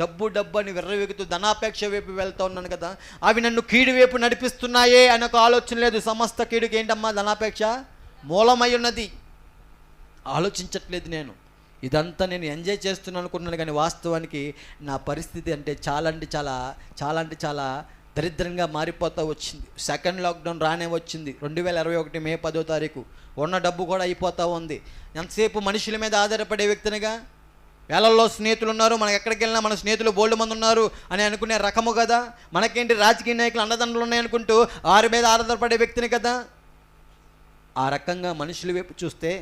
డబ్బు అని విర్రవెగుతూ ధనాపేక్ష వైపు వెళ్తూ ఉన్నాను కదా, అవి నన్ను కీడు వైపు నడిపిస్తున్నాయే అనే ఒక ఆలోచన లేదు. సమస్త కీడుకి ఏంటమ్మా? ధనాపేక్ష మూలమై ఉన్నది. ఆలోచించట్లేదు నేను. ఇదంతా నేను ఎంజాయ్ చేస్తున్నాను అనుకున్నాను, కానీ వాస్తవానికి నా పరిస్థితి అంటే చాలా దరిద్రంగా మారిపోతూ వచ్చింది. సెకండ్ లాక్డౌన్ రానే వచ్చింది 2021 మే 10వ తారీఖు. ఉన్న డబ్బు కూడా అయిపోతూ ఉంది. ఎంతసేపు మనుషుల మీద ఆధారపడే వ్యక్తినిగా, వేలల్లో స్నేహితులు ఉన్నారు, మనకి ఎక్కడికి వెళ్ళినా మన స్నేహితులు బోల్డ్ మంది ఉన్నారు అని అనుకునే రకము కదా. మనకేంటి రాజకీయ నాయకులు అండదండలు ఉన్నాయనుకుంటూ వారి మీద ఆధారపడే వ్యక్తిని కదా. ఆ రకంగా మనుషుల వైపు చూస్తే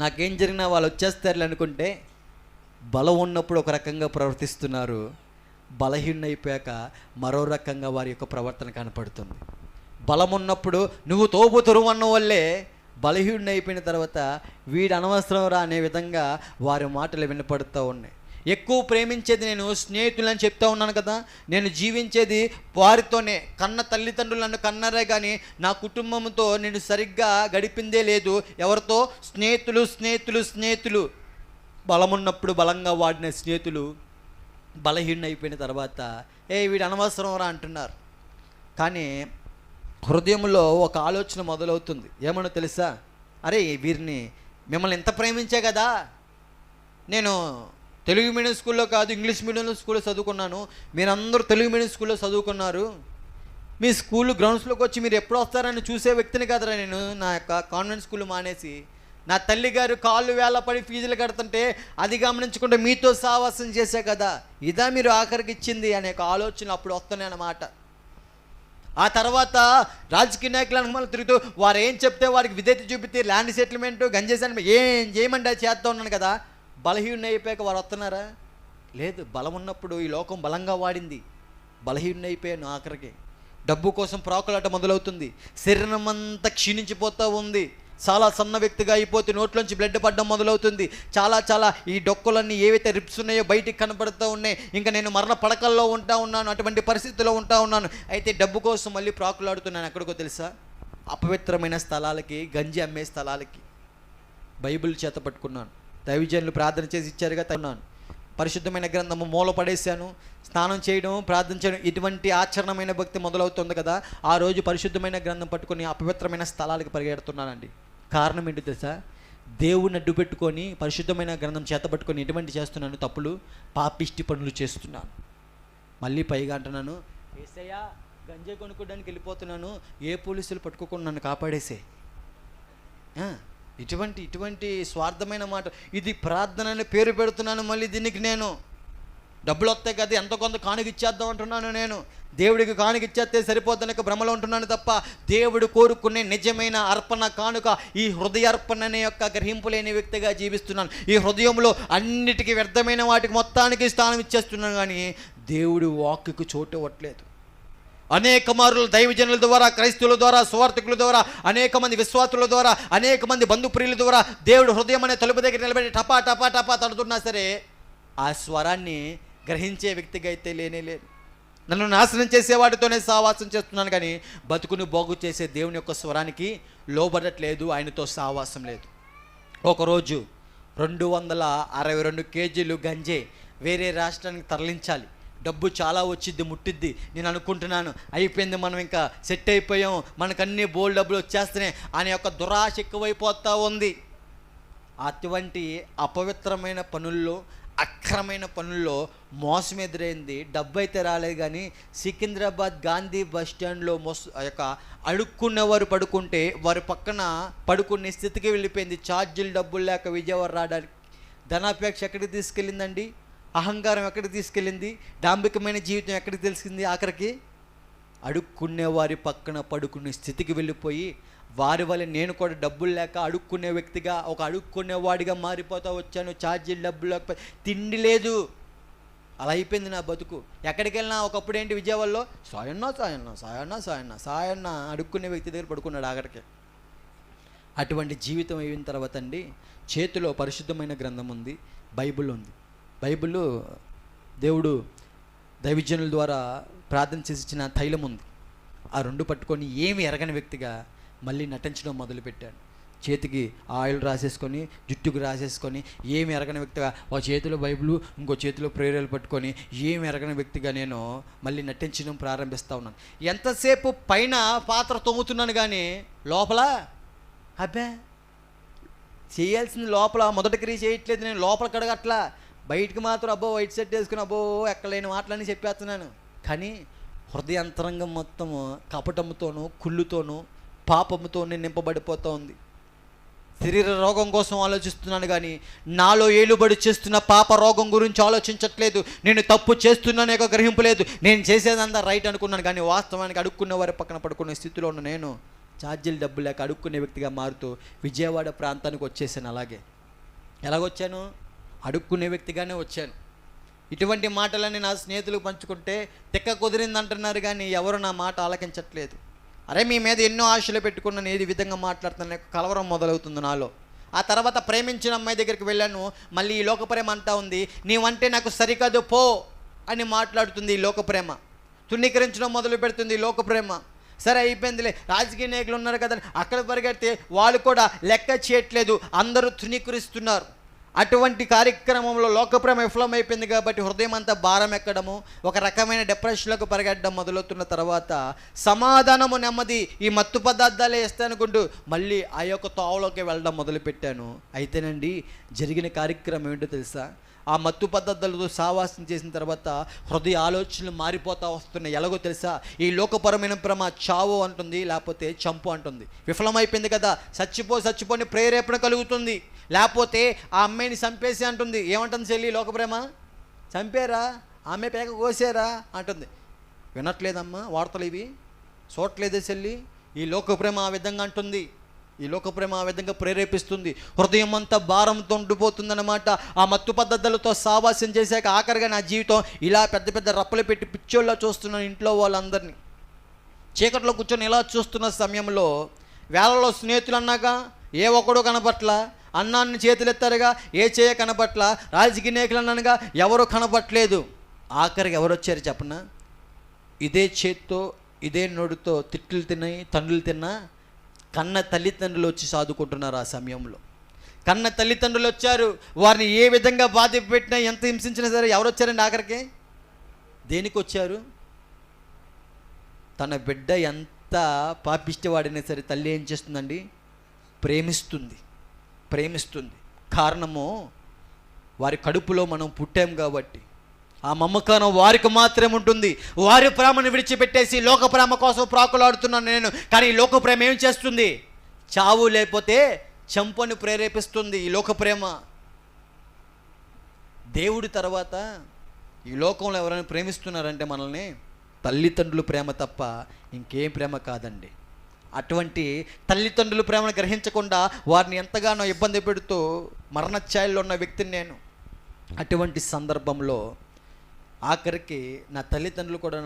నాకేం జరిగినా వాళ్ళు వచ్చేస్తారులే అనుకుంటే, బలం ఉన్నప్పుడు ఒక రకంగా ప్రవర్తిస్తున్నారు, బలహీన అయిపోయాక మరో రకంగా వారి యొక్క ప్రవర్తన కనపడుతుంది. బలం ఉన్నప్పుడు నువ్వు తోబుతురువు అన్న వల్లే, బలహీన అయిపోయిన తర్వాత వీడు అనవసరం రా అనే విధంగా వారి మాటలు వినపడుతూ ఉన్నాయి. ఎక్కువ ప్రేమించేది నేను స్నేహితులని చెప్తా ఉన్నాను కదా. నేను జీవించేది వారితోనే. కన్న తల్లిదండ్రులు నన్ను కన్నారే కానీ నా కుటుంబంతో నేను సరిగ్గా గడిపిందే లేదు. ఎవరితో? స్నేహితులు. బలమున్నప్పుడు బలంగా వాడిన స్నేహితులు బలహీన అయిపోయిన తర్వాత వీడు అనవసరం రా అంటున్నారు. కానీ హృదయంలో ఒక ఆలోచన మొదలవుతుంది. ఏమన్నా తెలుసా? అరే వీరిని మిమ్మల్ని ఎంత ప్రేమించే కదా, నేను తెలుగు మీడియం స్కూల్లో కాదు ఇంగ్లీష్ మీడియం స్కూల్లో చదువుకున్నాను, మీరందరూ తెలుగు మీడియం స్కూల్లో చదువుకున్నారు, మీ స్కూల్ గ్రౌండ్స్లోకి వచ్చి మీరు ఎప్పుడు వస్తారని చూసే వ్యక్తిని కదరా నేను. నా యొక్క కాన్వెంట్ స్కూల్ మానేసి నా తల్లిగారు కాళ్ళు వేళపడి ఫీజులు కడుతుంటే అది గమనించకుండా మీతో సావాసం చేసే కదా, ఇదా మీరు ఆఖరికి ఇచ్చింది అనే ఆలోచన అప్పుడు వస్తున్నాయి అన్నమాట. ఆ తర్వాత రాజకీయ నాయకులను మళ్ళీ తిరుగుతూ వారు ఏం చెప్తే వారికి విధేయత చూపితే ల్యాండ్ సెటిల్మెంట్ గంజేసాను ఏం చేయమంటే చేస్తూ ఉన్నాను కదా. బలహీన అయిపోయాక వారు వస్తున్నారా? లేదు. బలం ఉన్నప్పుడు ఈ లోకం బలంగా వాడింది, బలహీన అయిపోయాను. ఆఖరికి డబ్బు కోసం ప్రాకులాట మొదలవుతుంది. శరీరం అంతా క్షీణించిపోతూ ఉంది. చాలా సన్న వ్యక్తిగా అయిపోతే నోట్లోంచి బ్లడ్ పడడం మొదలవుతుంది. చాలా ఈ డొక్కలన్నీ ఏవైతే రిప్స్ ఉన్నాయో బయటికి కనపడుతూ ఉన్నాయి. ఇంకా నేను మరణ పడకల్లో ఉన్నాను, అటువంటి పరిస్థితిలో ఉన్నాను. అయితే డబ్బు కోసం మళ్ళీ ప్రాకులాడుతున్నాను. ఎక్కడికో తెలుసా? అపవిత్రమైన స్థలాలకి, గంజి అమ్మే స్థలాలకి. బైబిల్ చేత పట్టుకున్నాను. దైవజనులు ప్రార్థన చేసి ఇచ్చారుగా తన్నాను. పరిశుద్ధమైన గ్రంథము మూల పడేశాను. స్నానం చేయడం, ప్రార్థన చేయడం, ఇటువంటి ఆచరణమైన భక్తి మొదలవుతుంది కదా. ఆ రోజు పరిశుద్ధమైన గ్రంథం పట్టుకొని అపవిత్రమైన స్థలాలకు పరిగెడుతున్నానండి. కారణం ఏంటి తెలుసా? దేవుని అడ్డు పెట్టుకొని పరిశుద్ధమైన గ్రంథం చేత పట్టుకొని ఎటువంటి చేస్తున్నాను? తప్పులు, పాపిష్టి పనులు చేస్తున్నాను. మళ్ళీ పైగా అంటున్నాను, ఏసయ్యా గంజే కొనుక్కోవడానికి వెళ్ళిపోతున్నాను, ఏ పోలీసులు పట్టుకోకుండా నన్ను కాపాడేసే. ఇటువంటి స్వార్థమైన మాట. ఇది ప్రార్థన అని పేరు పెడుతున్నాను. మళ్ళీ దీనికి నేను డబ్బులు వస్తాయి కదా, ఎంతో కొంత కానుక ఇచ్చేద్దాం అంటున్నాను. నేను దేవుడికి కానుక ఇచ్చేస్తే సరిపోద్దనక భ్రమలో ఉంటున్నాను తప్ప, దేవుడు కోరుకునే నిజమైన అర్పణ కానుక ఈ హృదయార్పణ అనే యొక్క గ్రహింపు లేని వ్యక్తిగా జీవిస్తున్నాను. ఈ హృదయంలో అన్నిటికీ వ్యర్థమైన వాటికి మొత్తానికి స్థానం ఇచ్చేస్తున్నాను, కానీ దేవుడు వాక్కు చోటు ఇవ్వట్లేదు. అనేక మారులు దైవజనుల ద్వారా, క్రైస్తవుల ద్వారా, సువార్థికుల ద్వారా, అనేక మంది విశ్వాసుల ద్వారా, అనేక మంది బంధుప్రియుల ద్వారా దేవుడు హృదయం అనే తలుపు దగ్గర నిలబడి టపా టపా టపా తడుతున్నా సరే ఆ స్వరాన్ని గ్రహించే వ్యక్తిగా అయితే లేనే. నన్ను నాశనం చేసే వాటితోనే సావాసం చేస్తున్నాను, కానీ బతుకును బాగు చేసే దేవుని యొక్క స్వరానికి లోబడట్లేదు, ఆయనతో సావాసం లేదు. ఒకరోజు 262 కేజీలు గంజే వేరే రాష్ట్రానికి తరలించాలి. డబ్బు చాలా వచ్చిద్ది, ముట్టిద్ది. నేను అనుకుంటున్నాను అయిపోయింది, మనం ఇంకా సెట్ అయిపోయాం, మనకన్నీ బోల్డ్ డబ్బులు వచ్చేస్తున్నాయి అనే ఒక దురాశ ఎక్కువైపోతూ ఉంది. అటువంటి అపవిత్రమైన పనుల్లో, అక్రమైన పనుల్లో మోసం ఎదురైంది. డబ్బు అయితే రాలేదు, కానీ సికింద్రాబాద్ గాంధీ బస్ స్టాండ్లో అడుక్కున్నవారు పడుకుంటే వారి పక్కన పడుకునే స్థితికి వెళ్ళిపోయింది. ఛార్జీలు డబ్బులు లేక విజయవాడ రావడానికి. ధనాపేక్ష ఎక్కడికి తీసుకెళ్ళిందండి? అహంకారం ఎక్కడికి తీసుకెళ్ళింది? డాంబికమైన జీవితం ఎక్కడికి తెలిసింది? ఆఖరికి అడుక్కునే వారి పక్కన పడుకునే స్థితికి వెళ్ళిపోయి, వారి వల్ల నేను కూడా డబ్బులు లేక అడుక్కునే వ్యక్తిగా, ఒక అడుక్కునేవాడిగా మారిపోతూ వచ్చాను. ఛార్జీలు డబ్బులు లేకపోతే తిండి లేదు, అలా అయిపోయింది నా బతుకు. ఎక్కడికి వెళ్ళినా ఒకప్పుడు ఏంటి, విజయవాడలో సాయన్న అడుక్కునే వ్యక్తి దగ్గర పడుకున్నాడు ఆఖరికి. అటువంటి జీవితం అయిన తర్వాత అండి, చేతిలో పరిశుద్ధమైన గ్రంథం ఉంది, బైబిల్ ఉంది. బైబిల్ దేవుడు దైవజనుల ద్వారా ప్రార్థన చేసి ఇచ్చిన తైలం ఉంది. ఆ రెండు పట్టుకొని ఏమి ఎరగని వ్యక్తిగా మళ్ళీ నటించడం మొదలుపెట్టాడు. చేతికి ఆయిల్ రాసేసుకొని, జుట్టుకు రాసేసుకొని, ఏమి ఎరగని వ్యక్తిగా ఒక చేతిలో బైబిల్, ఇంకో చేతిలో ప్రేరణలు పట్టుకొని ఏమి ఎరగని వ్యక్తిగా నేను మళ్ళీ నటించడం ప్రారంభిస్తూ ఉన్నాను. ఎంతసేపు పైన పాత్ర తోముతున్నాను, కానీ లోపల అబ్బే చేయాల్సింది లోపల మొదటి క్రియ చేయట్లేదు. నేను లోపల కడగట్లా, బయటికి మాత్రం అబ్బో వైట్ షర్ట్ వేసుకుని అబ్బో ఎక్కలేని మాటలని చెప్పేస్తున్నాను. కానీ హృదయాంతరంగం మొత్తము కపటముతోనూ కుళ్ళుతోనూ పాపముతోనే నింపబడిపోతూ ఉంది. శరీర రోగం కోసం ఆలోచిస్తున్నాను కానీ నాలో ఏలుబడి చేస్తున్న పాప రోగం గురించి ఆలోచించట్లేదు. నేను తప్పు చేస్తున్నానే ఒక గ్రహింపు లేదు. నేను చేసేదంతా రైట్ అనుకున్నాను కానీ వాస్తవానికి అడుక్కునే వారి పక్కన పడుకునే స్థితిలో ఉన్న నేను ఛార్జీలు డబ్బు లేక అడుక్కునే వ్యక్తిగా మారుతూ విజయవాడ ప్రాంతానికి వచ్చేసాను. అలాగే ఎలాగొచ్చాను? అడుక్కునే వ్యక్తిగానే వచ్చాను. ఇటువంటి మాటలన్నీ నా స్నేహితులు పంచుకుంటే తిక్క కుదిరింది అంటున్నారు కానీ ఎవరు నా మాట ఆలకించట్లేదు. అరే మీ మీద ఎన్నో ఆశలు పెట్టుకున్నాను, ఏది విధంగా మాట్లాడుతున్నా కలవరం మొదలవుతుంది నాలో. ఆ తర్వాత ప్రేమించిన అమ్మాయి దగ్గరికి వెళ్ళాను. మళ్ళీ ఈ లోక ప్రేమ అంటా ఉంది, నీవంటే నాకు సరికాదు పో అని మాట్లాడుతుంది ఈ లోక ప్రేమ. తుణీకరించడం మొదలు పెడుతుంది ఈ లోక ప్రేమ. సరే అయిపోయిందిలే, రాజకీయ నాయకులు ఉన్నారు కదా అక్కడ పరిగెడితే వాళ్ళు కూడా లెక్క చేయట్లేదు, అందరూ తుణీకరిస్తున్నారు. అటువంటి కార్యక్రమంలో లోకప్రేమ విఫలమైపోయింది కాబట్టి హృదయం అంతా భారం ఎక్కడము, ఒక రకమైన డిప్రెషన్లకు పరిగెట్టడం మొదలవుతున్న తర్వాత సమాధానము నెమ్మది ఈ మత్తు పదార్థాలే ఇస్తానుకుంటూ మళ్ళీ ఆ యొక్క తోవలోకి వెళ్ళడం మొదలుపెట్టాను. అయితేనండి జరిగిన కార్యక్రమం ఏంటో తెలుసా? ఆ మత్తు పద్ధతులతో సావాసం చేసిన తర్వాత హృదయ ఆలోచనలు మారిపోతూ వస్తున్నాయి. ఎలాగో తెలుసా? ఈ లోకపరమైన ప్రేమ చావు అంటుంది, లేకపోతే చంపు అంటుంది. విఫలమైపోయింది కదా, చచ్చిపోని ప్రేరేపణ కలుగుతుంది. లేకపోతే ఆ అమ్మాయిని చంపేసి అంటుంది. ఏమంటుంది చెల్లి లోకప్రేమ? చంపారా, ఆమె పేక కోసారా అంటుంది. వినట్లేదమ్మా వార్తలు ఇవి, చూడట్లేదే చెల్లి. ఈ లోకప్రేమ ఆ విధంగా అంటుంది, ఈ లోకప్రేమ ఆ విధంగా ప్రేరేపిస్తుంది. హృదయం అంతా భారంతో ఉండిపోతుందన్నమాట. ఆ మత్తు పద్ధతులతో సావాస్యం చేశాక ఆఖరిగా నా జీవితం ఇలా పెద్ద పెద్ద రప్పలు పెట్టి పిచ్చోళ్ళ చూస్తున్నాను ఇంట్లో వాళ్ళందరినీ. చీకట్లో కూర్చొని ఇలా చూస్తున్న సమయంలో వేళలో స్నేహితులు అన్నాక ఏ ఒక్కడో కనపట్ల, అన్నాన్ని చేతులెత్తారుగా ఏ చేయ కనపట్ల, రాజకీయ నాయకులు అన్నానుగా ఎవరో కనపట్లేదు. ఆఖరికి ఎవరు వచ్చారు చెప్పనా? ఇదే చేత్తో ఇదే నోడుతో తిట్లు తిన్నాయి తండ్రులు తిన్నా కన్న తల్లిదండ్రులు వచ్చి సాదుకుంటున్నారు. ఆ సమయంలో కన్న తల్లిదండ్రులు వచ్చారు. వారిని ఏ విధంగా బాధ పెట్టినా ఎంత హింసించినా సరే ఎవరు వచ్చారండి ఆఖరికి? దేనికి వచ్చారు? తన బిడ్డ ఎంత పాపిష్టివాడినా సరే తల్లి ఏం చేస్తుందండి? ప్రేమిస్తుంది. కారణము వారి కడుపులో మనం పుట్టాం కాబట్టి ఆ మమకారం వారికి మాత్రమే ఉంటుంది. వారి ప్రేమను విడిచిపెట్టేసి లోక ప్రేమ కోసం ప్రాకులాడుతున్నాను నేను. కానీ ఈ లోక ప్రేమ ఏం చేస్తుంది? చావు లేకపోతే చంపని ప్రేరేపిస్తుంది ఈ లోక ప్రేమ. దేవుడి తర్వాత ఈ లోకంలో ఎవరైనా ప్రేమిస్తున్నారంటే మనల్ని తల్లిదండ్రుల ప్రేమ తప్ప ఇంకేం ప్రేమ కాదండి. అటువంటి తల్లిదండ్రుల ప్రేమను గ్రహించకుండా వారిని ఎంతగానో ఇబ్బంది పెడుతూ మరణఛాయల్లో ఉన్న వ్యక్తిని నేను. అటువంటి సందర్భంలో ఆఖరికి నా తల్లిదండ్రులు కూడా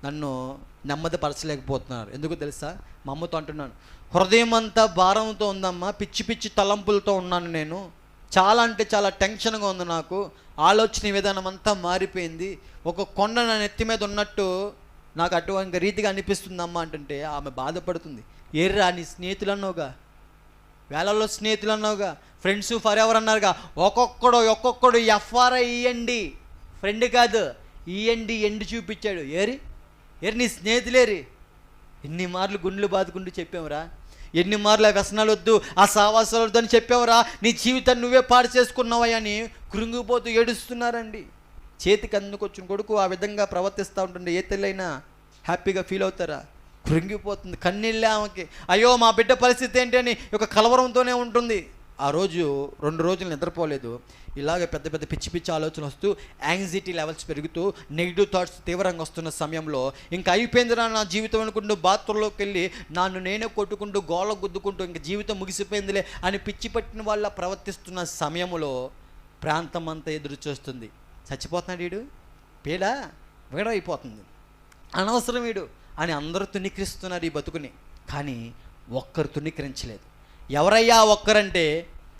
నన్ను నెమ్మదిపరచలేకపోతున్నారు. ఎందుకు తెలుసా? మా అమ్మతో అంటున్నాను, హృదయం అంతా భారంతో ఉందమ్మా, పిచ్చి తలంపులతో ఉన్నాను నేను. చాలా అంటే చాలా టెన్షన్గా ఉంది నాకు. ఆలోచన విధానం అంతా మారిపోయింది. ఒక కొండ నా నెత్తి మీద ఉన్నట్టు నాకు అటువంటి రీతిగా అనిపిస్తుందమ్మా అంటుంటే ఆమె బాధపడుతుంది. ఏర్రా నీ స్నేహితులు అన్నావుగా, వేళల్లో స్నేహితులు అన్నావుగా, ఫ్రెండ్స్ ఫర్ ఎవర్ అన్నారుగా, ఒక్కొక్కడు ఎఫ్ఆర్ఐ ఇవ్వండి, ఫ్రెండ్ కాదు ఇవ్వండి ఎండి చూపించాడు. ఏరి నీ స్నేహితులేరి. ఎన్ని మార్లు గుండెలు బాదుకుంటూ చెప్పావురా, ఎన్ని మార్లు ఆ వ్యసనాలు వద్దు, ఆ సావాసాలు వద్దు అని చెప్పావురా, నీ జీవితాన్ని నువ్వే పాడు చేసుకున్నావా అని కృంగిపోతూ ఏడుస్తున్నారండి. చేతికి అందుకొచ్చిన కొడుకు ఆ విధంగా ప్రవర్తిస్తూ ఉంటుండే ఏ తల్లైనా హ్యాపీగా ఫీల్ అవుతారా? కృంగిపోతుంది, కన్నీళ్ళే ఆమెకి. అయ్యో మా బిడ్డ పరిస్థితి ఏంటి అని ఒక కలవరంతోనే ఉంటుంది. ఆ రోజు 2 రోజులు నిద్రపోలేదు. ఇలాగ పెద్ద పిచ్చి ఆలోచనలు వస్తూ యాంగ్జైటీ లెవెల్స్ పెరుగుతూ నెగిటివ్ థాట్స్ తీవ్రంగా వస్తున్న సమయంలో ఇంకా అయిపోయిందిరా నా జీవితం అనుకుంటూ బాత్రూంలోకి వెళ్ళి నన్ను నేనే కొట్టుకుంటూ గోళ్ళ గుద్దుకుంటూ ఇంక జీవితం ముగిసిపోయిందిలే అని పిచ్చి పట్టిన వాళ్ళ ప్రవర్తిస్తున్న సమయంలో ప్రాంతం అంతా ఎదురు చూస్తుంది. చచ్చిపోతున్నాడు వీడు, వీడ అయిపోతుంది, అనవసరం వీడు అని అందరూ తుణీకరిస్తున్నారు ఈ బతుకుని. కానీ ఒక్కరు తుణీకరించలేదు. ఎవరయ్యా ఒక్కరంటే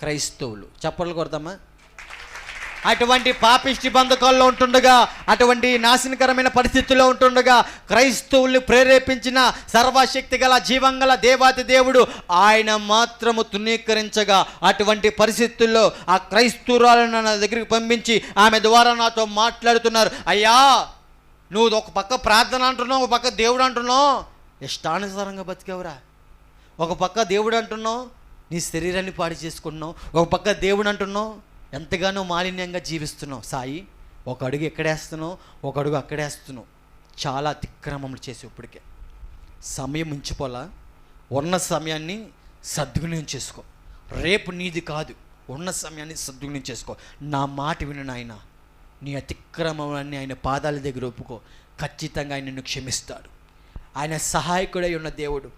క్రైస్తవులు. చప్పట్లు కొడతామా? అటువంటి పాపిష్టి బంధకాల్లో ఉంటుండగా, అటువంటి నాశనకరమైన పరిస్థితుల్లో ఉంటుండగా క్రైస్తవుల్ని ప్రేరేపించిన సర్వశక్తి గల జీవంగల దేవాతి దేవుడు ఆయన మాత్రము తునీకరించగా, అటువంటి పరిస్థితుల్లో ఆ క్రైస్తవురాలను నా దగ్గరికి పంపించి ఆమె ద్వారా నాతో మాట్లాడుతున్నారు. అయ్యా నువ్వు ఒక పక్క ప్రార్థన అంటున్నావు, ఒక పక్క దేవుడు అంటున్నావు, ఇష్టానుసారంగా బతికేవరా. ఒక పక్క దేవుడు అంటున్నావు, నీ శరీరాన్ని పాడు చేసుకుంటున్నావు, ఒక పక్క దేవుడు అంటున్నావు, ఎంతగానో మాలిన్యంగా జీవిస్తున్నావు. సాయి, ఒక అడుగు ఎక్కడేస్తున్నావు, ఒక అడుగు అక్కడేస్తున్నావు. చాలా అతిక్రమములు చేసి ఇప్పటికే సమయం మించిపోలా. ఉన్న సమయాన్ని సద్వినియోగం చేసుకో. రేపు నీది కాదు, ఉన్న సమయాన్ని సద్వినియోగం చేసుకో. నా మాట విను నాయన, నీ అతిక్రమాలన్నీ ఆయన పాదాల దగ్గర ఒప్పుకో. ఖచ్చితంగా ఆయన నిన్ను క్షమిస్తాడు. ఆయన సహాయకుడై ఉన్న దేవుడు,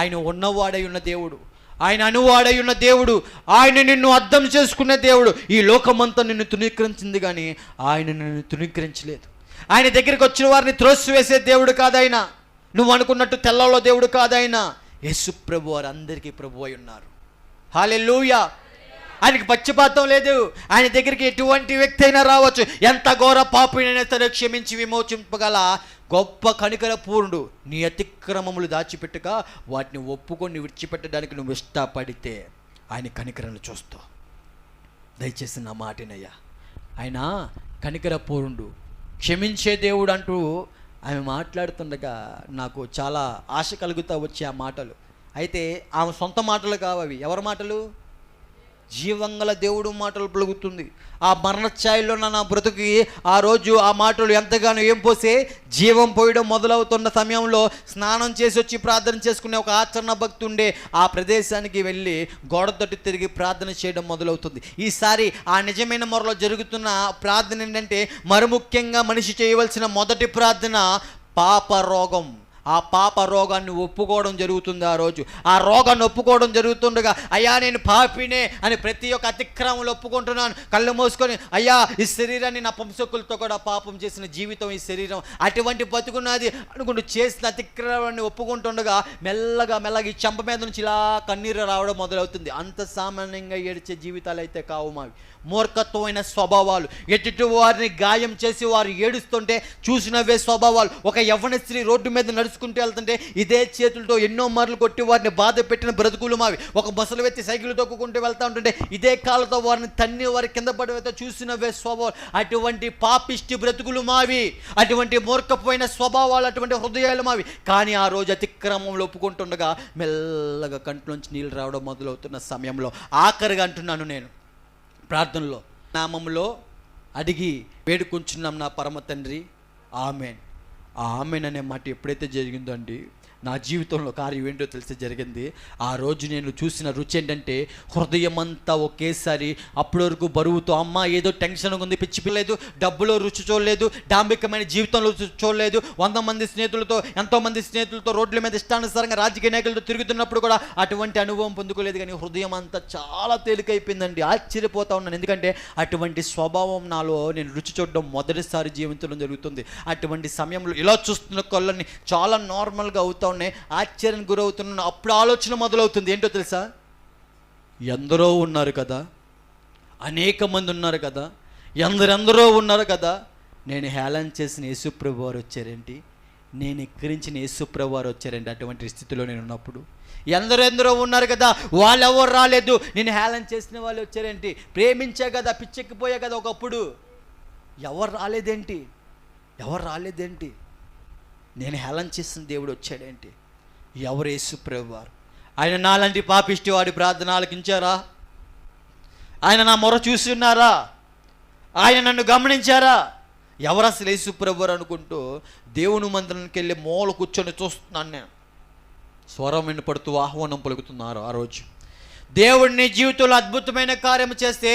ఆయన ఉన్నవాడై ఉన్న దేవుడు, ఆయన అనువాడై ఉన్న దేవుడు, ఆయన నిన్ను అర్థం చేసుకున్న దేవుడు. ఈ లోకమంతా నిన్ను తునీకరించింది కానీ ఆయన నిన్ను తునీకరించలేదు. ఆయన దగ్గరికి వచ్చిన వారిని త్రోసివేసే దేవుడు కాదాయన. నువ్వు అనుకున్నట్టు తెల్లలో దేవుడు కాదాయన. యేసు ప్రభు వారు అందరికీ ప్రభు అయి ఉన్నారు. హల్లెలూయా. ఆయనకి పక్షపాతం లేదు. ఆయన దగ్గరికి ఎటువంటి వ్యక్తి అయినా రావచ్చు. ఎంత ఘోర పాపినైనా సరే క్షమించి విమోచింపగల గొప్ప కనికర పూర్ణుడు. నీ అతిక్రమములు దాచిపెట్టుగా వాటిని ఒప్పుకొని విడిచిపెట్టడానికి నువ్వు ఇష్టపడితే ఆయన కనికరను చూస్తావు. దయచేసి నా మాటినయ్యా. ఆయన కనికర పూర్ణుడు, క్షమించే దేవుడు అంటూ ఆమె మాట్లాడుతుండగా నాకు చాలా ఆశ కలుగుతూ వచ్చే ఆ మాటలు. అయితే ఆమె సొంత మాటలు కావవి. ఎవరి మాటలు? జీవంగల దేవుడు మాటలు పలుకుతుంది. ఆ మరణఛాయలో నా బ్రతుకి ఆ రోజు ఆ మాటలు ఎంతగానో ఏం పోసే జీవం పోయడం మొదలవుతున్న సమయంలో స్నానం చేసి వచ్చి ప్రార్థన చేసుకునే ఒక ఆచరణ భక్తి ఉండే ఆ ప్రదేశానికి వెళ్ళి గోడ తట్టు తిరిగి ప్రార్థన చేయడం మొదలవుతుంది. ఈసారి ఆ నిజమైన మొరలో జరుగుతున్న ప్రార్థన ఏంటంటే, మరి ముఖ్యంగా మనిషి చేయవలసిన మొదటి ప్రార్థన పాప రోగం. ఆ పాప రోగాన్ని ఒప్పుకోవడం జరుగుతుంది. ఆ రోజు ఆ రోగాన్ని ఒప్పుకోవడం జరుగుతుండగా, అయ్యా నేను పాపినే అని ప్రతి ఒక్క అతిక్రమంలో ఒప్పుకుంటున్నాను. కళ్ళు మూసుకొని, అయ్యా ఈ శరీరాన్ని నా పంసకులతో కూడా పాపం చేసిన జీవితం ఈ శరీరం, అటువంటి బతుకున్నది అనుకుంటూ చేసిన అతిక్రమాన్ని ఒప్పుకుంటుండగా మెల్లగా మెల్లగా ఈ చెంప మీద నుంచి ఇలా కన్నీరు రావడం మొదలవుతుంది. అంత సామాన్యంగా ఏడ్చే జీవితాలు అయితే కావు మావి. మూర్ఖత్వమైన స్వభావాలు, ఎటు వారిని గాయం చేసి వారు ఏడుస్తుంటే చూసినవే స్వభావాలు. ఒక యవ్వన స్త్రీ రోడ్డు మీద నడుచుకుంటూ వెళ్తుంటే ఇదే చేతులతో ఎన్నో మార్లు కొట్టి వారిని బాధ పెట్టిన బ్రతుకులు మావి. ఒక బస్సులు వెత్తి సైకిల్ తొక్కుకుంటూ వెళ్తూ ఉంటుంటే ఇదే కాళ్ళతో వారిని తన్ని వారి కింద పడితే చూసినవే స్వభావాలు. అటువంటి పాపిష్టి బ్రతుకులు మావి, అటువంటి మూర్ఖపోయిన స్వభావాలు, అటువంటి హృదయాలు మావి. కానీ ఆ రోజు అతిక్రమంలో ఒప్పుకుంటుండగా మెల్లగా కంట్లోంచి నీళ్ళు రావడం మొదలవుతున్న సమయంలో ఆఖరిగా అంటున్నాను, నేను ప్రార్థనలో నామములో అడిగి వేడుకుంటున్నాం నా పరమ తండ్రి, ఆమెన్. ఆ ఆమెన్ అనే మాట ఎప్పుడైతే జరిగిందో అండి, నా జీవితంలో కార్యం ఏంటో తెలిసి జరిగింది. ఆ రోజు నేను చూసిన రుచి ఏంటంటే, హృదయం అంతా ఒకేసారి అప్పటి వరకు బరువుతో, అమ్మ ఏదో టెన్షన్గా ఉంది, పిచ్చి పిల్లలేదు, డబ్బులో రుచి చూడలేదు, డాంబికమైన జీవితంలో రుచి చూడలేదు, 100 మంది స్నేహితులతో, ఎంతోమంది స్నేహితులతో రోడ్ల మీద ఇష్టానుసారంగా రాజకీయ నాయకులతో తిరుగుతున్నప్పుడు కూడా అటువంటి అనుభవం పొందుకోలేదు. కానీ హృదయం అంతా చాలా తేలికైపోయిందండి. ఆశ్చర్యపోతా ఉన్నాను. ఎందుకంటే అటువంటి స్వభావం నాలో నేను రుచి చూడడం మొదటిసారి జీవితంలో జరుగుతుంది. అటువంటి సమయంలో ఇలా చూస్తున్న కళ్ళని చాలా నార్మల్గా అవుతా ఉన్నాయి. ఆశ్చర్యం గురవుతున్నాను. అప్పుడు ఆలోచన మొదలవుతుంది. ఏంటో తెలుసా? ఎందరో ఉన్నారు కదా, అనేక మంది ఉన్నారు కదా, ఎందరెందరో ఉన్నారు కదా, నేను హేళన చేసిన యేసుప్రభు వారు వచ్చారేంటి, నేను ఎక్కిరించిన యేసుప్రభు వారు వచ్చారేంటి. అటువంటి స్థితిలో నేను ఉన్నప్పుడు ఎందరెందరో ఉన్నారు కదా, వాళ్ళెవరు రాలేదు, నేను హేళన చేసిన వాళ్ళు వచ్చారేంటి, ప్రేమించా కదా, పిచ్చెక్కిపోయా కదా ఒకప్పుడు, ఎవరు రాలేదేంటి, ఎవరు రాలేదేంటి, నేను హేళన చేసిన దేవుడు వచ్చాడేంటి, ఎవరు? యేసుప్రభు వారు. ఆయన నాలాంటి పాపిష్టి వాడి ప్రార్థన ఆలకించారా? ఆయన నా మొర చూసి ఉన్నారా? ఆయన నన్ను గమనించారా? ఎవరు అసలు యేసుప్రభు వారు అనుకుంటూ దేవుని మందిరానికి వెళ్ళి మూల కూర్చొని చూస్తున్నాను. నేను స్వరం వినపడుతూ ఆహ్వానం పలుకుతున్నారు. ఆ రోజు దేవుడిని జీవితంలో అద్భుతమైన కార్యం చేస్తే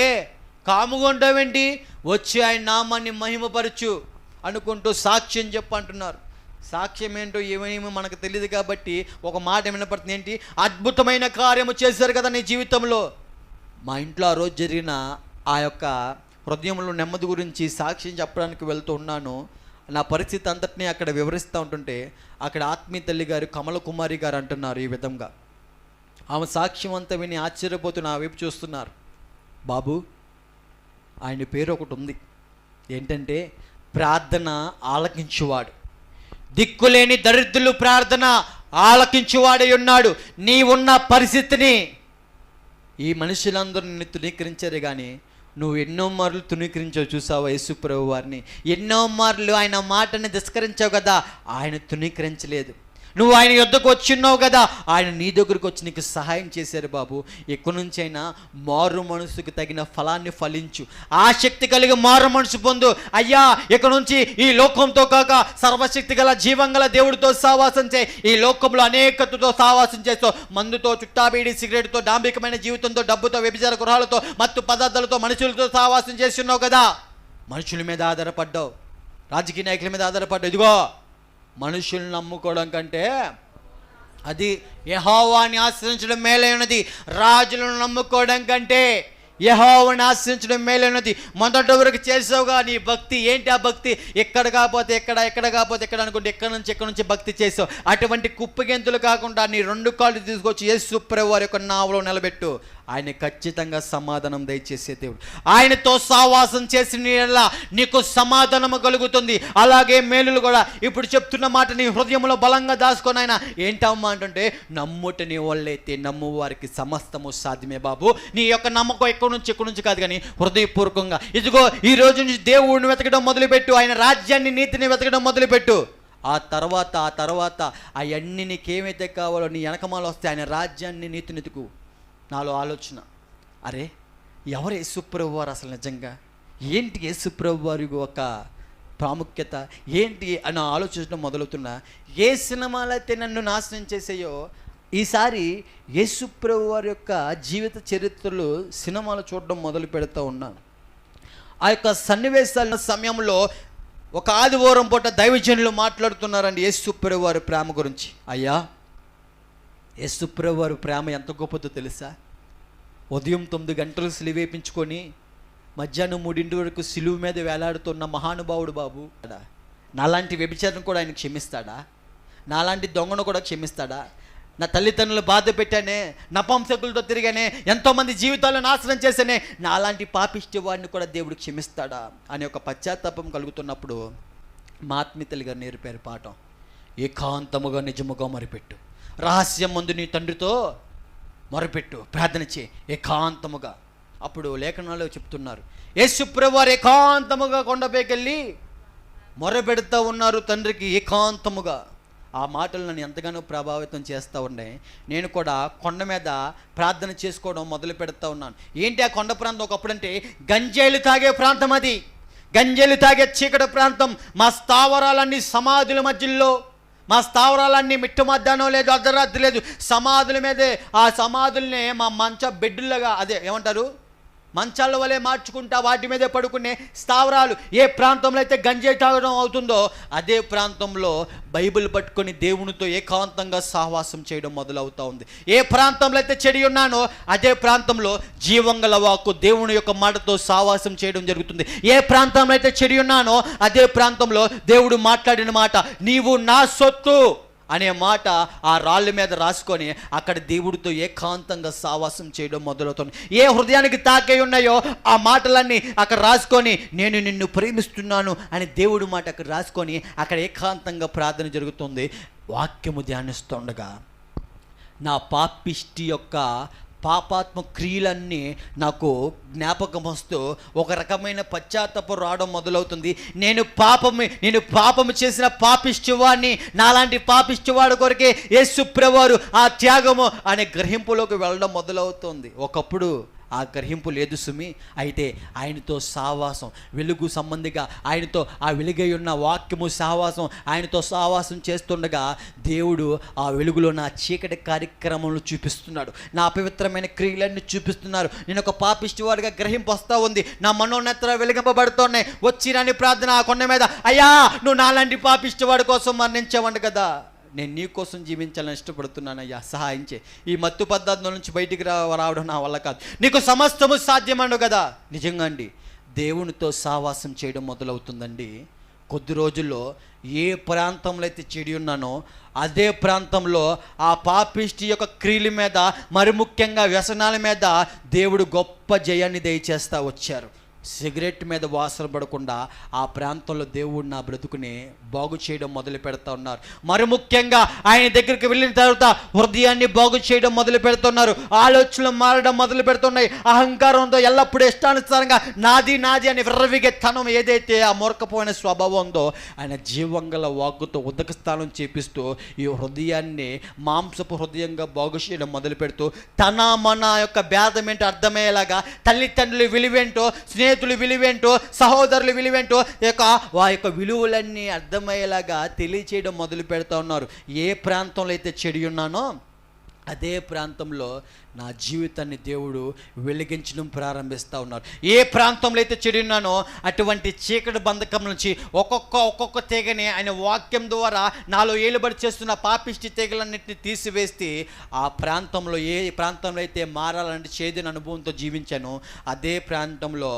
కాముగా ఉండవేంటి, వచ్చి ఆయన నామాన్ని మహిమపరచు అనుకుంటూ సాక్ష్యం చెప్పంటున్నారు. సాక్ష్యం ఏంటో ఏమేమో మనకు తెలియదు కాబట్టి ఒక మాట వినపడుతుంది. ఏంటి? అద్భుతమైన కార్యము చేశారు కదా నీ జీవితంలో. మా ఇంట్లో ఆ రోజు జరిగిన ఆ యొక్క హృదయంలో నెమ్మది గురించి సాక్ష్యం చెప్పడానికి వెళ్తూ ఉన్నాను. నా పరిస్థితి అంతటినీ అక్కడ వివరిస్తూ ఉంటుంటే అక్కడ ఆత్మీయ తల్లి గారు కమల కుమారి గారు అంటున్నారు ఈ విధంగా. ఆమె సాక్ష్యం అంతా విని ఆశ్చర్యపోతూ నా వైపు చూస్తున్నారు. బాబు, ఆయన పేరు ఒకటి ఉంది, ఏంటంటే ప్రార్థన ఆలకించువాడు, దిక్కులేని దరిద్రులు ప్రార్థన ఆలకించువాడై ఉన్నాడు. నీ ఉన్న పరిస్థితిని ఈ మనుషులందరూ నిన్ను తునీకరించారు కానీ నువ్వు ఎన్నో మార్లు తునీకరించావు. చూసావా యేసుప్రభు వారిని? ఎన్నో మార్లు ఆయన మాటని తిరస్కరించావు కదా, ఆయన తునీకరించలేదు. నువ్వు ఆయన యొద్దకు వచ్చిన్నావు కదా, ఆయన నీ దగ్గరకు వచ్చి నీకు సహాయం చేశారు బాబు. ఎక్కడి నుంచైనా మారు మనసుకు తగిన ఫలాన్ని ఫలించు, ఆసక్తి కలిగి మారు మనసు పొందు. అయ్యా, ఇక నుంచి ఈ లోకంతో కాక సర్వశక్తి గల జీవం గల దేవుడితో సావాసం చేయి. ఈ లోకంలో అనేకతతో సావాసం చేస్తావు. మందుతో, చుట్టాబీడి, సిగరెట్తో, డాంబికమైన జీవితంతో, డబ్బుతో, వ్యభిచార గృహాలతో, మత్తు పదార్థాలతో, మనుషులతో సావాసం చేస్తున్నావు కదా. మనుషుల మీద ఆధారపడ్డావు, రాజకీయ నాయకుల మీద ఆధారపడ్డావు. ఇదిగో, మనుషుల్ని నమ్ముకోవడం కంటే అది యెహోవాని ఆశ్రయించడం మేలైనది. రాజులను నమ్ముకోవడం కంటే యెహోవాని ఆశ్రయించడం మేలైనది. మొదటి వరకు చేసావుగా నీ భక్తి. ఏంటి ఆ భక్తి? ఎక్కడ కాకపోతే ఎక్కడ, ఎక్కడ కాకపోతే ఎక్కడ అనుకుంటే ఎక్కడి నుంచి భక్తి చేసావు. అటువంటి కుప్పగెంతులు కాకుండా నీ 2 కాళ్ళు తీసుకొచ్చి యేసు ప్రభువారి యొక్క నామములో నిలబెట్టు. ఆయన ఖచ్చితంగా సమాధానం దయచేసే దేవుడు. ఆయనతో సావాసం చేసిన నీకు సమాధానము కలుగుతుంది. అలాగే మేలులు కూడా. ఇప్పుడు చెప్తున్న మాట నీ హృదయంలో బలంగా దాచుకొని ఆయన ఏంటమ్మా అంటే, నమ్ముట నీ వాళ్ళైతే నమ్ము వారికి సమస్తము సాధ్యమే బాబు. నీ యొక్క నమ్మకం ఎక్కడి నుంచి కాదు, కానీ హృదయపూర్వకంగా. ఇదిగో, ఈ రోజు నుంచి దేవుడిని వెతకడం మొదలుపెట్టు. ఆయన రాజ్యాన్ని, నీతిని వెతకడం మొదలుపెట్టు. ఆ తర్వాత అవన్నీ నీకేమైతే కావాలో నీ వెనకమాల వస్తే ఆయన రాజ్యాన్ని, నీతిని వెతుకు. నాలో ఆలోచన, అరే ఎవరు యేసుప్రభు వారు అసలు నిజంగా? ఏంటి యేసుప్రభు వారి ఒక ప్రాముఖ్యత ఏంటి అని ఆలోచించడం మొదలవుతున్నా. ఏ సినిమాలు అయితే నన్ను నాశనం చేసాయో, ఈసారి యేసుప్రభు వారి యొక్క జీవిత చరిత్రలు సినిమాలు చూడడం మొదలు పెడుతూ ఉన్నాను. ఆ యొక్క సన్నివేశాల సమయంలో ఒక ఆదివారం పూట దైవజనులు మాట్లాడుతున్నారండి యేసుప్రభు వారి ప్రేమ గురించి. అయ్యా, యేసుప్రభు వారి ప్రేమ ఎంత గొప్పదో తెలుసా? ఉదయం 9 గంటలు సిలువేపించుకొని మధ్యాహ్నం 3 వరకు సిలువు మీద వేలాడుతున్న మహానుభావుడు బాబు. నాలాంటి వ్యభిచారం కూడా ఆయన క్షమిస్తాడా? నాలాంటి దొంగను కూడా క్షమిస్తాడా? నా తల్లిదండ్రులు బాధ పెట్టానే, నపంసకులతో తిరిగానే, ఎంతోమంది జీవితాలను నాశనం చేశానే, నాలాంటి పాపిష్టి వాడిని కూడా దేవుడు క్షమిస్తాడా అనే ఒక పశ్చాత్తాపం కలుగుతున్నప్పుడు మా ఆత్మీయులు గారు నేర్పారు పాఠం. ఏకాంతముగా నిజముగా మొరపెట్టు, రహస్యం ముందు నీ తండ్రితో మొరపెట్టు, ప్రార్థన చే ఏకాంతముగా. అప్పుడు లేఖనాల్లో చెప్తున్నారు, యేసు ప్రభువారు ఏకాంతముగా కొండపైకి వెళ్ళి మొరపెడుతూ ఉన్నారు తండ్రికి ఏకాంతముగా. ఆ మాటలు నన్ను ఎంతగానో ప్రభావితం చేస్తూ ఉన్నాయి. నేను కూడా కొండ మీద ప్రార్థన చేసుకోవడం మొదలు పెడతా ఉన్నాను. ఏంటి ఆ కొండ ప్రాంతం? ఒకప్పుడంటే గంజాయిలు తాగే ప్రాంతం, అది గంజాయిలు తాగే చీకటి ప్రాంతం. మా స్థావరాలన్నీ సమాధుల మధ్యలో, మా స్థావరాలన్నీ మిట్ట మధ్యాహ్నం లేదు, అర్ధరాత్రి లేదు, సమాధుల మీదే. ఆ సమాధుల్నే మా బెడ్డులుగా, అదే ఏమంటారు, మంచాల వలె మార్చుకుంటా వాటి మీదే పడుకునే స్థావరాలు. ఏ ప్రాంతంలో అయితే గంజాయి తాగడం అవుతుందో అదే ప్రాంతంలో బైబిల్ పట్టుకొని దేవునితో ఏకాంతంగా సహవాసం చేయడం మొదలవుతూ ఉంది. ఏ ప్రాంతంలో అయితే చెడి ఉన్నానో అదే ప్రాంతంలో జీవంగల వాక్కు దేవుని యొక్క మాటతో సహవాసం చేయడం జరుగుతుంది. ఏ ప్రాంతంలో అయితే చెడి ఉన్నానో అదే ప్రాంతంలో దేవుడు మాట్లాడిన మాట, నీవు నా సొత్తు అనే మాట ఆ రాళ్ళ మీద రాసుకొని అక్కడ దేవుడితో ఏకాంతంగా సావాసం చేయడం మొదలవుతుంది. ఏ హృదయానికి తాకే ఉన్నాయో ఆ మాటలన్నీ అక్కడ రాసుకొని, నేను నిన్ను ప్రేమిస్తున్నాను అని దేవుడి మాట అక్కడ రాసుకొని అక్కడ ఏకాంతంగా ప్రార్థన జరుగుతుంది. వాక్యము ధ్యానిస్తుండగా నా పాపిష్టి యొక్క పాపాత్మ క్రియలన్నీ నాకు జ్ఞాపకం వస్తూ ఒక రకమైన పశ్చాత్తాపం రావడం మొదలవుతుంది. నేను పాపము చేసిన పాపిష్టివాడిని, నాలాంటి పాపిష్టివాడు కొరకే యేసు ప్రభువారు ఆ త్యాగము అనే గ్రహింపులోకి వెళ్ళడం మొదలవుతుంది. ఒకప్పుడు ఆ గ్రహింపు లేదు సుమి. అయితే ఆయనతో సావాసం, వెలుగు సంబంధిగా ఆయనతో ఆ వెలుగై ఉన్న వాక్యము సహవాసం, ఆయనతో సహవాసం చేస్తుండగా దేవుడు ఆ వెలుగులో నా చీకటి కార్యక్రమంలో చూపిస్తున్నాడు, నా అపవిత్రమైన క్రియలన్నీ చూపిస్తున్నారు. నేను ఒక పాపిష్టివాడిగా గ్రహింపు వస్తూ ఉంది, నా మనోనేత్ర వెలిగింపబడుతున్నాయి. వచ్చి రాని ప్రార్థన ఆ కొండ మీద, అయ్యా నువ్వు నాలాంటి పాపిష్టివాడి కోసం మరణించావంట కదా, నేను నీ కోసం జీవించాలని ఇష్టపడుతున్నానయ్యా, సహాయం చేయి. ఈ మత్తు పదార్థం నుంచి బయటికి రావడం నా వల్ల కాదు, నీకు సమస్తము సాధ్యమను కదా. నిజంగా అండి, దేవునితో సహవాసం చేయడం మొదలవుతుందండి. కొద్ది రోజుల్లో ఏ ప్రాంతంలో అయితే చెడి ఉన్నానో అదే ప్రాంతంలో ఆ పాపిష్టి యొక్క క్రియల మీద, మరి ముఖ్యంగా వ్యసనాల మీద దేవుడు గొప్ప జయాన్ని దయచేస్తూ వచ్చారు. సిగరెట్ మీద వాసన పడకుండా ఆ ప్రాంతంలో దేవుడు నా బ్రతుకుని బాగు చేయడం మొదలు పెడతా ఉన్నారు. మరి ముఖ్యంగా ఆయన దగ్గరికి వెళ్ళిన తర్వాత హృదయాన్ని బాగు చేయడం మొదలు పెడుతున్నారు. ఆలోచనలు మారడం మొదలు పెడుతున్నాయి. అహంకారంతో ఎల్లప్పుడూ ఇష్టానుసారంగా నాది నాది అని విర్రవిగే తనం ఏదైతే ఆ మూర్ఖపోయిన స్వభావం ఉందో ఆయన జీవంగల వాక్కుతో ఉదక స్థానం చేపిస్తూ ఈ హృదయాన్ని మాంసపు హృదయంగా బాగు చేయడం మొదలు పెడుతూ తన మన యొక్క భేదం ఏంటో అర్థమయ్యేలాగా తల్లిదండ్రులు విలువేంటో, స్నేహితులు విలువేంటో, సహోదరులు విలువేంటో వారి యొక్క విలువలన్నీ అర్థమయ్యేలాగా తెలియచేయడం మొదలు పెడతా ఉన్నారు. ఏ ప్రాంతంలో అయితే చెడి ఉన్నానో అదే ప్రాంతంలో నా జీవితాన్ని దేవుడు వెలిగించడం ప్రారంభిస్తూ ఉన్నారు. ఏ ప్రాంతంలో అయితే చెడి ఉన్నానో అటువంటి చీకటి బంధకం నుంచి ఒక్కొక్క తీగని ఆయన వాక్యం ద్వారా నాలో ఏలుబడి చేస్తున్న పాపిష్టి తీగలన్నింటినీ తీసివేస్తే ఆ ప్రాంతంలో ఏ ప్రాంతంలో అయితే మారాలంటే చేదుని అనుభవంతో జీవించానో అదే ప్రాంతంలో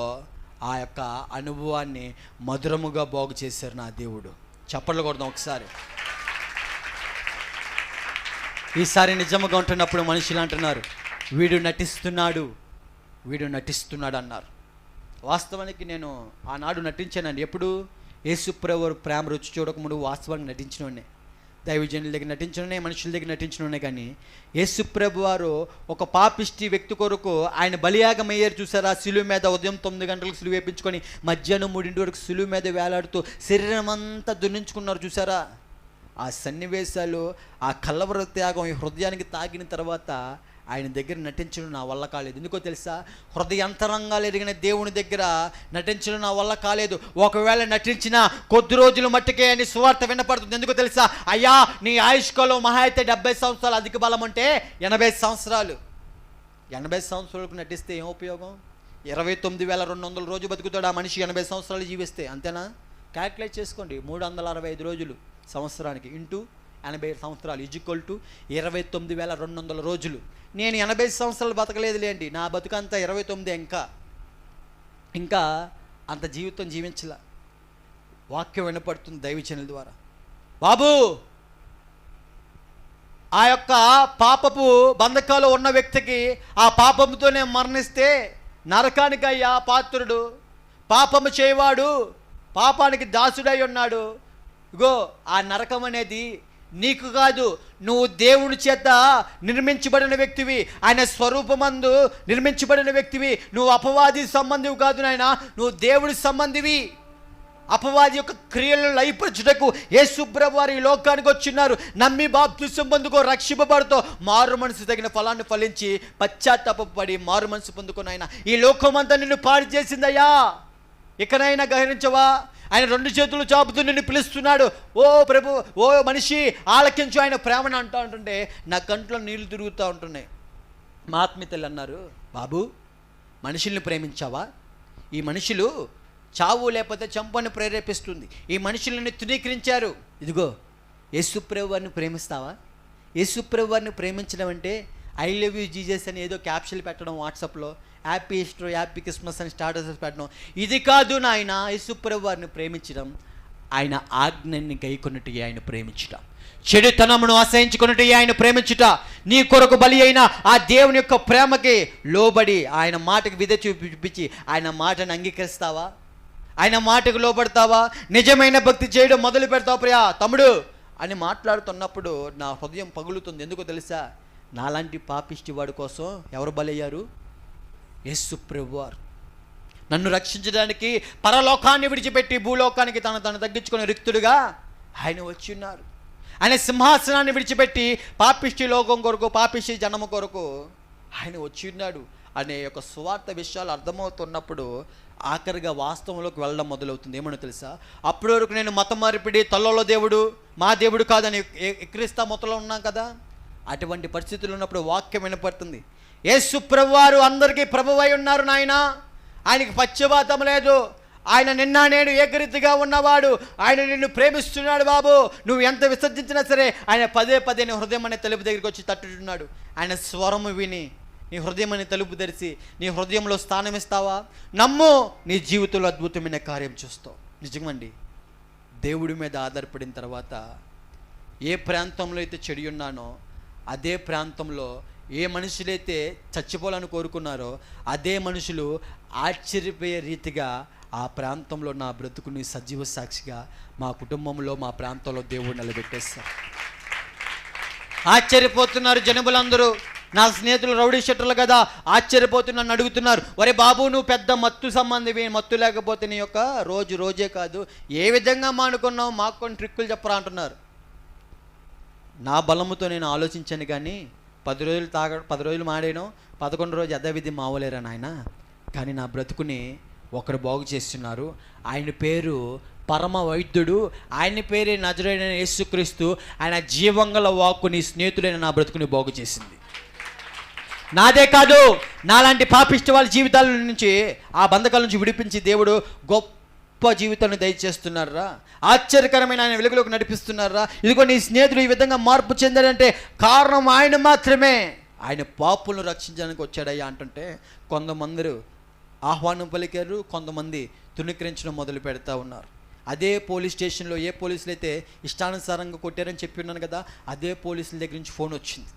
ఆ యొక్క అనుభవాన్ని మధురముగా బాగు చేశారు నా దేవుడు. చప్పట్లు కొడదాం ఒకసారి. ఈసారి నిజముగా ఉంటున్నప్పుడు మనుషులు అంటున్నారు వీడు నటిస్తున్నాడు అన్నారు. వాస్తవానికి నేను ఆనాడు నటించానండి. ఎప్పుడు? యేసుప్రభు ప్రేమ రుచి చూడకముందు వాస్తవానికి నటించినోనే, దైవజనుల దగ్గర నటించడమే, మనుషుల దగ్గర నటించడమే. కానీ యేసుప్రభు వారు ఒక పాపిష్టి వ్యక్తి కొరకు ఆయన బలియాగమయ్యారు చూసారా? సిలువ మీద ఉదయం 9 గంటలకు సిలువ వేయించుకొని మధ్యాహ్నం 3 వరకు సిలువ మీద వేలాడుతూ శరీరం అంతా దున్నించుకున్నారు చూసారా? ఆ సన్నివేశాలు, ఆ కలవర త్యాగం ఈ హృదయానికి తాగిన తర్వాత ఆయన దగ్గర నటించడం నా వల్ల కాలేదు. ఎందుకో తెలుసా? హృదయాంతరంగాలు ఎదిగిన దేవుని దగ్గర నటించడం నా వల్ల కాలేదు. ఒకవేళ నటించినా కొద్ది రోజులు మట్టుకే అని సువార్త వినపడుతుంది. ఎందుకో తెలుసా? అయ్యా నీ ఆయుష్కాలం మహా అయితే 70 సంవత్సరాలు, అధిక బలం అంటే 80 సంవత్సరాలు. 80 సంవత్సరాలకు నటిస్తే ఏం ఉపయోగం? 29,200 రోజు బతుకుతాడు ఆ మనిషి 80 సంవత్సరాలు జీవిస్తే. అంతేనా? క్యాల్కులేట్ చేసుకోండి. 365 రోజులు సంవత్సరానికి ఇంటూ 80 సంవత్సరాలు ఈజ్వల్ టు 29,200 రోజులు. నేను 80 సంవత్సరాలు బతకలేదు లేండి, నా బతుకంతా 29. ఇంకా అంత జీవితం జీవించలా. వాక్యం వినపడుతుంది దైవజనుల ద్వారా. బాబు, ఆ యొక్క పాపపు బంధకాలు ఉన్న వ్యక్తికి ఆ పాపముతోనే మరణిస్తే నరకానికి అయ్యా పాత్రుడు, పాపము చేయవాడు, పాపానికి దాసుడై ఉన్నాడు. ఇగో ఆ నరకం అనేది నీకు కాదు, నువ్వు దేవుని చేత నిర్మించబడిన వ్యక్తివి, ఆయన స్వరూపమందు నిర్మించబడిన వ్యక్తివి. నువ్వు అపవాది సంబంధివి కాదు నాయన, నువ్వు దేవుడి సంబంధివి. అపవాది యొక్క క్రియలను లయపరచుటకు యేసుప్రభు వారు ఈ లోకానికి వచ్చిన్నారు. నమ్మి బాప్తిసం పొందుకో, రక్షింపబడుతో మారు మనసు తగిన ఫలాన్ని ఫలించి పశ్చాత్తాపడి మారు మనసు పొందుకొని ఆయన ఈ లోకమంతా నిన్ను పాడు చేసిందయ్యా, ఇకనైనా గ్రహించవా? ఆయన 2 చేతులు చాపుతూ నిన్ను పిలుస్తున్నాడు. ఓ ప్రభు, ఓ మనిషి ఆలకించు ఆయన ప్రేమను అంటూ ఉంటుంటే నా కంట్లో నీళ్లు తిరుగుతూ ఉంటున్నాయి. మా ఆత్మీయులు అన్నారు, బాబు మనుషుల్ని ప్రేమించావా? ఈ మనుషులు చావు లేకపోతే చంపని ప్రేరేపిస్తుంది. ఈ మనుషులను తృణీకరించారు. ఇదిగో యేసుప్రభు వారిని ప్రేమిస్తావా? యేసుప్రభు వారిని ప్రేమించడం అంటే ఐ లవ్ యూ జీజస్ అని ఏదో క్యాప్షన్ పెట్టడం, వాట్సాప్లో హ్యాపీ ఈస్టర్, హ్యాపీ క్రిస్మస్ అని స్టాటస్ పెట్టడం, ఇది కాదు నాయన. యేసుప్రభు వారిని ప్రేమించడం ఆయన ఆజ్ఞని గైకొన్నట్టు ఆయన ప్రేమించుట, చెడుతనమును అసహించుకున్నట్టు ఆయన ప్రేమించుట, నీ కొరకు బలి అయిన ఆ దేవుని యొక్క ప్రేమకి లోబడి ఆయన మాటకు విధ చూపించి ఆయన మాటను అంగీకరిస్తావా? ఆయన మాటకు లోబడతావా? నిజమైన భక్తి చేయడం మొదలు పెడతావు ప్రియా తమ్ముడు అని మాట్లాడుతున్నప్పుడు నా హృదయం పగులుతుంది. ఎందుకో తెలుసా? నాలాంటి పాపిష్టి వాడి కోసం ఎవరు బలయ్యారు? యేసుప్రభు వారు. నన్ను రక్షించడానికి పరలోకాన్ని విడిచిపెట్టి భూలోకానికి తను తగ్గించుకునే రిక్తుడుగా ఆయన వచ్చి ఉన్నారు. ఆయన సింహాసనాన్ని విడిచిపెట్టి పాపిష్టి లోకం కొరకు, పాపిష్టి జనము కొరకు ఆయన వచ్చి ఉన్నాడు అనే యొక్క సువార్త విషయాలు అర్థమవుతున్నప్పుడు ఆఖరిగా వాస్తవంలోకి వెళ్ళడం మొదలవుతుంది. ఏమన్నా తెలుసా? అప్పటి వరకు నేను మతం మార్పిడి, తల్లలో దేవుడు మా దేవుడు కాదని ఎక్కిరిస్తా మొత్తంలో ఉన్నాం కదా. అటువంటి పరిస్థితులు ఉన్నప్పుడు వాక్యం వినపడుతుంది. యేసు ప్రభువారు అందరికీ ప్రభువై ఉన్నారు నాయన, ఆయనకి పక్షపాతం లేదు. ఆయన నిన్న నేను ఏకరీతిగా ఉన్నవాడు. ఆయన నిన్ను ప్రేమిస్తున్నాడు బాబు. నువ్వు ఎంత విసర్జించినా సరే ఆయన పదే పదే నీ హృదయం అనే తలుపు దగ్గరికి వచ్చి తట్టుతున్నాడు. ఆయన స్వరము విని నీ హృదయం అనే తలుపు తెరిచి నీ హృదయంలో స్థానం ఇస్తావా? నమ్ము, నీ జీవితంలో అద్భుతమైన కార్యం చూస్తావు. నిజమండి, దేవుడి మీద ఆధారపడిన తర్వాత ఏ ప్రాంతంలో అయితే చెడి ఉన్నానో అదే ప్రాంతంలో ఏ మనుషులైతే చచ్చిపోవాలని కోరుకున్నారో అదే మనుషులు ఆశ్చర్యపోయే రీతిగా ఆ ప్రాంతంలో నా బ్రతుకుని సజీవ సాక్షిగా మా కుటుంబంలో మా ప్రాంతంలో దేవుడు నిలబెట్టేస్తారు. ఆశ్చర్యపోతున్నారు జనములందరూ. నా స్నేహితులు రౌడీ షెట్టర్లు కదా, ఆశ్చర్యపోతున్న అడుగుతున్నారు, ఒరే బాబు నువ్వు పెద్ద మత్తు సంబంధివి, మత్తు లేకపోతే నీ యొక్క రోజే కాదు, ఏ విధంగా మానుకున్నావు, మాకు కొన్ని ట్రిక్కులు చెప్పరా అంటున్నారు. నా బలముతో నేను ఆలోచించాను కానీ 10 రోజులు మాడాను, 11 రోజు యథావిధి మావలేరా నాయన. కానీ నా బ్రతుకుని ఒకరు బాగు చేస్తున్నారు. ఆయన పేరు పరమ వైద్యుడు, ఆయన పేరే నజరేయుడైన యేసుక్రీస్తు. ఆయన జీవంగల వాక్కు నీ స్నేహితుడైన నా బ్రతుకుని బాగు చేసింది. నాదే కాదు, నాలాంటి పాపిష్టి వాళ్ళ జీవితాల నుంచి, ఆ బంధకాల నుంచి విడిపించి దేవుడు గొప్ప జీవితాన్ని దయచేస్తున్నారా, ఆశ్చర్యకరమైన ఆయన వెలుగులోకి నడిపిస్తున్నారా. ఇదిగో నీ స్నేహితుడు ఈ విధంగా మార్పు చెందాడంటే కారణం ఆయన మాత్రమే. ఆయన పాపులను రక్షించడానికి వచ్చాడయ్యా అంటుంటే కొంతమంది ఆహ్వానం పలికారు, కొంతమంది తుణీకరించడం మొదలు పెడతా ఉన్నారు. అదే పోలీస్ స్టేషన్లో ఏ పోలీసులు అయితే ఇష్టానుసారంగా కొట్టారని చెప్పి ఉన్నాను కదా, అదే పోలీసుల దగ్గర నుంచి ఫోన్ వచ్చింది.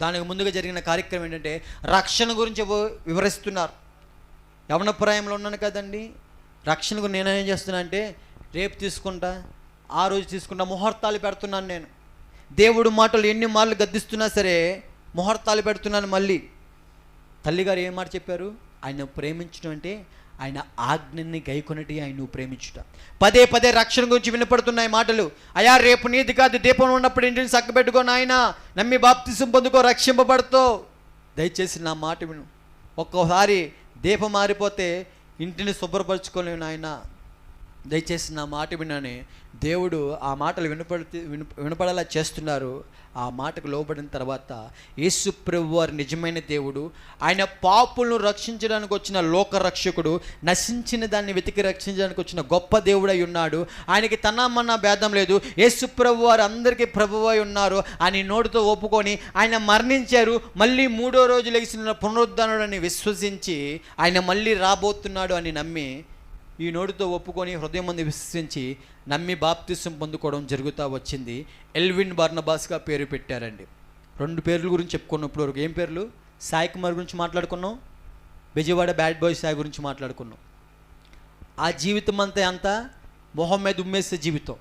దానికి ముందుగా జరిగిన కార్యక్రమం ఏంటంటే రక్షణ గురించి వివరిస్తున్నారు. యవనప్రాయంలో ఉన్నాను కదండి, రక్షణ గురించి నేనేం చేస్తున్నా అంటే రేపు తీసుకుంటా, ఆ రోజు తీసుకుంటా, ముహూర్తాలు పెడుతున్నాను. నేను దేవుడు మాటలు ఎన్ని మార్లు గద్దిస్తున్నా సరే ముహూర్తాలు పెడుతున్నాను. మళ్ళీ తల్లిగారు ఏం మాట చెప్పారు, ఆయన ప్రేమించడం అంటే ఆయన ఆజ్ఞని గైకొనటి ఆయన ప్రేమించుట. పదే రక్షణ గురించి వినపడుతున్నాయి మాటలు. అయ్యా రేపు నీది కాదు, దీపం ఉన్నప్పుడు ఇంటిని చక్కబెట్టుకో నాయన, నమ్మి బాప్తిసం పొందుకో, రక్షింపబడుతావు. దయచేసి నా మాట విను. ఒక్కోసారి దీపం మారిపోతే ఇంటిని శుభ్రపరచుకోలేవు నాయన, దయచేసి నా మాట వినని దేవుడు ఆ మాటలు వినపడేలా చేస్తున్నారు. ఆ మాటకు లోబడిన తర్వాత యేసు ప్రభువు వారి నిజమైన దేవుడు, ఆయన పాపులను రక్షించడానికి వచ్చిన లోకరక్షకుడు, నశించిన దాన్ని వెతికి రక్షించడానికి వచ్చిన గొప్ప దేవుడై ఉన్నాడు. ఆయనకి తనమన్న భేదం లేదు. యేసు ప్రభువు వారు అందరికీ ప్రభువై ఉన్నారు అని నోటితో ఒప్పుకొని ఆయన మరణించారు, మళ్ళీ 3వ రోజు లెగిసిన పునరుద్ధరణని విశ్వసించి ఆయన మళ్ళీ రాబోతున్నాడు అని నమ్మి, ఈ నోటితో ఒప్పుకొని హృదయం మంది విశ్వసించి నమ్మి బాప్తిసం పొందుకోవడం జరుగుతూ వచ్చింది. ఎల్విన్ బర్నబాస్గా పేరు పెట్టారండి. 2 పేర్ల గురించి చెప్పుకున్నప్పుడు వరకు ఏం పేర్లు, సాయి కుమార్ గురించి మాట్లాడుకున్నాం, బెజవాడ బ్యాడ్ బాయ్ సాయి గురించి మాట్లాడుకున్నాం. ఆ జీవితం అంతా మొహం మీద ఉమ్మేసే జీవితం.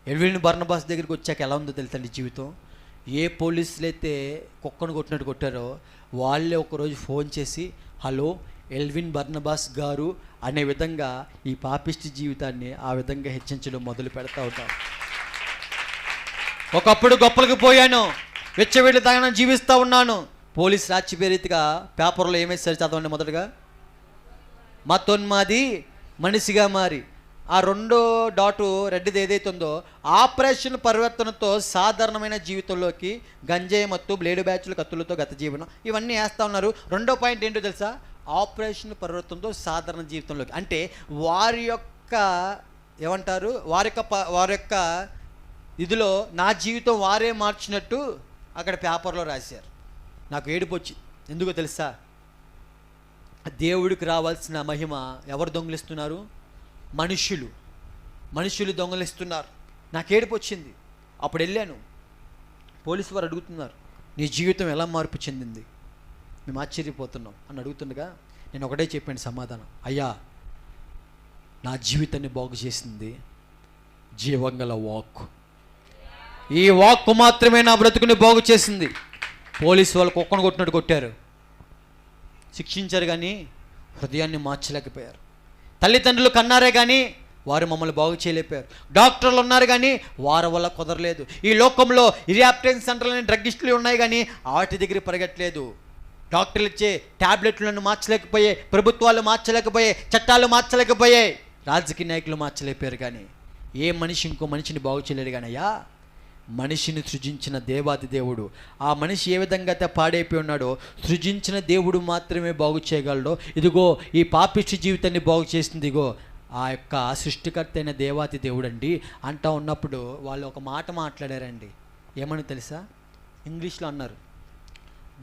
ఎల్విన్ బర్నబాస్ దగ్గరికి వచ్చాక ఎలా ఉందో తెలుసండి జీవితం. ఏ పోలీసులు అయితే కుక్కను కొట్టినట్టు కొట్టారో వాళ్ళే ఒకరోజు ఫోన్ చేసి హలో ఎల్విన్ బర్నబాస్ గారు అనే విధంగా ఈ పాపిష్టి జీవితాన్ని ఆ విధంగా హెచ్చించడం మొదలు పెడతా ఉంటారు. ఒకప్పుడు గొప్పలకు పోయాను, వెచ్చవేళ్ళు తాగడం జీవిస్తూ ఉన్నాను. పోలీస్ రాజ్యపేరీతిగా పేపర్లో ఏమేసారు చదవండి. మొదటగా మతోన్మాది మనిషిగా మారి, ఆ 2వ డాటు రెడ్డిది ఏదైతే ఉందో ఆపరేషన్ పరివర్తనతో సాధారణమైన జీవితంలోకి గంజాయి మత్తు, బ్లేడు బ్యాచ్లు, కత్తులతో గత జీవనం ఇవన్నీ వేస్తూ ఉన్నారు. 2వ పాయింట్ ఏంటో తెలుసా, ఆపరేషన్ పరివర్తనతో సాధారణ జీవితంలోకి. అంటే వారి యొక్క ఏమంటారు, వారి యొక్క ఇదిలో నా జీవితం వారే మార్చినట్టు అక్కడ పేపర్లో రాశారు. నాకు ఏడుపు వచ్చి, ఎందుకో తెలుసా, దేవుడికి రావాల్సిన మహిమ ఎవరు దొంగిలిస్తున్నారు, మనుషులు దొంగిలిస్తున్నారు. నాకు ఏడుపు వచ్చింది. అప్పుడు వెళ్ళాను, పోలీసు వారు అడుగుతున్నారు నీ జీవితం ఎలా మార్పు చెందింది, మేము ఆశ్చర్యపోతున్నాం అని అడుగుతుండగా నేను ఒకటే చెప్పాను సమాధానం, అయ్యా నా జీవితాన్ని బాగు చేసింది జీవంగల వాక్కు. ఈ వాక్కు మాత్రమే నా బ్రతుకుని బాగు చేసింది. పోలీసు వాళ్ళు కుక్కను కొట్టినట్టు కొట్టారు, శిక్షించారు కానీ హృదయాన్ని మార్చలేకపోయారు. తల్లిదండ్రులు కన్నారే కానీ వారు మమ్మల్ని బాగు చేయలేకపోయారు. డాక్టర్లు ఉన్నారు కానీ వారి వల్ల కుదరలేదు. ఈ లోకంలో రిహాబిలిటేషన్ సెంటర్లని డ్రగ్గిస్టులు ఉన్నాయి కానీ వాటి దగ్గర పరిగెట్టలేదు. డాక్టర్లు ఇచ్చే ట్యాబ్లెట్లను మార్చలేకపోయాయి, ప్రభుత్వాలు మార్చలేకపోయాయి, చట్టాలు మార్చలేకపోయాయి, రాజకీయ నాయకులు మార్చలేకపోయారు. కానీ ఏ మనిషి ఇంకో మనిషిని బాగు చేయలేడు. కానీ అయ్యా మనిషిని సృజించిన దేవాది దేవుడు, ఆ మనిషి ఏ విధంగా అయితే పాడైపోయి ఉన్నాడో సృజించిన దేవుడు మాత్రమే బాగు చేయగలడో. ఇదిగో ఈ పాపిష్టి జీవితాన్ని బాగు చేసింది ఇగో ఆ యొక్క సృష్టికర్త అయిన దేవాది దేవుడు అండి అంటా ఉన్నప్పుడు వాళ్ళు ఒక మాట మాట్లాడారండి. ఏమని తెలుసా, ఇంగ్లీష్లో అన్నారు,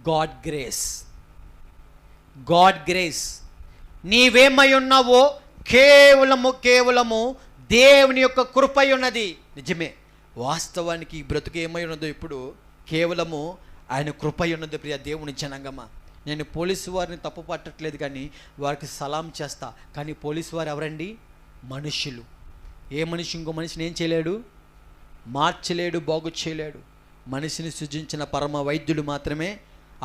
గాడ్ గ్రేస్. నీవేమై ఉన్నావో కేవలము దేవుని యొక్క కృపై ఉన్నది. నిజమే, వాస్తవానికి ఈ బ్రతుకు ఏమై ఉన్నదో ఇప్పుడు కేవలము ఆయన కృప ఉన్నది ప్రియ దేవుని జనాంగమా. నేను పోలీసు వారిని తప్పు పట్టట్లేదు, కానీ వారికి సలాం చేస్తా. కానీ పోలీసు వారు ఎవరండి? మనుషులు. ఏ మనిషి ఇంకో మనిషిని ఏం చేయలేడు? మార్చలేడు, బాగు చేయలేడు. మనిషిని సృజించిన పరమ వైద్యుడు మాత్రమే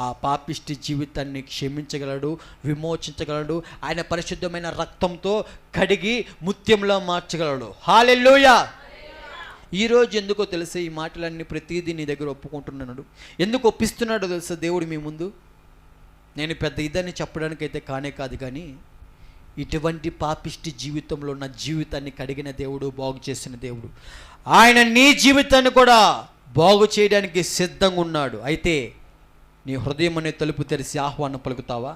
ఆ పాపిష్టి జీవితాన్ని క్షమించగలడు, విమోచించగలడు. ఆయన పరిశుద్ధమైన రక్తంతో కడిగి ముత్యంలో మార్చగలడు. హల్లెలూయా. ఈరోజు ఎందుకో తెలుసా ఈ మాటలన్నీ ప్రతిదీ నీ దగ్గర ఒప్పుకుంటున్నాడు? ఎందుకు ఒప్పిస్తున్నాడో తెలుసా దేవుడు మీ ముందు? నేను పెద్ద ఇదని చెప్పడానికైతే కానే కాదు, కానీ ఇటువంటి పాపిష్టి జీవితంలో ఉన్న జీవితాన్ని కడిగిన దేవుడు, బాగు చేసిన దేవుడు. ఆయన నీ జీవితాన్ని కూడా బాగు చేయడానికి సిద్ధంగా ఉన్నాడు. అయితే నీ హృదయం అనే తలుపు తెరిచి ఆహ్వానం పలుకుతావా?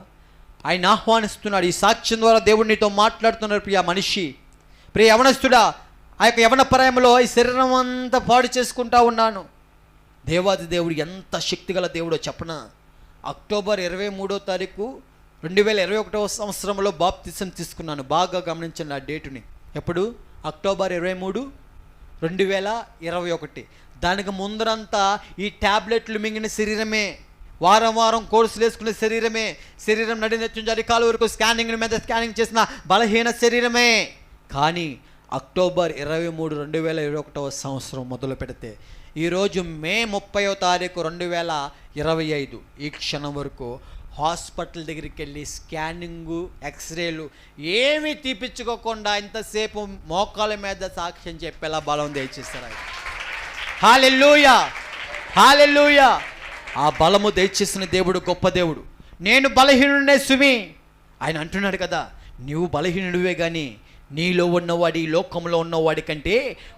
ఆయన ఆహ్వానిస్తున్నాడు. ఈ సాక్ష్యం ద్వారా దేవుడు నీతో మాట్లాడుతున్నాడు. ప్రియ మనిషి, ప్రియ యవనస్తుడా, ఆ యొక్క యవన ప్రాయంలో ఈ శరీరం అంతా పాడు చేసుకుంటా ఉన్నాను. దేవాది దేవుడు ఎంత శక్తిగల దేవుడో చెప్పనా? అక్టోబర్ 23వ తారీఖు 2021వ సంవత్సరంలో బాప్తిసం తీసుకున్నాను. బాగా గమనించండి ఆ డేటుని. ఎప్పుడు? అక్టోబర్ 23, 2021. దానికి ముందరంతా ఈ ట్యాబ్లెట్లు మింగిన శరీరమే, వారం వారం కోర్సులు వేసుకునే శరీరమే, శరీరం నడినెత్తున అరికాల వరకు స్కానింగ్ మీద స్కానింగ్ చేసిన బలహీన శరీరమే. కానీ అక్టోబర్ 23, 2021వ సంవత్సరం మొదలు పెడితే ఈరోజు మే 30వ తారీఖు 2025 ఈ క్షణం వరకు హాస్పిటల్ దగ్గరికి వెళ్ళి స్కానింగు, ఎక్స్రేలు ఏమీ తీపించుకోకుండా ఇంతసేపు మోకాల మీద సాక్ష్యం చెప్పేలా బలం దయచేస్తారు. హల్లెలూయా, హల్లెలూయా. ఆ బలము దయచేసిన దేవుడు గొప్ప దేవుడు. నేను బలహీనుడే సుమి, ఆయన అంటున్నాడు కదా, నీవు బలహీనుడివే కానీ నీలో ఉన్నవాడి, లోకంలో ఉన్నవాడి కంటే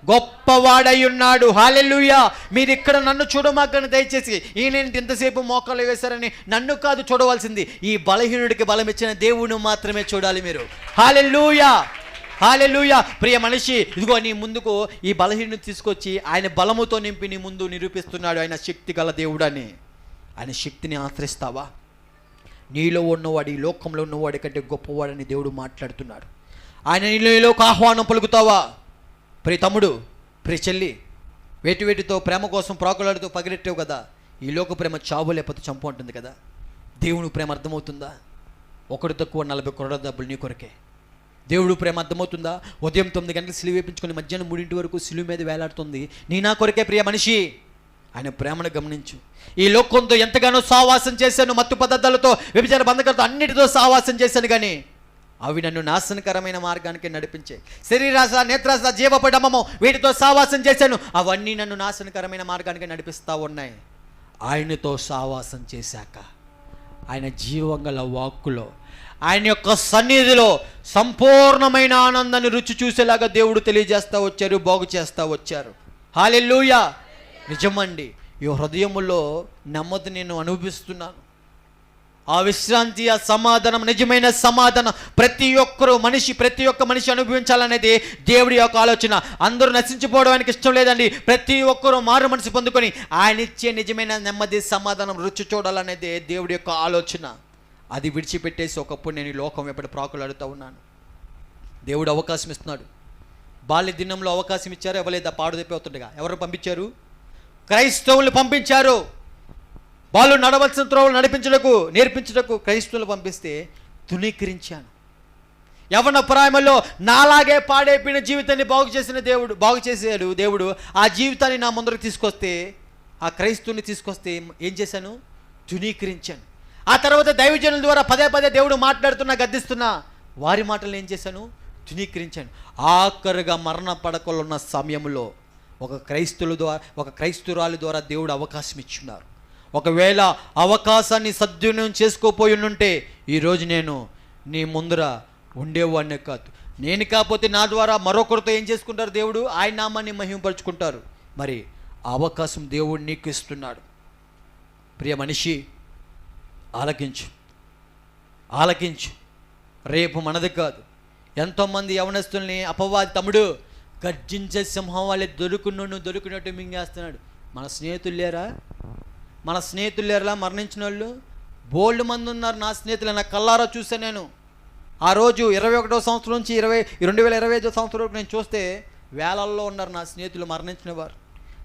గొప్పవాడై ఉన్నాడు. హల్లెలూయా. మీరు ఇక్కడ నన్ను చూడమాకని దయచేసి, ఈయన ఇంతసేపు మోకాలు వేశారని నన్ను కాదు చూడవలసింది, ఈ బలహీనుడికి బలం ఇచ్చిన దేవుని మాత్రమే చూడాలి మీరు. హల్లెలూయా, హల్లెలూయా. ప్రియ మనిషి, ఇదిగో నీ ముందుకు ఈ బలహీనుడిని తీసుకొచ్చి ఆయన బలముతో నింపి నీ ముందు నిరూపిస్తున్నాడు ఆయన శక్తి గల దేవుడని. ఆయన శక్తిని ఆశ్రయిస్తావా? నీలో ఉన్నవాడు, ఈ లోకంలో ఉన్నవాడి కంటే గొప్పవాడని దేవుడు మాట్లాడుతున్నాడు. ఆయన నీలోకి ఆహ్వానం పలుకుతావా? ప్రియ తమ్ముడు, ప్రియ చెల్లి, వేటితో ప్రేమ కోసం ప్రాకులాడుతూ పగిరెట్టావు కదా. ఈ లోక ప్రేమ చావు లేకపోతే చంపు ఉంటుంది కదా. దేవుని ప్రేమ అర్థమవుతుందా? ఒకటి తక్కువ 40 కొరడ దెబ్బలు నీ కొరకే. దేవుడు ప్రేమ అర్థమవుతుందా? ఉదయం 9 గంటలకు సిలువ వేయించుకొని మధ్యాహ్నం 3 వరకు సిలువ మీద వేలాడుతుంది నీ నా కొరకే. ప్రియ మనిషి, ఆయన ప్రేమను గమనించు. ఈ లోకంతో ఎంతగానో సావాసం చేశాను, మత్తు పదార్థాలతో, వ్యభిచార బంధకాలతో, అన్నిటితో సావాసం చేశాను, కానీ అవి నన్ను నాశనకరమైన మార్గానికి నడిపించే. శరీరాశ, నేత్రాశ, జీవపడమము వీటితో సావాసం చేశాను, అవన్నీ నన్ను నాశనకరమైన మార్గానికి నడిపిస్తూ ఉన్నాయి. ఆయనతో సావాసం చేశాక ఆయన జీవంగల వాక్కులో, ఆయన యొక్క సన్నిధిలో సంపూర్ణమైన ఆనందాన్ని రుచి చూసేలాగా దేవుడు తెలియజేస్తూ వచ్చారు, బాగు చేస్తూ వచ్చారు. హల్లెలూయా. నిజమండి, ఈ హృదయములో నెమ్మది నేను అనుభవిస్తున్నాను. ఆ విశ్రాంతి, ఆ సమాధానం, నిజమైన సమాధానం ప్రతి ఒక్క మనిషి అనుభవించాలనేది దేవుడి యొక్క ఆలోచన. అందరూ నశించిపోవడానికి ఇష్టం లేదండి. ప్రతి ఒక్కరూ మారు మనసు పొందుకొని ఆయన ఇచ్చే నిజమైన నెమ్మది, సమాధానం రుచి చూడాలనేది దేవుడి యొక్క ఆలోచన. అది విడిచిపెట్టేసి ఒకప్పుడు నేను ఈ లోకం ఎప్పటి ప్రాకులాడుతూ ఉన్నాను. దేవుడు అవకాశం ఇస్తున్నాడు. బాల్య దినంలో అవకాశం ఇచ్చారు, ఇవ్వలేదా? పాడు తెప్పవుతుండగా ఎవరు పంపించారు? క్రైస్తవులు పంపించారు. వాళ్ళు నడవలసిన త్రోవలు నేర్పించుటకు క్రైస్తవులు పంపిస్తే తునీకరించాను. యవన ప్రాయంలో నాలాగే పాడైపోయిన జీవితాన్ని బాగు చేసాడు దేవుడు. ఆ జీవితాన్ని నా ముందరకు తీసుకొస్తే, ఆ క్రైస్తవుని తీసుకొస్తే ఏం చేశాను? తునీకరించాను. ఆ తర్వాత దైవజనుల ద్వారా పదే దేవుడు మాట్లాడుతున్నా, గద్దిస్తున్నా వారి మాటలు ఏం చేశాను? తునీకరించాను. ఆఖరుగా మరణ పడకలో ఉన్న సమయంలో ఒక క్రైస్తవురాలి ద్వారా దేవుడు అవకాశం ఇచ్చున్నారు. ఒకవేళ అవకాశాన్ని సద్వినియోగం చేసుకోపోయి ఉంటే ఈరోజు నేను నీ ముందర ఉండేవాడినే కాదు. నేను కాకపోతే నా ద్వారా మరొకరితో ఏం చేసుకుంటారు? దేవుడు ఆయన నామాన్ని మహిమపరుచుకుంటారు. మరి ఆ అవకాశం దేవుడు నీకు ఇస్తున్నాడు. ప్రియ మనిషి, ఆలకించు. రేపు మనది కాదు. ఎంతోమంది యవనస్తుల్ని అపవాది తమ్ముడు గర్జించే సింహం వాళ్ళే దొరికినట్టు మింగేస్తున్నాడు. మన స్నేహితులు లేరా మరణించిన వాళ్ళు? బోల్డ్ మంది ఉన్నారు నా స్నేహితులు. నా కల్లారా చూసాను నేను. ఆ రోజు 21వ సంవత్సరం నుంచి 2025 సంవత్సరం వరకు నేను చూస్తే వేలల్లో ఉన్నారు నా స్నేహితులు మరణించిన వారు.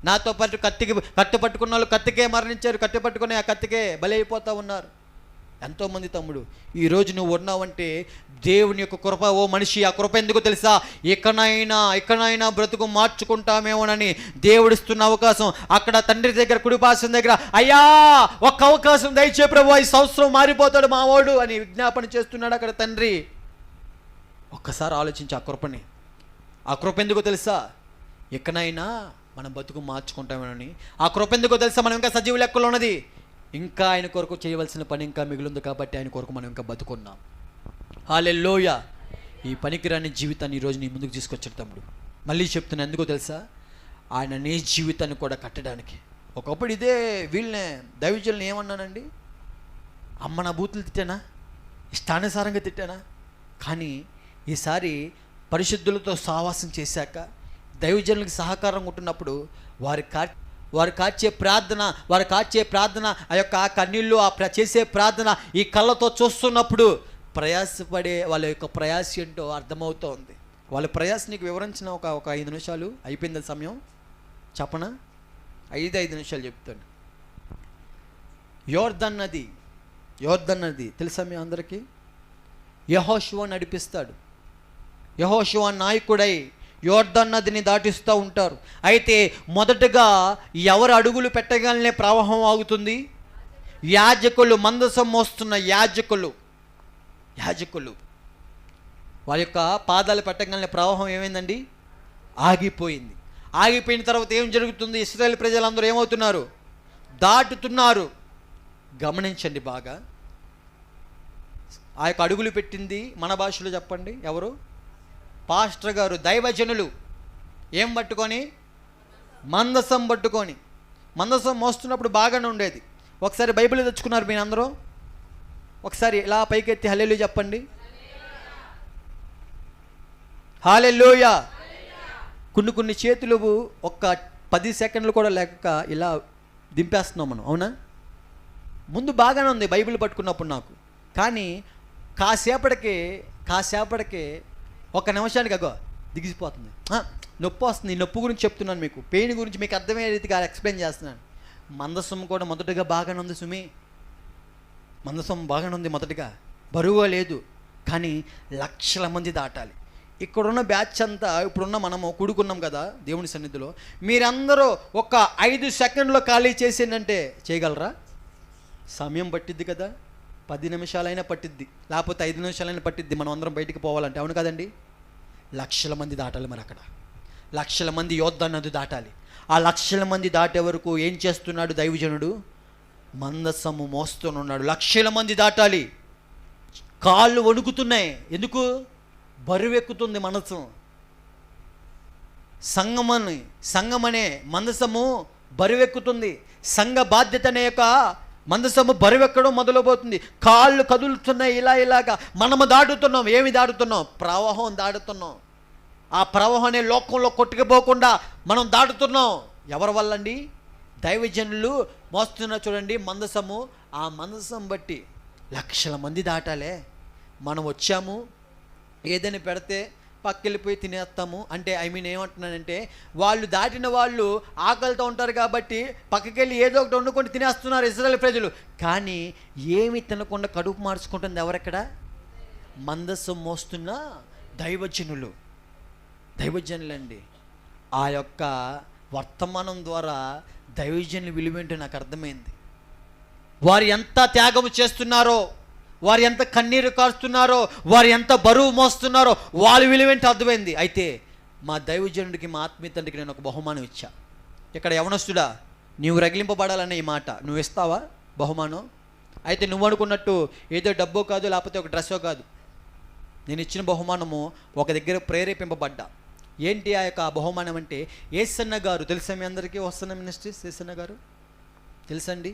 నాతో పాటు కత్తి పట్టుకున్న వాళ్ళు కత్తికే మరణించారు, కత్తి పట్టుకుని ఆ కత్తికే బలి అయిపోతూ ఉన్నారు ఎంతోమంది. తమ్ముడు, ఈరోజు నువ్వు ఉన్నావంటే దేవుని యొక్క కృప. ఓ మనిషి, ఆ కృప ఎందుకు తెలుసా? ఇకనైనా బ్రతుకు మార్చుకుంటామేమోనని దేవుడిస్తున్న అవకాశం. అక్కడ తండ్రి దగ్గర కుడిపాసం దగ్గర, అయ్యా ఒక్క అవకాశం దయచే ప్రభు, ఈ సంవత్సరం మారిపోతాడు మావాడు అని విజ్ఞాపన చేస్తున్నాడు అక్కడ తండ్రి. ఒక్కసారి ఆలోచించి ఆ కృప ఎందుకో తెలుసా? ఇకనైనా మనం బతుకు మార్చుకుంటామేనని. ఆ కృప ఎందుకో తెలుసా? మనం ఇంకా సజీవ లెక్కలో ఉన్నది. ఇంకా ఆయన కొరకు చేయవలసిన పని ఇంకా మిగిలింది కాబట్టి ఆయన కొరకు మనం ఇంకా బతుకున్నాం. హల్లెలూయా. ఈ పనికిరాని జీవితాన్ని ఈరోజు నీ ముందుకు తీసుకొచ్చాడు తమ్ముడు. మళ్ళీ చెప్తున్నా, ఎందుకో తెలుసా? ఆయన నీ జీవితాన్ని కూడా కట్టడానికి. ఒకప్పుడు ఇదే వీళ్ళనే దైవజనుల్ని ఏమన్నానండి, అమ్మ నా బూతులు తిట్టానా, ఇష్టానుసారంగా తిట్టానా? కానీ ఈసారి పరిశుద్ధులతో సహవాసం చేశాక, దైవజనులకు సహకారం ఉంటున్నప్పుడు వారు కాచే ప్రార్థన ఆ యొక్క కన్నీళ్ళు, చేసే ప్రార్థన ఈ కళ్ళతో చూస్తున్నప్పుడు ప్రయాసపడే వాళ్ళ యొక్క ప్రయాస ఏంటో అర్థమవుతోంది. వాళ్ళ ప్రయాస నీకు వివరించిన ఒక 5 నిమిషాలు అయిపోయింది సమయం. చెప్పనా? 5 నిమిషాలు చెప్తాను. యోర్దన్ నది తెలుసా మీ అందరికీ? యెహోషువ నడిపిస్తాడు. యెహోషువ నాయకుడై యోర్దన్ నదిని దాటిస్తూ ఉంటారు. అయితే మొదటగా ఎవరు అడుగులు పెట్టగానే ప్రవాహం ఆగుతుంది? యాజకులు, మందసం మోస్తున్న యాజకులు వాళ్ళ యొక్క పాదాలు పెట్టగానే ప్రవాహం ఏమైందండి? ఆగిపోయింది. ఆగిపోయిన తర్వాత ఏం జరుగుతుంది? ఇశ్రాయేలు ప్రజలందరూ ఏమవుతున్నారు? దాటుతున్నారు. గమనించండి బాగా. ఆ యొక్క అడుగులు పెట్టింది మన భాషలో చెప్పండి ఎవరు? పాస్టర్ గారు. దైవజనులు ఏం పట్టుకొని? మందసం పట్టుకొని. మందసం మోస్తున్నప్పుడు బాగానే ఉండేది. ఒకసారి బైబిల్ తెచ్చుకున్నారు మీరు అందరూ? ఒకసారి ఇలా పైకెత్తి హల్లెలూయా చెప్పండి. హల్లెలూయా. కొన్ని చేతులు ఒక్క 10 సెకండ్లు కూడా లేక ఇలా దింపేస్తున్నాం మనం, అవునా? ముందు బాగానే ఉంది బైబిల్ పట్టుకున్నప్పుడు నాకు. కానీ కాసేపటికి 1 నిమిషానికి దిగిసిపోతుంది. నొప్పి వస్తుంది. ఈ నొప్పి గురించి చెప్తున్నాను మీకు, పెయిన్ గురించి మీకు అర్థమయ్యే రీతిగా ఎక్స్ప్లెయిన్ చేస్తున్నాను. మందసం కూడా మొదటగా బాగానే ఉంది సుమి, మందసం బాగానే ఉంది మొదటగా, బరువుగా లేదు. కానీ లక్షల మంది దాటాలి. ఇక్కడున్న బ్యాచ్ అంతా ఇప్పుడున్న మనము కూడుకున్నాం కదా దేవుని సన్నిధిలో, మీరందరూ ఒక 5 సెకండ్లో ఖాళీ చేసిందంటే చేయగలరా? సమయం పట్టిద్ది కదా, 10 నిమిషాలైనా పట్టిద్ది, లేకపోతే 5 నిమిషాలైనా పట్టిద్ది మనం అందరం బయటికి పోవాలంటే, అవును కదండి? లక్షల మంది దాటాలి. మరి అక్కడ లక్షల మంది యోర్దాను నది దాటాలి. ఆ లక్షల మంది దాటే వరకు ఏం చేస్తున్నాడు దైవజనుడు? మందసము మోస్తూనున్నాడు. లక్షల మంది దాటాలి. కాళ్ళు వణుకుతున్నాయి. ఎందుకు? బరువెక్కుతుంది మనసు. సంఘమనే మందసము బరువెక్కుతుంది. సంఘ బాధ్యత అనే యొక్క మందసము బరువెక్కడం మొదలుపోతుంది. కాళ్ళు కదులుతున్నాయి. ఇలాగా మనము దాటుతున్నాం. ఏమి దాటుతున్నాం? ప్రవాహం దాటుతున్నాం. ఆ ప్రవాహం అనే లోకంలో కొట్టుకుపోకుండా మనం దాటుతున్నాం. ఎవరి వల్ల అండి? దైవజనులు మోస్తున్నా చూడండి మందసము. ఆ మందసం బట్టి లక్షల మంది దాటాలే. మనం వచ్చాము, ఏదైనా పెడితే పక్కెళ్ళిపోయి తినేస్తాము అంటే, ఏమంటున్నానంటే, వాళ్ళు దాటిన వాళ్ళు ఆకలితో ఉంటారు కాబట్టి పక్కకెళ్ళి ఏదో ఒకటి వండుకొని తినేస్తున్నారు ఇశ్రాయేలు ప్రజలు. కానీ ఏమి తినకుండా కడుపు మార్చుకుంటుంది ఎవరెక్కడ? మందసం మోస్తున్న దైవజనులండి. ఆ యొక్క వర్తమానం ద్వారా దైవజనుల విలువేంటో నాకు అర్థమైంది. వారు ఎంత త్యాగం చేస్తున్నారో, వారు ఎంత కన్నీరు కారుస్తున్నారో, వారు ఎంత బరువు మోస్తున్నారో వాళ్ళ విలువేంటో అర్థమైంది. అయితే మా దైవజనుడికి, మా ఆత్మీయ తండ్రికి నేను ఒక బహుమానం ఇచ్చా. ఇక్కడ యవనస్తుడా, నీవు రగిలింపబడాలనే ఈ మాట నువ్వు ఇస్తావా బహుమానం? అయితే నువ్వు అనుకున్నట్టు ఏదో డబ్బో కాదు, లేకపోతే ఒక డ్రెస్సో కాదు. నేను ఇచ్చిన బహుమానము ఒక దగ్గర ప్రేరేపింపబడ్డా. ఏంటి ఆ యొక్క బహుమానం అంటే, ఏసన్న గారు తెలుసా మీ అందరికీ? వస్తున్న మినిస్ట్రీస్ ఏసన్న గారు తెలుసండి.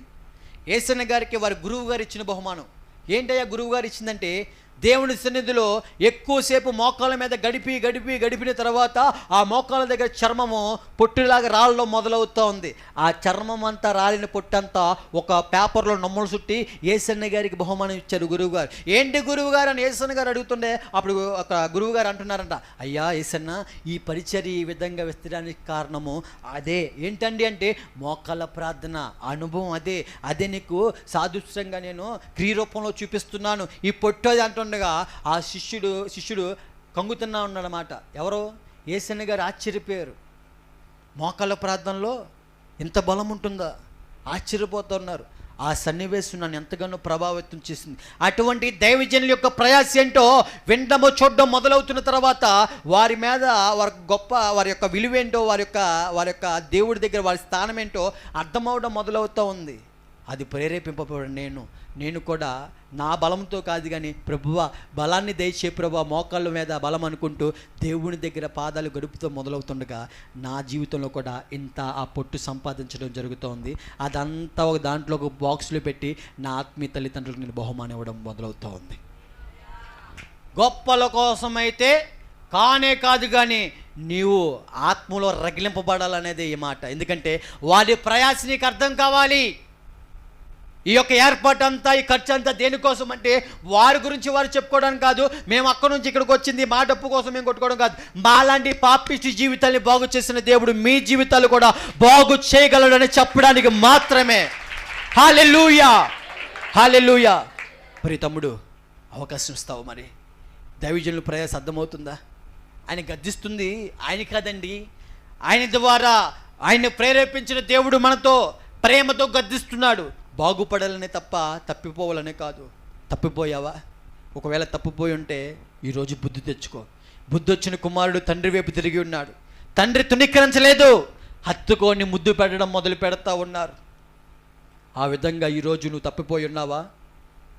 ఏసన్న గారికి వారి గురువు గారు ఇచ్చిన బహుమానం. ఏంటయ్యా గురువు గారు ఇచ్చిందంటే, దేవుని సన్నిధిలో ఎక్కువసేపు మోకాళ్ళ మీద గడిపిన తర్వాత ఆ మోకాళ్ళ దగ్గర చర్మము పొట్టులాగా రాళ్ళలో మొదలవుతూ ఉంది. ఆ చర్మం అంతా రాలిన పొట్టంతా ఒక పేపర్లో నమ్ములు చుట్టి యేసన్న గారికి బహుమానం ఇచ్చారు గురువు గారు. ఏంటి గురువు గారు అని యేసన్న గారు అడుగుతుండే, అప్పుడు ఒక గురువు గారు అంటున్నారంట, అయ్యా యేసన్న, ఈ పరిచర్య ఈ విధంగా విస్తరానికి కారణము అదే. ఏంటండి అంటే మోకాళ్ళ ప్రార్థన అనుభవం. అదే నీకు సాదృశ్యంగా నేను క్రియరూపంలో చూపిస్తున్నాను. ఈ పొట్టోది అంటుండగా ఆ శిష్యుడు కంగుతున్నా ఉన్నాడనమాట. ఎవరో యేసన్న గారు ఆశ్చర్యపోయారు. మోకాళ్ళ ప్రార్థనలో ఎంత బలం ఉంటుందా, ఆశ్చర్యపోతున్నారు. ఆ సన్నివేశం నన్ను ఎంతగానో ప్రభావితం చేసింది. అటువంటి దైవజనుల యొక్క ప్రయాస ఏంటో వినడము చూడడం మొదలవుతున్న తర్వాత వారి మీద వారి యొక్క విలువేంటో, వారి యొక్క దేవుడి దగ్గర వారి స్థానం ఏంటో అర్థమవడం మొదలవుతూ ఉంది. అది ప్రేరేపింపబడి నేను కూడా నా బలంతో కాదు కానీ ప్రభువా బలాన్ని దయచే ప్రభువా, మోకాళ్ళ మీద బలం అనుకుంటూ దేవుని దగ్గర పాదాలు గడుపుతూ మొదలవుతుండగా నా జీవితంలో కూడా ఇంత ఆ పొట్టు సంపాదించడం జరుగుతోంది. అదంతా ఒక దాంట్లో ఒక బాక్స్లో పెట్టి నా ఆత్మీయ తల్లిదండ్రులకు నేను బహుమానం ఇవ్వడం మొదలవుతూ ఉంది. గొప్పల కోసమైతే కానే కాదు కానీ నీవు ఆత్మలో రగిలింపబడాలనేది ఈ మాట. ఎందుకంటే వారి ప్రయాస నీకు అర్థం కావాలి. ఈ యొక్క ఏర్పాటు అంతా, ఈ ఖర్చు అంతా దేనికోసం అంటే వారి గురించి వారు చెప్పుకోవడానికి కాదు, మేము అక్కడి నుంచి ఇక్కడికి వచ్చింది మా డప్పు కోసం మేము కొట్టుకోవడం కాదు. మాలాంటి పాపిష్టి జీవితాన్ని బాగు చేసిన దేవుడు మీ జీవితాలు కూడా బాగు చేయగలడని చెప్పడానికి మాత్రమే. హల్లెలూయా, హల్లెలూయా. మరి తమ్ముడు అవకాశం ఇస్తావు? మరి దైవజనుల ప్రయాస అర్థమవుతుందా? ఆయన గద్దిస్తుంది ఆయన కాదండి, ఆయన ద్వారా ఆయన ప్రేరేపించిన దేవుడు మనతో ప్రేమతో గద్దిస్తున్నాడు. బాగుపడాలనే తప్ప తప్పిపోవాలనే కాదు. తప్పిపోయావా? ఒకవేళ తప్పిపోయి ఉంటే ఈరోజు బుద్ధి తెచ్చుకో. బుద్ధి వచ్చిన కుమారుడు తండ్రి వైపు తిరిగి ఉన్నాడు. తండ్రి తుణీకరించలేదు, హత్తుకొని ముద్దు పెట్టడం మొదలు పెడతా ఉన్నారు. ఆ విధంగా ఈరోజు నువ్వు తప్పిపోయి ఉన్నావా?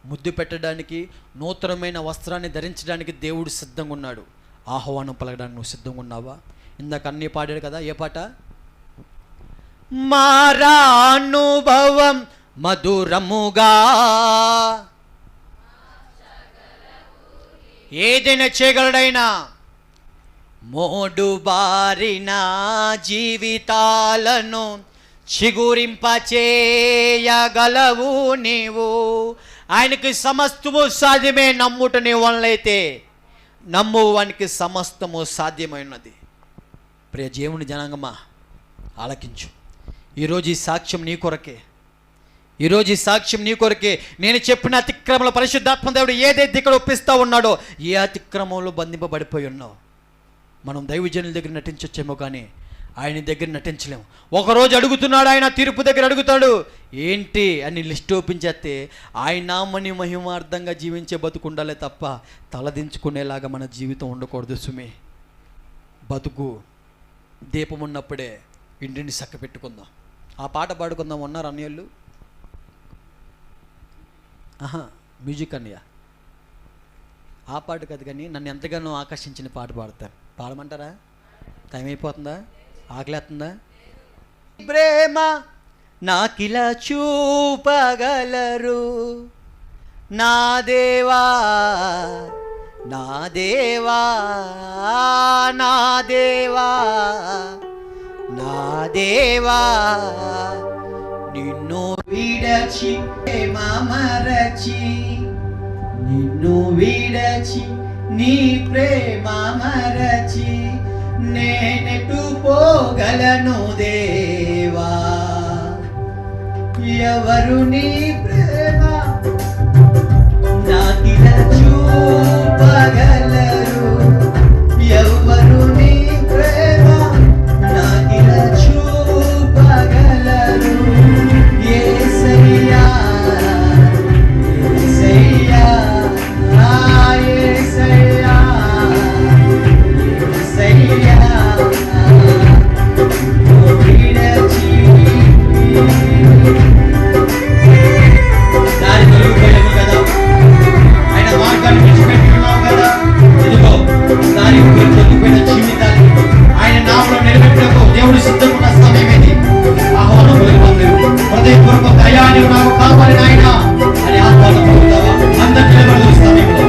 ముద్దు పెట్టడానికి, నూతనమైన వస్త్రాన్ని ధరించడానికి దేవుడు సిద్ధంగా ఉన్నాడు. ఆహ్వానం పలకడానికి నువ్వు సిద్ధంగా ఉన్నావా? ఇందాక అన్నీ పాడాడు కదా, ఏ పాట? మారా అనుభవం మధురముగా ఏదైనా చేయగలడైనా, మోడు బారిన జీవితాలను చిగురింపచేయగలవు నీవు. ఆయనకి సమస్తము సాధ్యమే నమ్ముట నీ వలనైతే, నమ్మువానికి సమస్తము సాధ్యమైనది. ప్రియ దేవుని జనాంగమా ఆలకించు. ఈరోజు ఈ సాక్ష్యం నీ కొరకే. నేను చెప్పిన అతిక్రమంలో పరిశుద్ధాత్మ దేవుడు ఏదైతే ఇక్కడ ఒప్పిస్తూ ఉన్నాడో, ఏ అతిక్రమంలో బంధింపబడిపోయి ఉన్నావు. మనం దైవజనుల దగ్గర నటించొచ్చేమో కానీ ఆయన దగ్గర నటించలేము. ఒకరోజు అడుగుతున్నాడు ఆయన, తీర్పు దగ్గర అడుగుతాడు, ఏంటి అని లిస్ట్ ఓపెన్ చేస్తే ఆయన నామని మహిమార్థంగా జీవించే బతుకుండాలే తప్ప తలదించుకునేలాగా మన జీవితం ఉండకూడదు. సుమి, బతుకు దీపం ఉన్నప్పుడే ఇంటిని చక్క పెట్టుకుందాం. ఆ పాట పాడుకుందాం. ఉన్నారు అన్నయ్యలు? మ్యూజిక్ అన్నయ్య, ఆ పాట కాదు కానీ నన్ను ఎంతగానో ఆకర్షించిన పాట పాడతాను. పాడమంటారా? టైం అయిపోతుందా? ఆకలేస్తుందా? ప్రేమ నాకిలా చూపగలరు నా దేవా, నా దేవా, నా దేవా, నా దేవా, నిన్ను విడచి మరచి, నిన్ను విడచి నీ ప్రేమ మరచి నేనెటు పోగలను దేవా, ఎవరు నీ ప్రేమ నాకిలా చూపగలరు, ఎవరు నీ ప్రేమ నాకిలా చూపగలరు. యేసయ్యా, యేసయ్యా, యేసయ్యా, యేసయ్యా, విడచి దారి తొలగిపోయాము కదా, ఆయన మార్గాన్ని విడిచిపెట్టి ఉన్నాము కదా. ఇదిగో దారి తొలగిపోయిన జీవితాన్ని ఆయన నామములో నిలబెట్టుటకు దేవుడు సిద్ధంగా ఉన్న సమయం ఇది. ఆహ్వానం పలుకుతావు, హృదయపూర్వక దయాన్ని నాకు కావాలి నాయన అని ఆహ్వానం పలుకుతావా? అందరికీ నిలబడి సమయంలో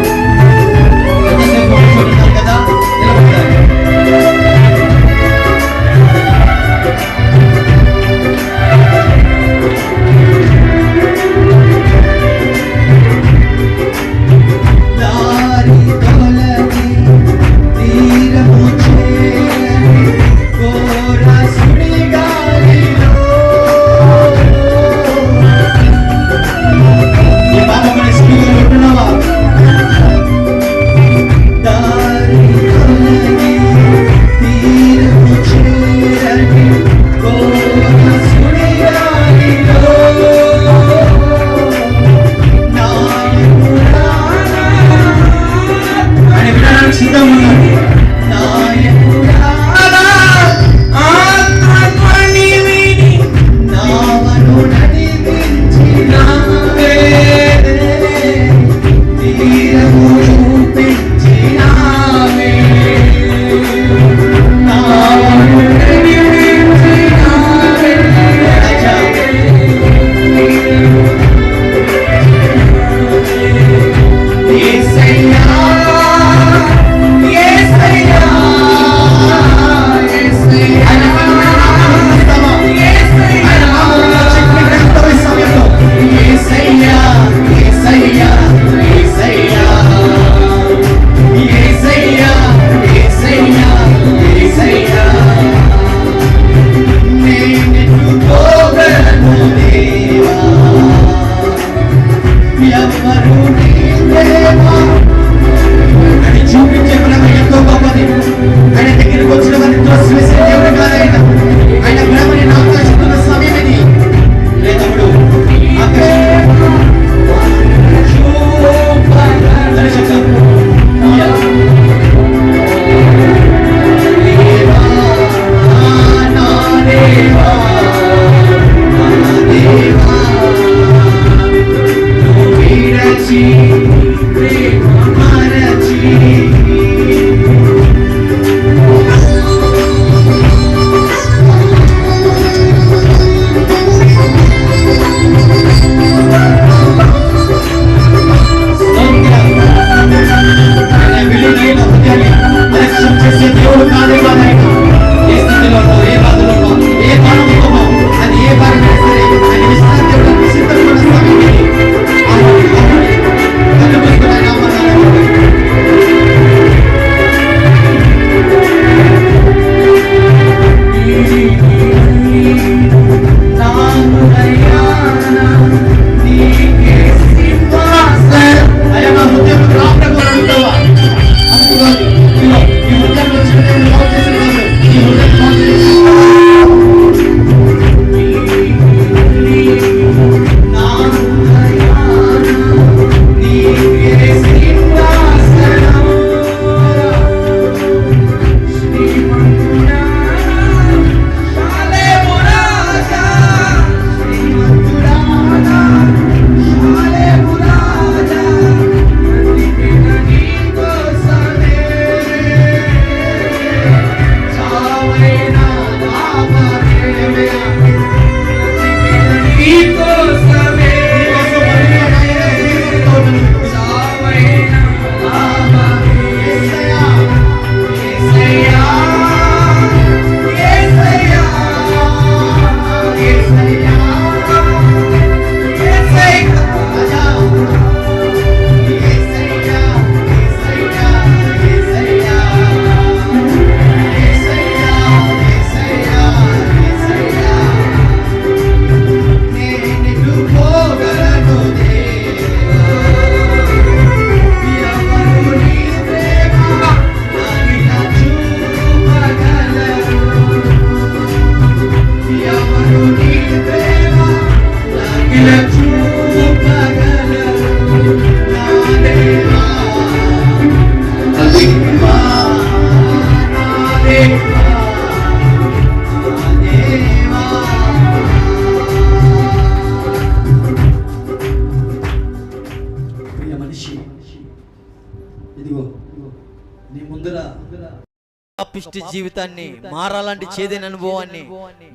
పాపిష్టి జీవితాన్ని మారాలంటి చేదైన అనుభవాన్ని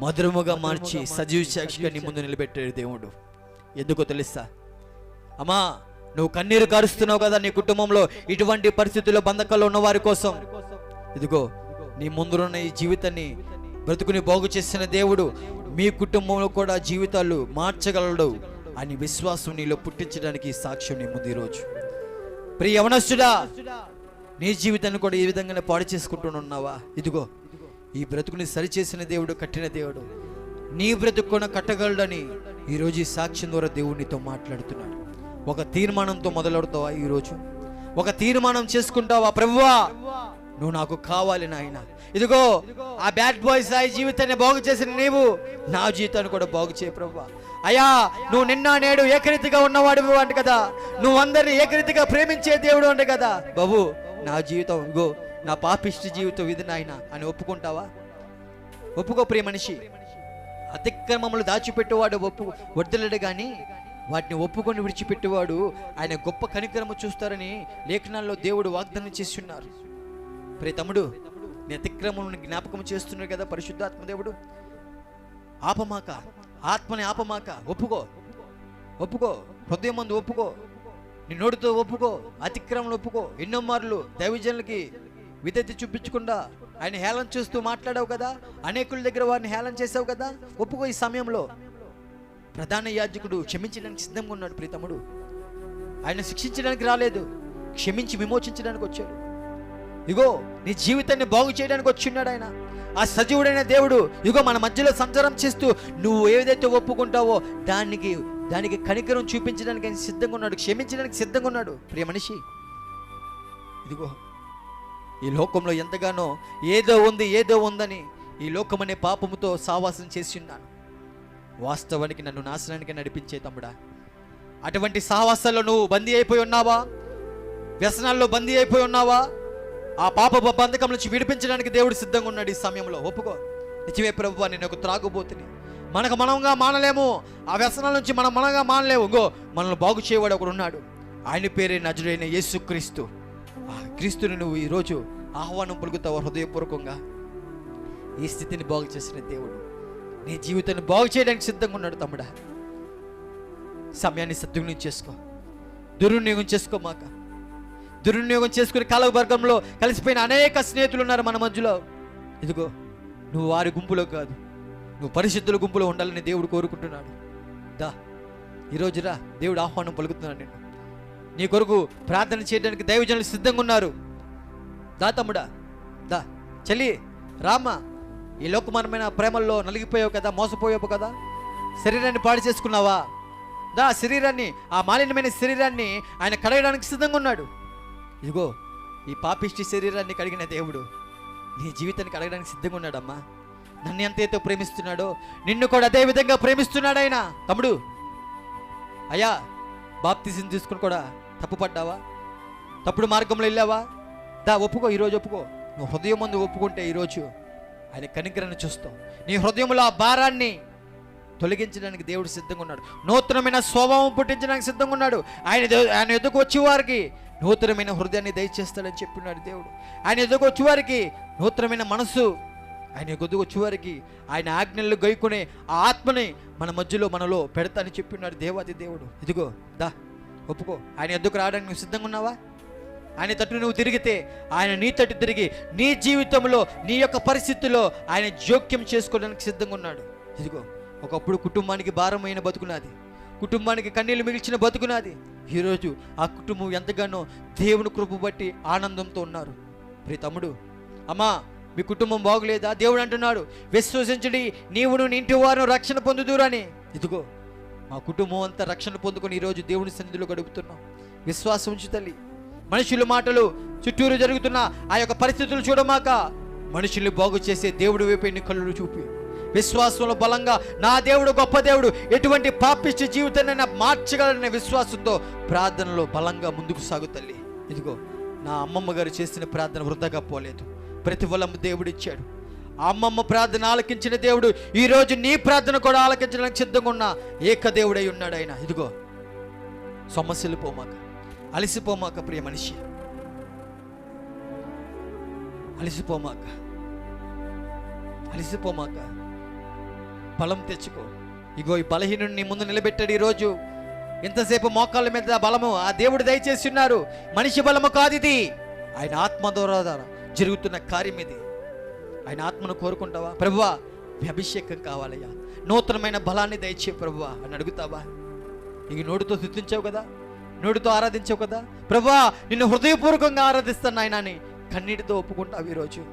మధురముగా మార్చి సజీవ సాక్షిగా నీ ముందు నిలబెట్టాడు దేవుడు. ఎందుకో తెలుసా అమ్మా, నువ్వు కన్నీరు కారుస్తున్నావు కదా నీ కుటుంబంలో ఇటువంటి పరిస్థితుల్లో బంధకాల్లో ఉన్న వారి కోసం. ఇదిగో నీ ముందున్న ఈ జీవితాన్ని బ్రతుకుని బాగు చేసిన దేవుడు మీ కుటుంబంలో కూడా జీవితాలు మార్చగలడు అని విశ్వాసం నీలో పుట్టించడానికి సాక్ష్యం నీ ముందు ఈరోజు. ప్రియ యవనస్తుడా, నీ జీవితాన్ని కూడా ఈ విధంగానే పాడు చేసుకుంటున్నావా? ఇదిగో ఈ బ్రతుకుని సరిచేసిన దేవుడు, కట్టిన దేవుడు నీ బ్రతుకును కట్టగలడని ఈరోజు ఈ సాక్ష్యం ద్వారా దేవుడు నీతో మాట్లాడుతున్నాడు. ఒక తీర్మానంతో మొదలెడతావా? ఈరోజు ఒక తీర్మానం చేసుకుంటావా? ప్రభువా, నువ్వు నాకు కావాలి నాయన. ఇదిగో ఆ బ్యాడ్ బాయ్స్ ఆ జీవితాన్ని బాగు చేసిన నీవు నా జీవితాన్ని కూడా బాగు చేయ ప్రభువా. అయ్యా, నువ్వు నిన్న నేడు ఏకరీతిగా ఉన్నవాడు అంట కదా, నువ్వు అందరినీ ఏకరీతిగా ప్రేమించే దేవుడు అంట కదా. బాబు, నా జీవితం ఇగో నా పాపిష్టి జీవితం ఇది నాయన అని ఒప్పుకుంటావా? ఒప్పుకో ప్రియ మనిషి. అతిక్రమములు దాచిపెట్టేవాడు వడ్డలేడు కానీ వాటిని ఒప్పుకొని విడిచిపెట్టేవాడు ఆయన గొప్ప కనికరము చూస్తారని లేఖనాల్లో దేవుడు వాగ్దానం చేసి ఉన్నారు. ప్రియ తమ్ముడు, నీ అతిక్రమములను జ్ఞాపకం చేస్తున్నాడు కదా పరిశుద్ధాత్మ దేవుడు. ఆపమాక, ఆత్మని ఆపమాక, ఒప్పుకో ఒప్పుకో, హృదయం మందు ఒప్పుకో, నీ నోటితో ఒప్పుకో, అతిక్రమలు ఒప్పుకో. ఎన్నో మార్లు దైవజనులకి విధేయత చూపించకుండా ఆయన హేళన చూస్తూ మాట్లాడావు కదా, అనేకుల దగ్గర వారిని హేళన చేసావు కదా. ఒప్పుకో. ఈ సమయంలో ప్రధాన యాజకుడు క్షమించడానికి సిద్ధంగా ఉన్నాడు ప్రియతముడు. ఆయన శిక్షించడానికి రాలేదు, క్షమించి విమోచించడానికి వచ్చాడు. ఇగో నీ జీవితాన్ని బాగు చేయడానికి వచ్చిన్నాడు ఆయన. ఆ సజీవుడైన దేవుడు ఇగో మన మధ్యలో సంచారం చేస్తూ నువ్వు ఏదైతే ఒప్పుకుంటావో దానికి కనికరం చూపించడానికి ఆయన సిద్ధంగా ఉన్నాడు, క్షమించడానికి సిద్ధంగా ఉన్నాడు. ప్రియ మనిషి, ఇదిగో ఈ లోకంలో ఎంతగానో ఏదో ఉందని ఈ లోకం అనే పాపముతో సావాసం చేసి ఉన్నాను. వాస్తవానికి నన్ను నాశనానికి నడిపించే తమ్ముడా, అటువంటి సావాసాల్లో నువ్వు బందీ అయిపోయి ఉన్నావా? వ్యసనాల్లో బందీ అయిపోయి ఉన్నావా? ఆ పాప బంధకం నుంచి విడిపించడానికి దేవుడు సిద్ధంగా ఉన్నాడు ఈ సమయంలో. ఒప్పుకో. నిజమే ప్రభువా, నేను ఒక త్రాగుబోతుని, మనంగా మానలేము, ఆ వ్యసనాల నుంచి మనంగా మానలేము. ఇంకో మనల్ని బాగు చేయవాడు ఒకడు ఉన్నాడు, ఆయన పేరే నజరేయుడైన యేసుక్రీస్తు. ఆ క్రీస్తుని నువ్వు ఈరోజు ఆహ్వానం పలుకుతావు హృదయపూర్వకంగా. ఈ స్థితిని బాగు చేసిన దేవుడు నీ జీవితాన్ని బాగు చేయడానికి సిద్ధంగా ఉన్నాడు తమ్ముడా. సమయాన్ని సద్వినియోగం చేసుకో, దుర్వినియోగం చేసుకోమాక. దుర్వినియోగం చేసుకుని కాలవర్గంలో కలిసిపోయిన అనేక స్నేహితులు ఉన్నారు మన మధ్యలో. ఇదిగో నువ్వు వారి గుంపులో కాదు, నువ్వు పరిశుద్ధుల గుంపులో ఉండాలని దేవుడు కోరుకుంటున్నాడు. దా ఈరోజు రా, దేవుడు ఆహ్వానం పలుకుతున్నాడు. నేను నీ కొరకు ప్రార్థన చేయడానికి దైవజనులు సిద్ధంగా ఉన్నారు. దా తమ్ముడా, దా చెల్లి, రామ్మ. ఈ లోకమానమైన ప్రేమల్లో నలిగిపోయావు కదా, మోసపోయావు కదా, శరీరాన్ని పాడు చేసుకున్నావా? దా శరీరాన్ని, ఆ మాలిన్యమైన శరీరాన్ని ఆయన కడగడానికి సిద్ధంగా ఉన్నాడు. ఇదిగో ఈ పాపిష్టి శరీరాన్ని కడిగిన దేవుడు నీ జీవితాన్ని కడగడానికి సిద్ధంగా ఉన్నాడమ్మా. నన్ను ఎంతైతే ప్రేమిస్తున్నాడో నిన్ను కూడా అదే విధంగా ప్రేమిస్తున్నాడు ఆయన. తమ్ముడు, అయ్యా, బాప్తిజం తీసుకుని కూడా తప్పుపడ్డావా? తప్పుడు మార్గంలో వెళ్ళావా? దా ఒప్పుకో, ఈరోజు ఒప్పుకో. నువ్వు హృదయం ముందు ఒప్పుకుంటే ఈరోజు ఆయన కనికరాన్ని చూస్తావు. నీ హృదయంలో ఆ భారాన్ని తొలగించడానికి దేవుడు సిద్ధంగా ఉన్నాడు. నూతనమైన స్వభావం పుట్టించడానికి సిద్ధంగా ఉన్నాడు. ఆయన ఎదుగు వచ్చే వారికి నూతనమైన హృదయాన్ని దయచేస్తాడని చెప్పినాడు దేవుడు. ఆయన ఎదుగు వచ్చే వారికి నూతనమైన మనసు ఆయన కొద్దిగా వచ్చేవారికి ఆయన ఆజ్ఞలు గైకునే ఆ ఆత్మని మన మధ్యలో మనలో పెడతానని చెప్పినాడు దేవాది దేవుడు. ఇదిగో దా ఒప్పుకో, ఆయన ఎద్దుకు రావడానికి నువ్వు సిద్ధంగా ఉన్నావా? ఆయన తట్టు నువ్వు తిరిగితే ఆయన నీ తట్టు తిరిగి నీ జీవితంలో నీ యొక్క పరిస్థితుల్లో ఆయన జోక్యం చేసుకోవడానికి సిద్ధంగా ఉన్నాడు. ఇదిగో ఒకప్పుడు కుటుంబానికి భారమైన బతుకున్నది, కుటుంబానికి కన్నీళ్లు మిగిల్చిన బతుకున్నది. ఈరోజు ఆ కుటుంబం ఎంతగానో దేవుని కృప బట్టి ఆనందంతో ఉన్నారు. ప్రియ తమ్ముడు, అమ్మా, మీ కుటుంబం బాగులేదా? దేవుడు అంటున్నాడు, విశ్వసించండి, నీవును నీ ఇంటి వారు రక్షణ పొందుదురని. ఇదిగో మా కుటుంబం అంతా రక్షణ పొందుకొని ఈరోజు దేవుని సన్నిధిలో గడుపుతున్నాం. విశ్వాసం ఉంచు తల్లి. మనుషుల మాటలు చుట్టూరు జరుగుతున్న ఆ యొక్క పరిస్థితులు చూడమాక మనుషుల్ని బాగు చేసే దేవుడి వైపు నీ కళ్ళు చూపి విశ్వాసంలో బలంగా నా దేవుడు గొప్ప దేవుడు, ఎటువంటి పాపిష్టి జీవితాన్ని మార్చగలనే విశ్వాసంతో ప్రార్థనలో బలంగా ముందుకు సాగు తల్లి. ఇదిగో నా అమ్మమ్మ గారు చేసిన ప్రార్థన వృధాగా పోలేదు, ప్రతిఫలం దేవుడు ఇచ్చాడు. ఆ అమ్మమ్మ ప్రార్థన ఆలకించిన దేవుడు ఈరోజు నీ ప్రార్థన కూడా ఆలకించడానికి సిద్ధంగా ఉన్న ఏక దేవుడై ఉన్నాడు ఆయన. ఇదిగో సమస్యలు పోమాక, అలసిపోమాక ప్రియ మనిషి, అలసిపోమాక, అలసిపోమాక, బలం తెచ్చుకో. ఇగో ఈ బలహీనుడిని నీ ముందు నిలబెట్టాడు. ఈరోజు ఇంతసేపు మోకాళ్ళ మీద బలము ఆ దేవుడు దయచేసి ఉన్నారు. మనిషి బలము కాదు ఇది, ఆయన ఆత్మ ద్వారా జరుగుతున్న కార్యం ఇది. ఆయన ఆత్మను కోరుకుంటావా? ప్రభువా మీ అభిషేకం కావాలయ్యా, నూతనమైన బలాన్ని దయచే ప్రభువా అని అడుగుతావా? నీకు నోటితో స్తుతించావు కదా, నోటితో ఆరాధించావు కదా, ప్రభువా నిన్ను హృదయపూర్వకంగా ఆరాధిస్తాను ఆయన అని కన్నీటితో ఒప్పుకుంటావు. ఈరోజు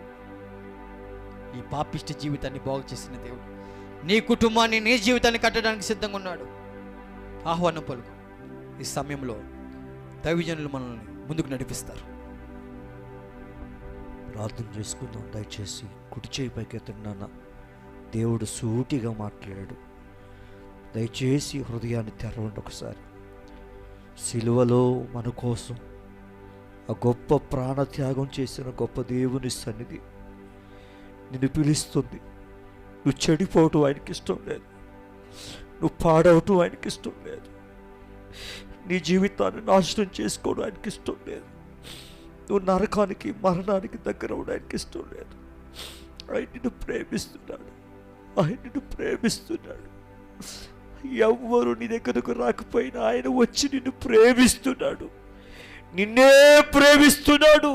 ఈ పాపిష్టి జీవితాన్ని బాగు చేసిన దేవుడు నీ కుటుంబాన్ని, నీ జీవితాన్ని కట్టడానికి సిద్ధంగా ఉన్నాడు. ఆహ్వానం పలుకు. ఈ సమయంలో దైవజనులు మనల్ని ముందుకు నడిపిస్తారు. ప్రార్థన చేసుకుందాం. దయచేసి కుడి చేయి పైకెత్తిన దేవుడు సూటిగా మాట్లాడాడు. దయచేసి హృదయాన్ని తెరవండి ఒకసారి. సిలువలో మన కోసం ఆ గొప్ప ప్రాణత్యాగం చేసిన గొప్ప దేవుని సన్నిధి నిన్ను పిలుస్తుంది. నువ్వు చెడిపోవటం ఆయనకి ఇష్టం లేదు, నువ్వు పాడవటం ఆయనకి ఇష్టం లేదు, నీ జీవితాన్ని నాశనం చేసుకోవడం ఆయనకి ఇష్టం లేదు, నువ్వు నరకానికి మరణానికి దగ్గర అవడానికి ఇష్టం లేదు. ఆయన నిన్ను ప్రేమిస్తున్నాడు, ఆయన నిన్ను ప్రేమిస్తున్నాడు. ఎవ్వరు నీ దగ్గరకు రాకపోయినా ఆయన వచ్చి నిన్ను ప్రేమిస్తున్నాడు, నిన్నే ప్రేమిస్తున్నాడు.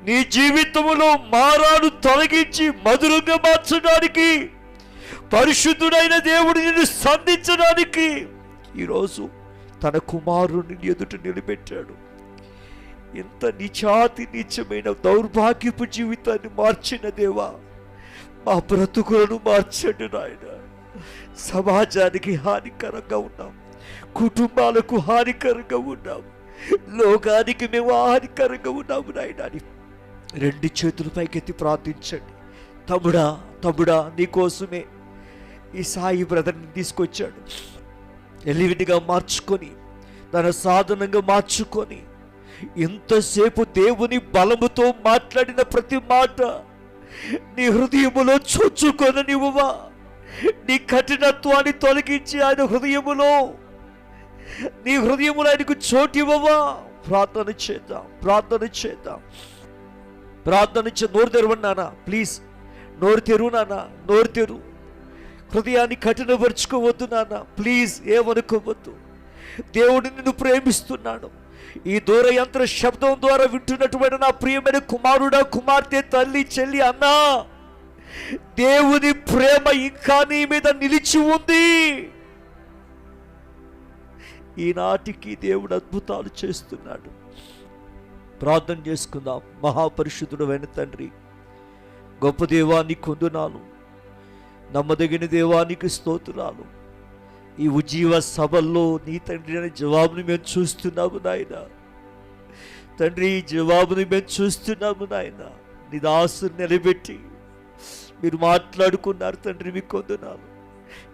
నీ జీవితంలో మారాను తొలగించి మధురంగా మార్చడానికి, పరిశుద్ధుడైన దేవుడు నిన్ను సంధించడానికి ఈరోజు తన కుమారుని ఎదుట నిలబెట్టాడు. ఇంత నీచాతి నీచమైన దౌర్భాగ్యపు జీవితాన్ని మార్చిన దేవా, మా బ్రతుకులను మార్చండి నాయన. సమాజానికి హానికరంగా ఉన్నాం, కుటుంబాలకు హానికరంగా ఉన్నాం, లోకానికి మేము హానికరంగా ఉన్నాము నాయన. రెండు చేతుల పైకెత్తి ప్రార్థించండి. తమ్ముడా, తమ్ముడా, నీకోసమే ఈ సాయి బ్రదర్ని తీసుకొచ్చాడు. ఎలివిడిగా మార్చుకొని, తన సాధనంగా మార్చుకొని, ఇంతసేపు దేవుని బలముతో మాట్లాడిన ప్రతి మాట నీ హృదయములో చొచ్చుకొననివ్వవా? నీ కఠినత్వాన్ని తొలగించి ఆయన హృదయములో, నీ హృదయములో ఆయనకు చోటివ్వవా? ప్రార్థన చేద్దాం, ప్రార్థన చేద్దాం, ప్రార్థన చే. నోరు తెరవన్నానా, ప్లీజ్ నోరు తెరువు నాన్న, నోరు తెరు. హృదయాన్ని కఠినపరుచుకోవద్దు నాన్న, ప్లీజ్ ఏమనుకోవద్దు. దేవుడు నిన్ను ప్రేమిస్తున్నాడు. ఈ దూరయంత్ర శబ్దం ద్వారా వింటున్నటువంటి నా ప్రియమైన కుమారుడా, కుమార్తె, తల్లి, చెల్లి, అన్నా, దేవుని ప్రేమ ఇంకా నీ మీద నిలిచి ఉంది. ఈనాటికి దేవుడు అద్భుతాలు చేస్తున్నాడు. ప్రార్థన చేసుకుందాం. మహాపరిశుద్ధుడైన తండ్రి, గొప్ప దేవానికి వందనాలు, నమ్మదగిన దేవానికి స్తోత్రాలు. ఈ ఉజ్జీవ సభల్లో నీ తండ్రి అనే జవాబుని మేము చూస్తున్నాము నాయన. తండ్రి, ఈ జవాబుని మేము చూస్తున్నాము నాయన. నీ దాసుని నిలబెట్టి మీరు మాట్లాడుకున్నారు తండ్రి, మీకు వందనాలు.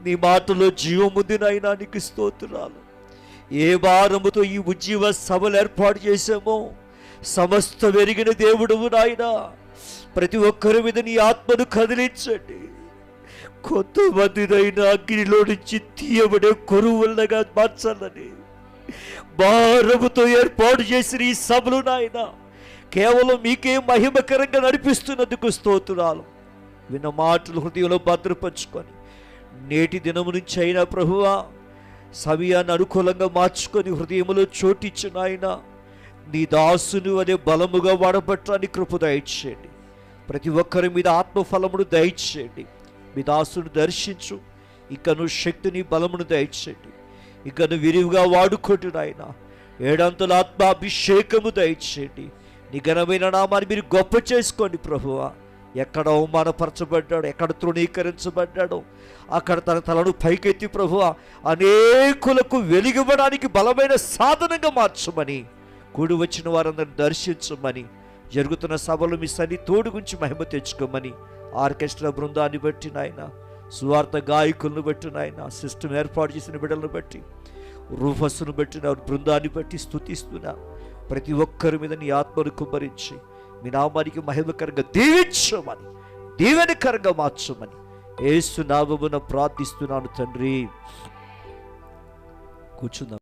నీ మాటలో జీవం ఉంది నాయన, నీకు స్తోత్రాలు. ఏ భారముతో ఈ ఉజ్జీవ సభలు ఏర్పాటు చేశామో సమస్త వెరిగిన దేవుడువు నాయన. ప్రతి ఒక్కరి మీద నీ ఆత్మను కదిలించండి. కొంతమందినైనా అగ్నిలో నుంచి తీయబడే కొరువులగా మార్చాలని భారముతో ఏర్పాటు చేసిన ఈ సభలు నాయన కేవలం మీకే మహిమకరంగా నడిపిస్తున్నందుకు స్తోత్రాలు. విన్న మాటలు హృదయంలో భద్రపరుచుకొని నేటి దినము నుంచి అయినా ప్రభువా సమయాన్ని అనుకూలంగా మార్చుకొని హృదయంలో చోటిచ్చిన ఆయన నీ దాసును అనే బలముగా వాడబట్టడానికి కృప దయచేయండి. ప్రతి ఒక్కరి మీద ఆత్మఫలమును దయచేయండి. మీ దాసును దర్శించు. ఇకను శక్తిని బలమును దయచేయండి. ఇకను విరివిగా వాడుకోండి నాయన. ఏడంతల ఆత్మాభిషేకము దయచేయండి. నీ ఘనమైన నామాన్ని మీరు గొప్ప చేసుకోండి ప్రభువా. ఎక్కడ అవమానపరచబడ్డాడో, ఎక్కడ తృణీకరించబడ్డాడో అక్కడ తన తలను పైకెత్తి ప్రభువా అనేకులకు వెలిగివ్వడానికి బలమైన సాధనంగా మార్చమని, కూడి వచ్చిన వారందరిని దర్శించమని, జరుగుతున్న సభలు మీ సన్ని తోడు గురించి మహిమ తెచ్చుకోమని, ఆర్కెస్ట్రా బృందాన్ని బట్టి నాయన, సువార్త గాయకులను బట్టి నాయన, సిస్టమ్ ఏర్పాటు చేసిన బిడ్డలను బట్టి, రూఫస్సును బట్టి నా బృందాన్ని బట్టి స్తుతిస్తున్నా. ప్రతి ఒక్కరి మీద నీ ఆత్మను కుమ్మరించి మీ నామానికి మహిమకరంగా దీవించమని, దీవెనకరంగా మార్చమని యేసు నామమున ప్రార్థిస్తున్నాను తండ్రి. కూర్చుందాం.